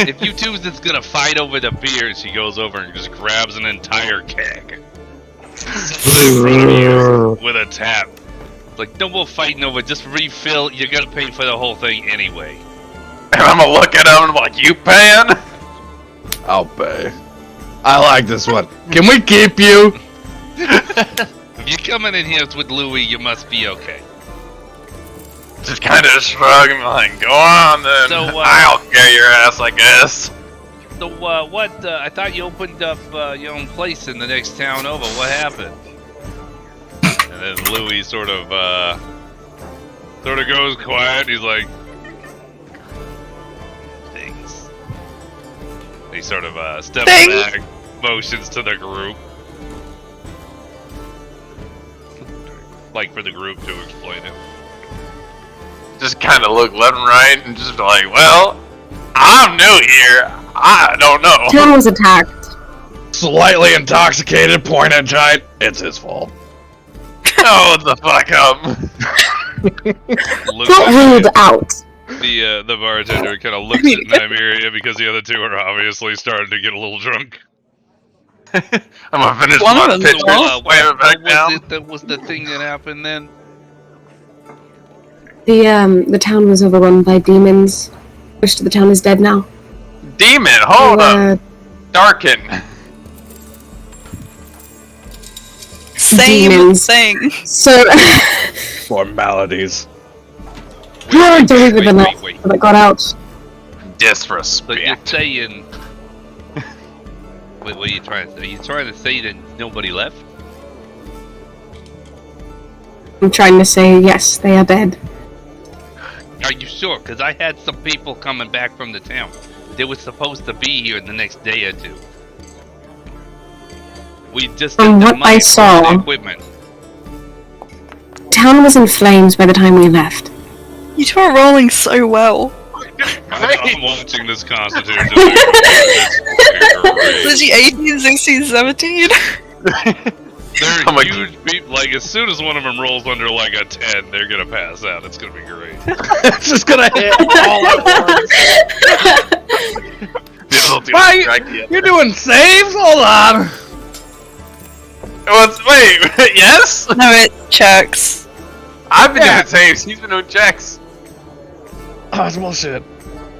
If you two is gonna fight over the beer, she goes over and just grabs an entire keg with a tap. Like, no more fighting over, just refill. You're gonna pay for the whole thing anyway. And I'm gonna look at him and I'm like, you paying? I'll pay. I like this one. Can we keep you? If you're coming in here with Louis, you must be okay. Just kind of shrug and be like, go on then. So, I'll carry your ass, I guess. So, what, I thought you opened up your own place in the next town over. What happened? And then Louis sort of goes quiet. He's like, things. He sort of steps back, motions to the group. Like for the group to explain it. Just kind of look left and right and just be like, well, I'm new here. I don't know. Town was attacked. Slightly intoxicated, point at giant. It's his fault. Oh, the fuck up. Don't ruled out. The bartender kind of looks at Nymeria because the other two are obviously starting to get a little drunk. I'm gonna finish One my of them's pitch. wrong. What was the thing that happened then? The town was overrun by demons. Most of the town is dead now. Demon, hold up. Darken. Same Demons. thing. So, Formalities. I don't even know that got out. So Disrespect. you're saying What are you trying to say? Are you trying to say that nobody left? I'm trying to say yes, they are dead. Are you sure? Because I had some people coming back from the town. They were supposed to be here in the next day or two. We just From did the what money I for saw- the equipment. Town was in flames by the time we left. You two are rolling so well. I'm watching this Constitution. It's great. Literally 18, 16, 17. They're Oh my huge people. Like, as soon as one of them rolls under like a 10, they're gonna pass out. It's gonna be great. It's just gonna hit all at once. Why? You're doing saves? Hold on. Wait, yes? No, it checks. I've been Yeah. doing saves. He's been doing checks. Oh, that's bullshit.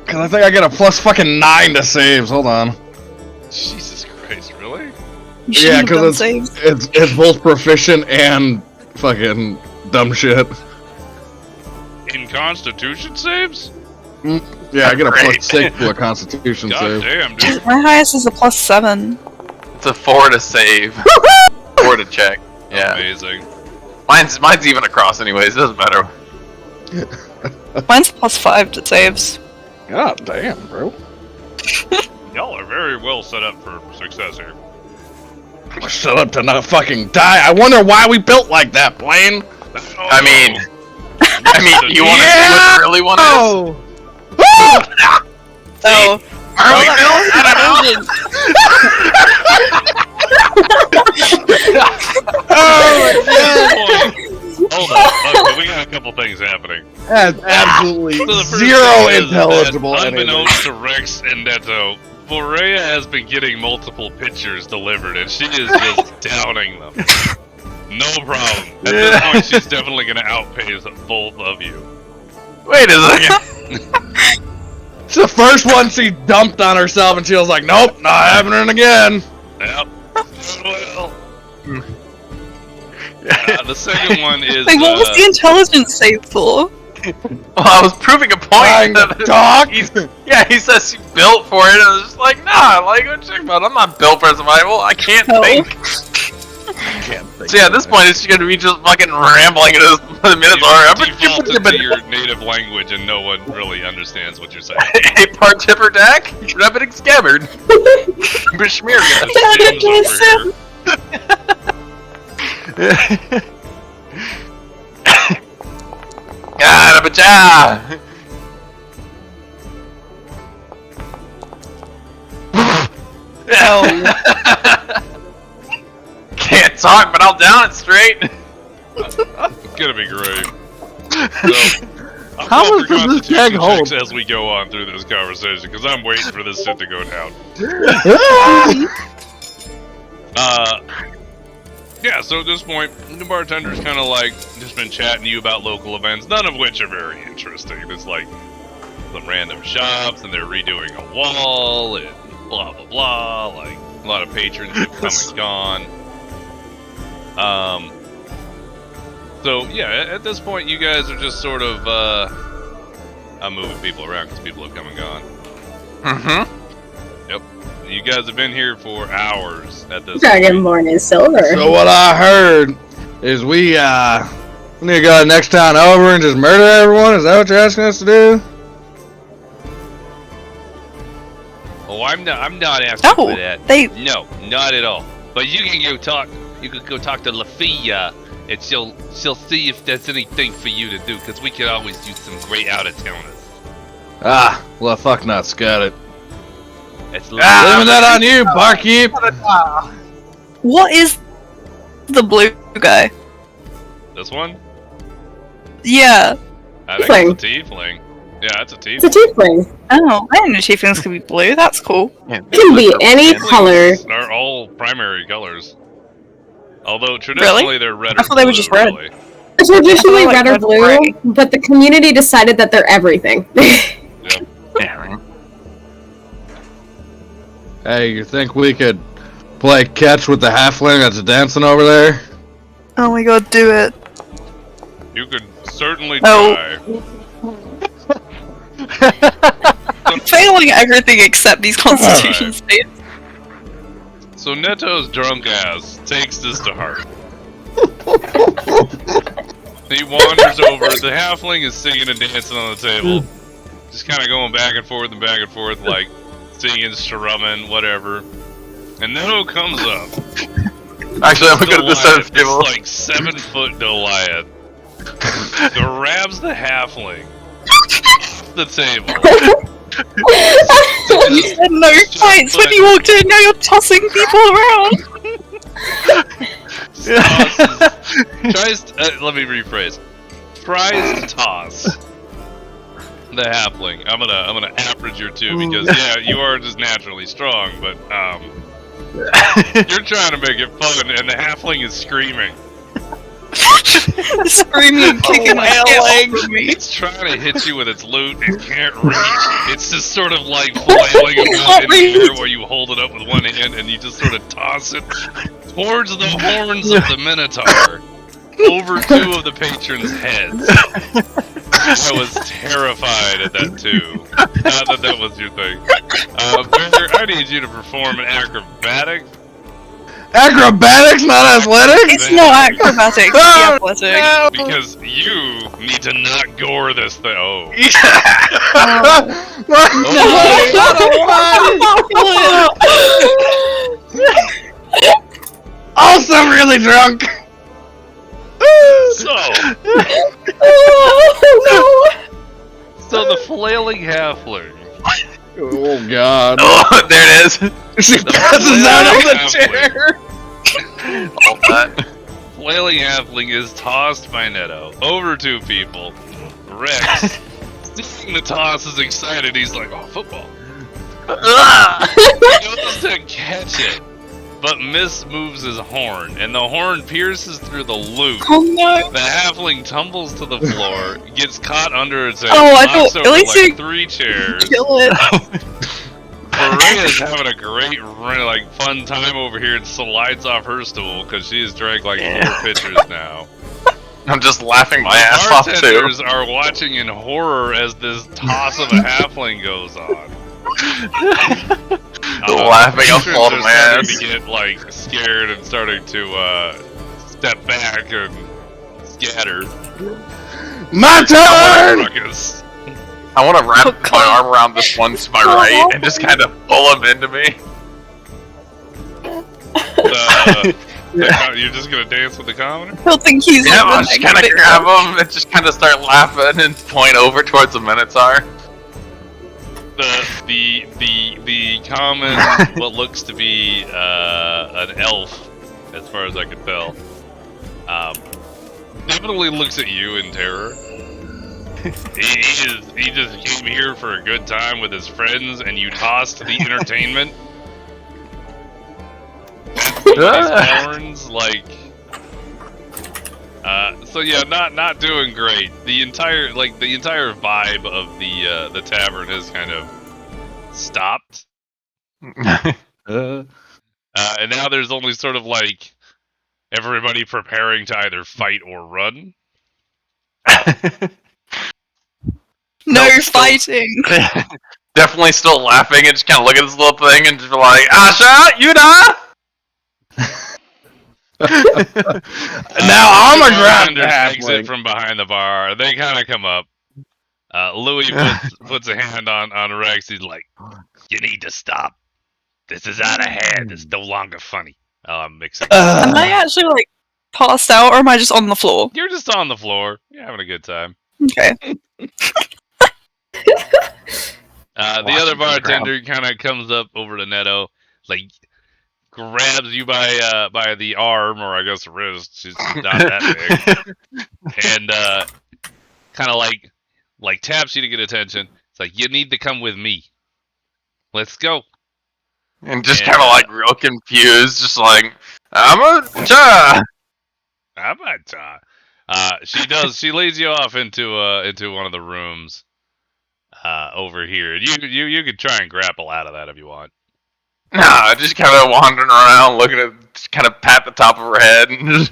Cause I think I get a plus fucking 9 to saves. Hold on. Jesus Christ, really? You shouldn't Yeah, have done cause saves. it's both proficient and fucking dumb shit. In Constitution saves? Yeah, I get a Great. plus 6 to a Constitution God save. damn, dude. My highest is a +7. It's a 4 to save. 4 to check. Yeah. Amazing. Mine's even across anyways. It doesn't matter. Mine's +5 to saves. God damn, bro. Y'all are very well set up for success here. We're set up to not fucking die. I wonder why we built like that, Blaine. I mean, you want to see what the really one is? Oh. Oh. Are we Well, Hold on. Okay, we got a couple things happening. That's absolutely So the first zero thing is intelligible. that, anything. unbeknownst to Rex and Netto, Boreya has been getting multiple pictures delivered, and she is just downing them. No problem. At this point, she's definitely going to outpace both of you. Wait a second. It's the first one she dumped on herself, and she was like, "Nope, not happening again." Yep. Well. The second one is. Like, what was the intelligence save for? Well, I was proving a Trying point. to talk. Yeah, he says she built for it. And I was just like, nah, like, what you talking about? I'm not built for survival. I can't No. think. Can't think So yeah, at this point, it's gonna be just fucking rambling at the Minotaur. Default to your native language, and no one really understands what you're saying. Hey, partipper Dak, Revenant Scabbard, Bishmir James over here. God, bacha! Can't talk, but I'll down it straight. It's gonna be great. So, I'll How call much for does this keg Constitution hold? checks as we go on through this conversation, because I'm waiting for this shit to go down. Yeah, so at this point, the bartender's kind of like just been chatting to you about local events, none of which are very interesting. It's like some random shops, and they're redoing a wall, and blah blah blah. Like a lot of patrons have come and gone. So yeah, at this point, you guys are just sort of I'm moving people around because people have come and gone. Mm-hmm. Yep, you guys have been here for hours at this point. Dragonborn is silver. So what I heard is we need to go next town over and just murder everyone. Is that what you're asking us to do? Oh, I'm not asking No, for that. they- No, not at all. But you can go talk. You could go talk to Lafia, and she'll see if there's anything for you to do. Because we could always use some great out of towners. Ah, well, fuck nuts. Got it. It's Leaving that on you, barkeep. What is the blue guy? This one? Yeah. I think it's a tiefling. Yeah, it's a It's a tiefling. tiefling. Oh, I didn't know tieflings could be blue. That's cool. It can be any color. Are all primary colors. Although traditionally they're red. I thought they were just red. Really. It's traditionally like red or red blue, gray. but the community decided that they're everything. Yep. Yeah, right. Hey, you think we could play catch with the halfling that's dancing over there? Oh my god, do it. You could certainly Oh. try. I'm failing everything except these constitution saves. So Neto's drunk ass takes this to heart. He wanders over. The halfling is singing and dancing on the table, just kind of going back and forth, like singing, strumming, whatever. And Neto comes up. Actually, I'm gonna go to the center table. This like 7-foot Goliath grabs the halfling off the table. You said no fights when you walked in, now you're tossing people around! Let me rephrase. Tries to toss the halfling. I'm gonna average your two because yeah, you are just naturally strong, but you're trying to make it fun, and the halfling is screaming. Screaming and kicking my leg. It's trying to hit you with its loot. It can't reach. It's just sort of like flailing about in the air while you hold it up with one hand and you just sort of toss it towards the horns of the Minotaur over two of the patrons' heads. I was terrified at that too. Not that was your thing. Bear, I need you to perform an acrobatic. Acrobatics, not athletic? It's not acrobatic, it's athletic. No. Because you need to not gore this thing. Oh. Also really drunk. So the flailing halfling. Oh god. Oh, there it is. She passes out of the chair. All that. Flailing halfling is tossed by Neto over two people. Rex, seeing the toss, is excited. He's like, "Oh, football!" He goes to catch it, but mismoves his horn, and the horn pierces through the loop. Oh no! The halfling tumbles to the floor, gets caught under its head, Oh, I knocks thought over at least like you 3 chairs. kill it. Boreya's having a great, fun time over here and slides off her stool because she has drank like 4 pitchers now. I'm just laughing my ass off too. Bartenders are watching in horror as this toss of a halfling goes on. Laughing off all Patrons my are starting ass. to get like scared and starting to step back and scatter. My turn! Ruckus. I want to wrap my arm around this one to my right and just kind of pull him into me. You're just gonna dance with the commoner? I don't think he's Yeah, I'll just kind of grab him and just kind of start laughing and point over towards the Minotaur. The common, what looks to be an elf, as far as I can tell, definitely looks at you in terror. He just came here for a good time with his friends, and you tossed the entertainment. His horns, like. So yeah, not doing great. The entire vibe of the tavern has kind of stopped. And now there's only sort of like everybody preparing to either fight or run. No fighting. Definitely still laughing and just kind of look at this little thing and just be like, Asha, you know? Now I'm a grab the exit halfling. from behind the bar. They kind of come up. Louis puts a hand on Rex. He's like, "You need to stop. This is out of hand. It's no longer funny." Oh, I'm mixing. Am I actually like passed out, or am I just on the floor? You're just on the floor. You're having a good time. Okay. The other bartender kind of comes up over to Neto, like grabs you by the arm, or I guess wrist. She's not that big, and kind of like taps you to get attention. It's like, you need to come with me. Let's go. And just kind of like real confused, just like, I'm a cha. She leads you off into one of the rooms over here. You could try and grapple out of that if you want. Nah, just kind of wandering around, looking at, just kind of pat the top of her head. And just...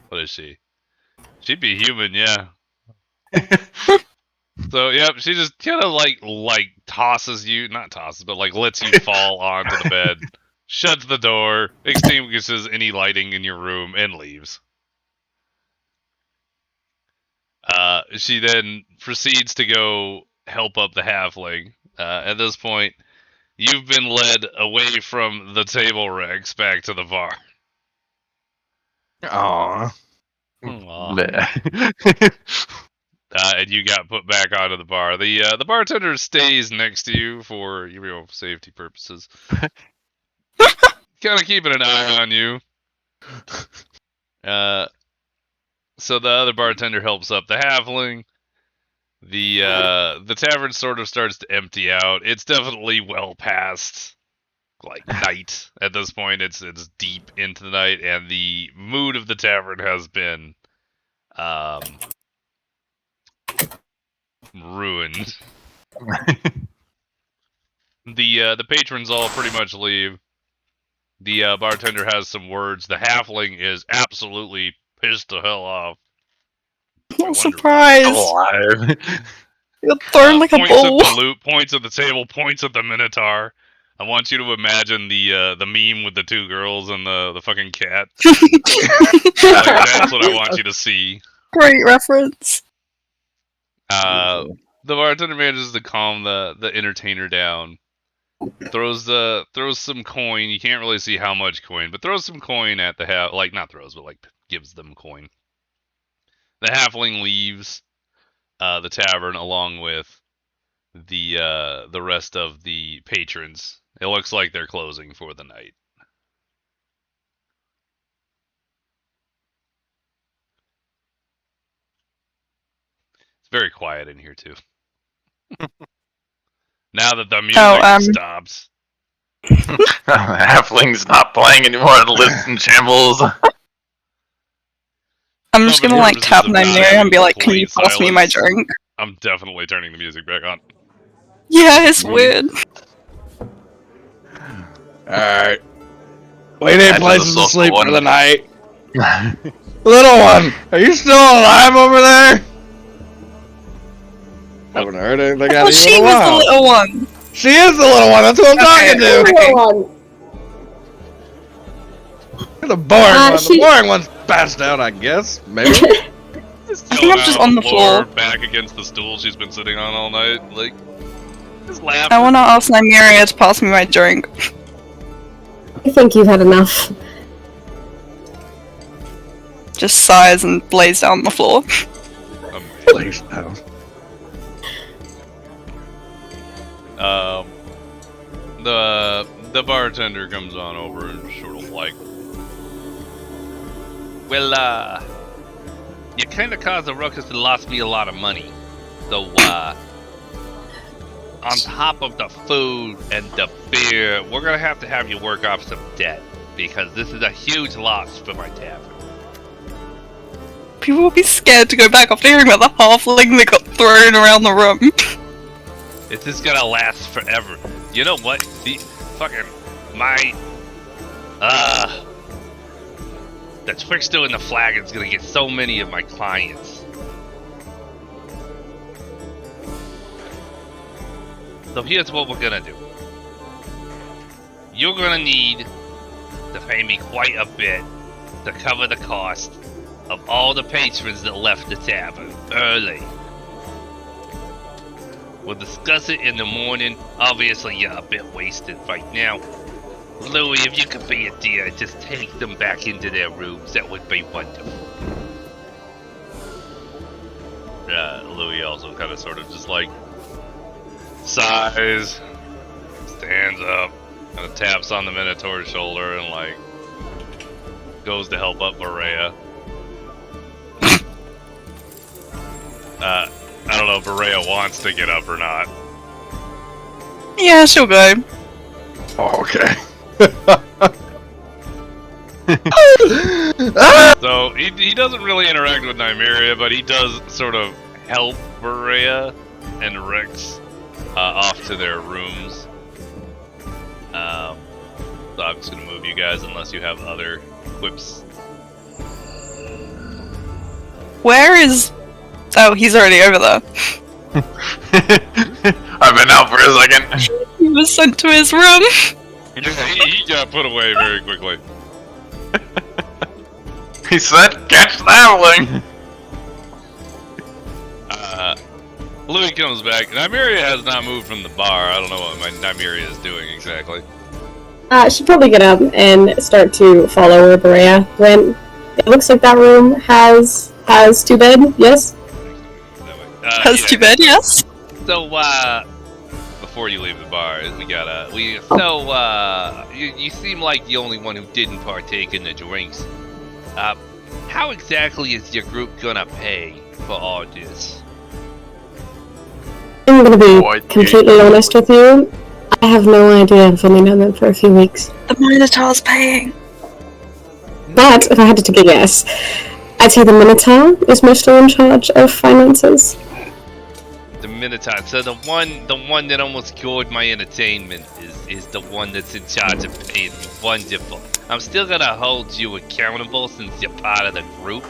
What is she? She'd be human, yeah. So, yep, she just kind of like tosses you, not tosses, but like lets you fall onto the bed, shuts the door, extinguishes any lighting in your room, and leaves. She then proceeds to go help up the halfling. At this point, you've been led away from the table Rex back to the bar. Aww. And you got put back onto the bar. The bartender stays next to you for safety purposes. Kind of keeping an eye on you. So the other bartender helps up the halfling. The tavern sort of starts to empty out. It's definitely well past like night at this point. It's deep into the night, and the mood of the tavern has been ruined. The patrons all pretty much leave. The bartender has some words. The halfling is absolutely pissed the hell off. I'm surprised. Alive. You're thrown like a Points ball. at the loot, points at the table, points at the Minotaur. I want you to imagine the meme with the two girls and the fucking cat. That's what I want you to see. Great reference. The bartender manages to calm the entertainer down. Throws some coin. You can't really see how much coin, but throws some coin at the not throws, but like gives them coin. The halfling leaves the tavern along with the rest of the patrons. It looks like they're closing for the night. It's very quiet in here too. Now that the music stops. Halfling's not playing anymore. The list in shambles. I'm just gonna like tap Nymeria and be like, "Can you pass me my drink?" I'm definitely turning the music back on. Yeah, it's weird. Alright. We need places to sleep for the night. Little one, are you still alive over there? Haven't heard anything out Oh, of you she in a was while. the little one. She is the little one, that's what I'm talking to. You're the boring one. The boring one's passed out, I guess. Maybe. I think I'm just on the floor. Back against the stool she's been sitting on all night. Like, just laughing. I wanna ask Nymeria to pass me my drink. I think you've had enough. Just sighs and lays down on the floor. Please, no. The bartender comes on over and sort of like, well, you kind of caused a ruckus and lost me a lot of money. So, on top of the food and the beer, we're gonna have to you work off some debt because this is a huge loss for my tavern. People will be scared to go back after hearing about the halfling that got thrown around the room. This is gonna last forever. You know what? The trickster and the flagon's gonna get so many of my clients. So here's what we're gonna do. You're gonna need to pay me quite a bit to cover the cost of all the patrons that left the tavern early. We'll discuss it in the morning. Obviously, you're a bit wasted right now. Louis, if you could be a dear, just take them back into their rooms. That would be wonderful. Louis also kind of sort of just like sighs, stands up, kind of taps on the Minotaur's shoulder and like goes to help up Boreya. I don't know if Boreya wants to get up or not. Yeah, she'll go. Oh, okay. So he doesn't really interact with Nymeria, but he does sort of help Boreya and Rex off to their rooms. So I'm just gonna move you guys unless you have other quips. Where is... Oh, he's already over there. I've been out for a second. He was sent to his room. He got put away very quickly. He said, catch that Louis comes back. Nymeria has not moved from the bar. I don't know what Nymeria is doing exactly. She'd probably get up and start to follow where Boreya went. It looks like that room has 2 beds, yes? Has 2 beds, yes. So, before you leave the bar, you seem like the only one who didn't partake in the drinks. How exactly is your group gonna pay for all this? I'm gonna be completely honest with you. I have no idea. I've only known them for a few weeks. The Minotaur's paying. But if I had to take a guess, I'd say the Minotaur is mostly in charge of finances. The Minotaur. So the one that almost killed my entertainment is the one that's in charge of paying. Wonderful. I'm still gonna hold you accountable since you're part of the group.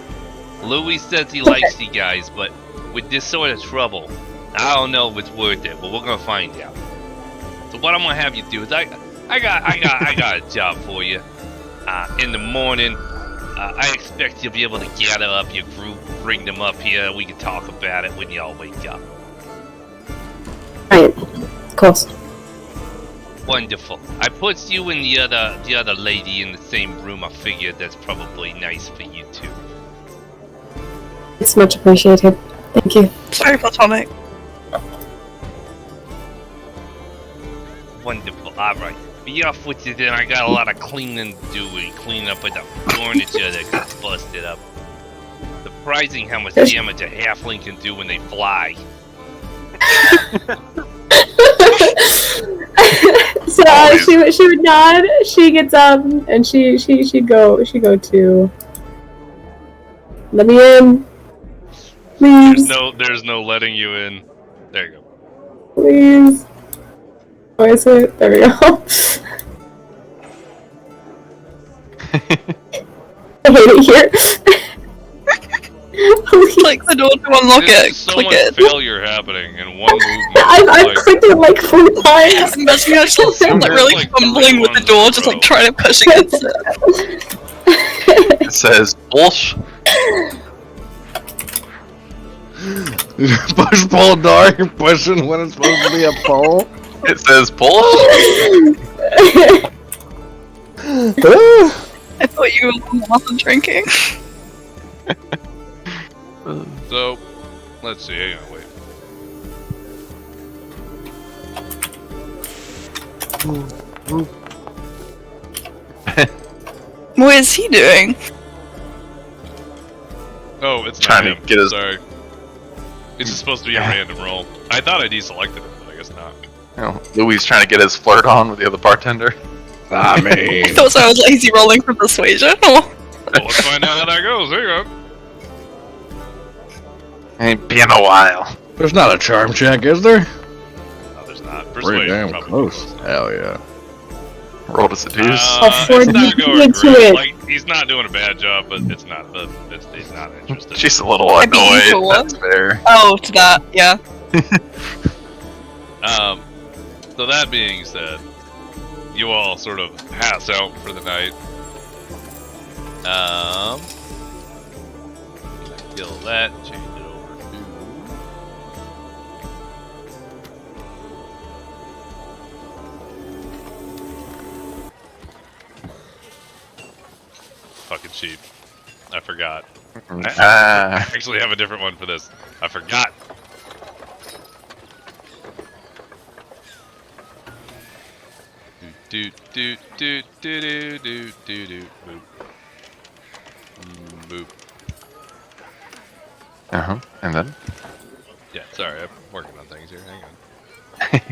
Louis says he likes you guys, but with this sort of trouble, I don't know if it's worth it. But we're gonna find out. So what I'm gonna have you do is I got a job for you. In the morning, I expect you'll be able to gather up your group, bring them up here. We can talk about it when y'all wake up. Right, of course. Wonderful. I put you and the other lady in the same room. I figured that's probably nice for you too. It's much appreciated. Thank you. Sorry, platonic. Wonderful. Alright. Be off with you then. I got a lot of cleaning to do and clean up with the furniture that got busted up. Surprising how much damage a halfling can do when they fly. So she would nod. She gets up and she'd go to. Let me in, please. There's no letting you in. There you go. Please. Where is it? There we go. I hate it here. Click the door to unlock it. So Click much it. failure happening in one movement. I've clicked it like 4 times. That's me actually like really fumbling with the door, just like trying to push against it. It says bullsh. Push pull door, you're pushing when it's supposed to be a pull. It says bullsh. I thought you were not drinking. So, let's see. Hang on, wait. What is he doing? Oh, it's Trying not to him. get his- Sorry. It's just supposed to be a random roll. I thought I deselected it, but I guess not. Oh, Louis trying to get his flirt on with the other bartender. I mean, I thought I was lazy rolling for persuasion. Well, let's find out how that goes. There you go. Ain't been a while. there's not a charm check, is there? No, there's not. Pretty Persuasion damn probably close. goes. Hell yeah. Roll to seduce. Afford It's not you going to great. it. Like, he's not doing a bad job, but it's not. He's not interested. She's a little I beat you for annoyed. what? That's fair. Oh, to that, yeah. So that being said, you all sort of pass out for the night. Kill that. Change it over to. Fucking cheap. I forgot. I actually have a different one for this. I forgot. Do do do do do do do do boop. Boop. And then? Yeah, sorry, I'm working on things here. Hang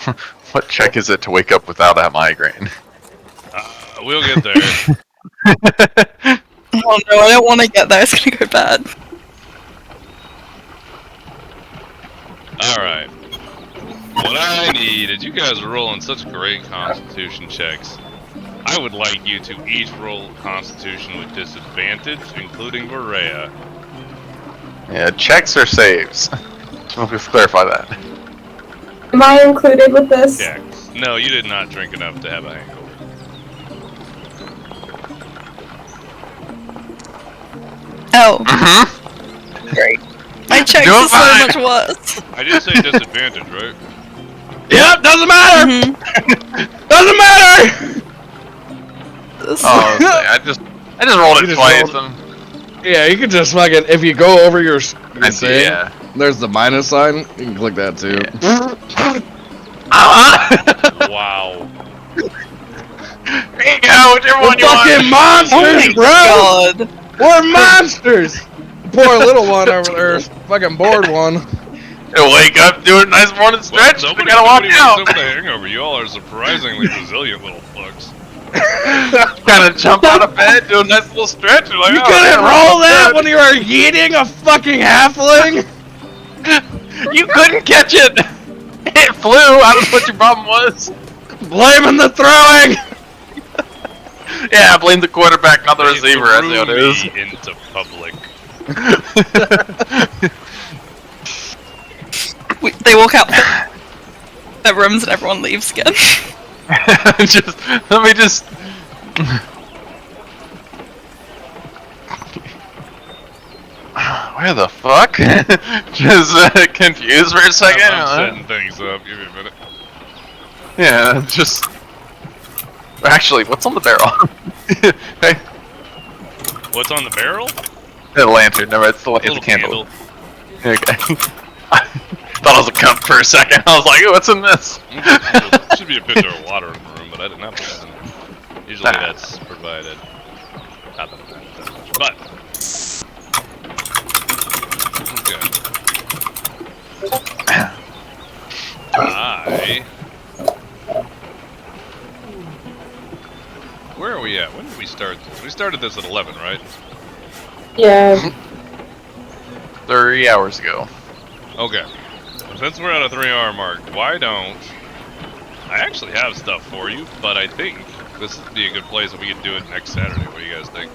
on. What check is it to wake up without a migraine? We'll get there. Oh no, I don't want to get there, it's gonna go bad. Alright. What I need is you guys are rolling such great constitution checks. I would like you to each roll constitution with disadvantage, including Boreya. Yeah, checks or saves? Let's clarify that. Am I included with this? Check. No, you did not drink enough to have a hangover. Oh, Mm-hmm. great. My checks You're are so fine. much worse. I did say disadvantage, right? Yep, doesn't matter. Doesn't matter. Oh, I just rolled You it just twice. rolled- Yeah, you can just fucking if you go over your thing, Yeah. there's the minus sign. You can click that too. Wow. There you go, whichever one you Fucking want. monsters, bro! God. We're monsters! Poor little one over there, fucking bored one. You'll wake up, do a nice morning stretch, we Nobody, gotta walk nobody wakes out. up with a hangover. You all are surprisingly resilient little fucks. Kind of jump out of bed, do a nice little stretch. You're like, You oh, couldn't yeah, roll I'm that good. when you were eating a fucking halfling? You couldn't catch it. It flew. I don't know what your problem was. Blaming the throwing! Yeah, blame the quarterback, not the They receiver. That's threw what it is. me into public. They walk out their rooms and everyone leaves again. Let me just. Where the fuck? Just confused for a second. I'm setting things up. Give me a minute. Yeah, just. Actually, what's on the barrel? Hey, What's on the barrel? the lantern. No, it's the A it's a little candle. candle. Okay. Thought it was a cup for a second. I was like, "Ooh, what's in this?" Should be a pitcher of water in the room, but I did not put it in there. Usually that's provided. Not that it matters that much, but okay. Where are we at? When did we start this? We started this at 11, right? Yeah. 3 hours ago. Okay. Since we're at a 3-hour mark, why don't I actually have stuff for you, but I think this would be a good place if we could do it next Saturday. What do you guys think?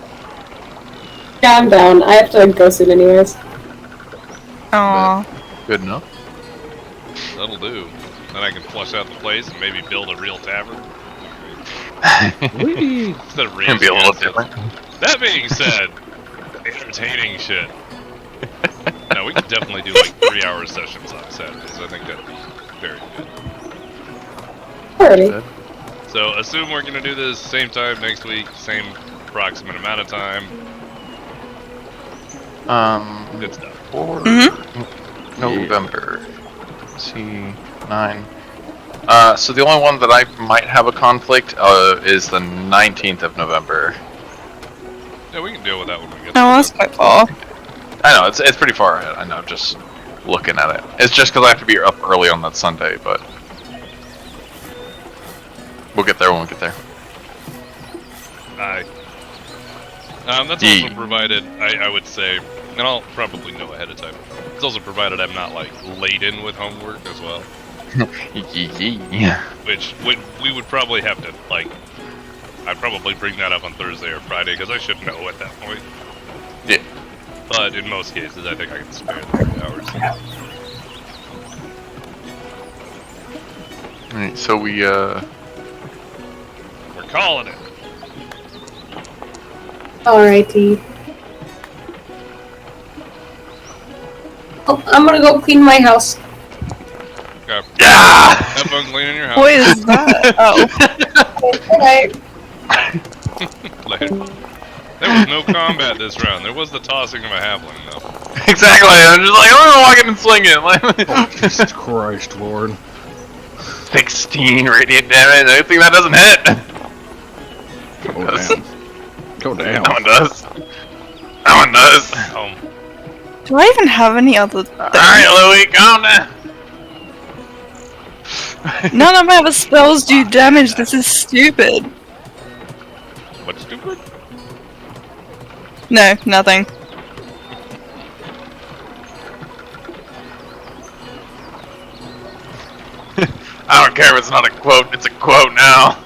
Yeah, I'm down. I have to go soon anyways. Aww. Good enough. That'll do. Then I can flush out the place and maybe build a real tavern. Instead of Can be a little guests. different. That being said, entertaining shit. No, we could definitely do like 3-hour sessions on Saturdays. I think that'd be very good. Alrighty. So assume we're gonna do this same time next week, same approximate amount of time. Good stuff. For November. See, 9. So the only one that I might have a conflict is the 19th of November. Yeah, we can deal with that when we get Oh, that's quite far. I know it's pretty far ahead. I know, just looking at it. It's just because I have to be up early on that Sunday, but we'll get there when we get there. Aye. That's also provided, I would say, and I'll probably know ahead of time. It's also provided I'm not like laden with homework as well. Yeah. Which we would probably have to like. I'd probably bring that up on Thursday or Friday because I should know at that point. Yeah. But in most cases, I think I can spare the 3 hours. Alright, so we We're calling it. Alrighty. Oh, I'm gonna go clean my house. Okay. Yeah! Have fun cleaning your house. What is that? Oh. Alright. Later. There was no combat this round. There was the tossing of a halfling, though. Exactly. I'm just like, I'm walking and swinging. Jesus Christ, Lord. 16 radiant damage. I think that doesn't hit. Go down. Go down. That one does. That one does. Do I even have any other things? Alright, Louie, calm down. None of my other spells do damage. This is stupid. What's stupid? No, nothing. I don't care if it's not a quote, it's a quote now.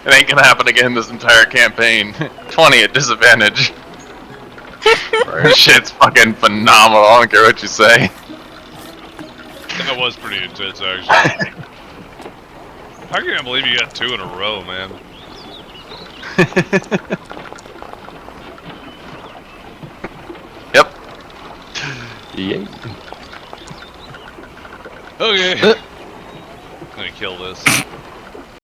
It ain't gonna happen again this entire campaign. 20 at disadvantage. This shit's fucking phenomenal. I don't care what you say. That was pretty intense, actually. I can't believe you got 2 in a row, man. Yep. Yeah. Okay. I'm gonna kill this.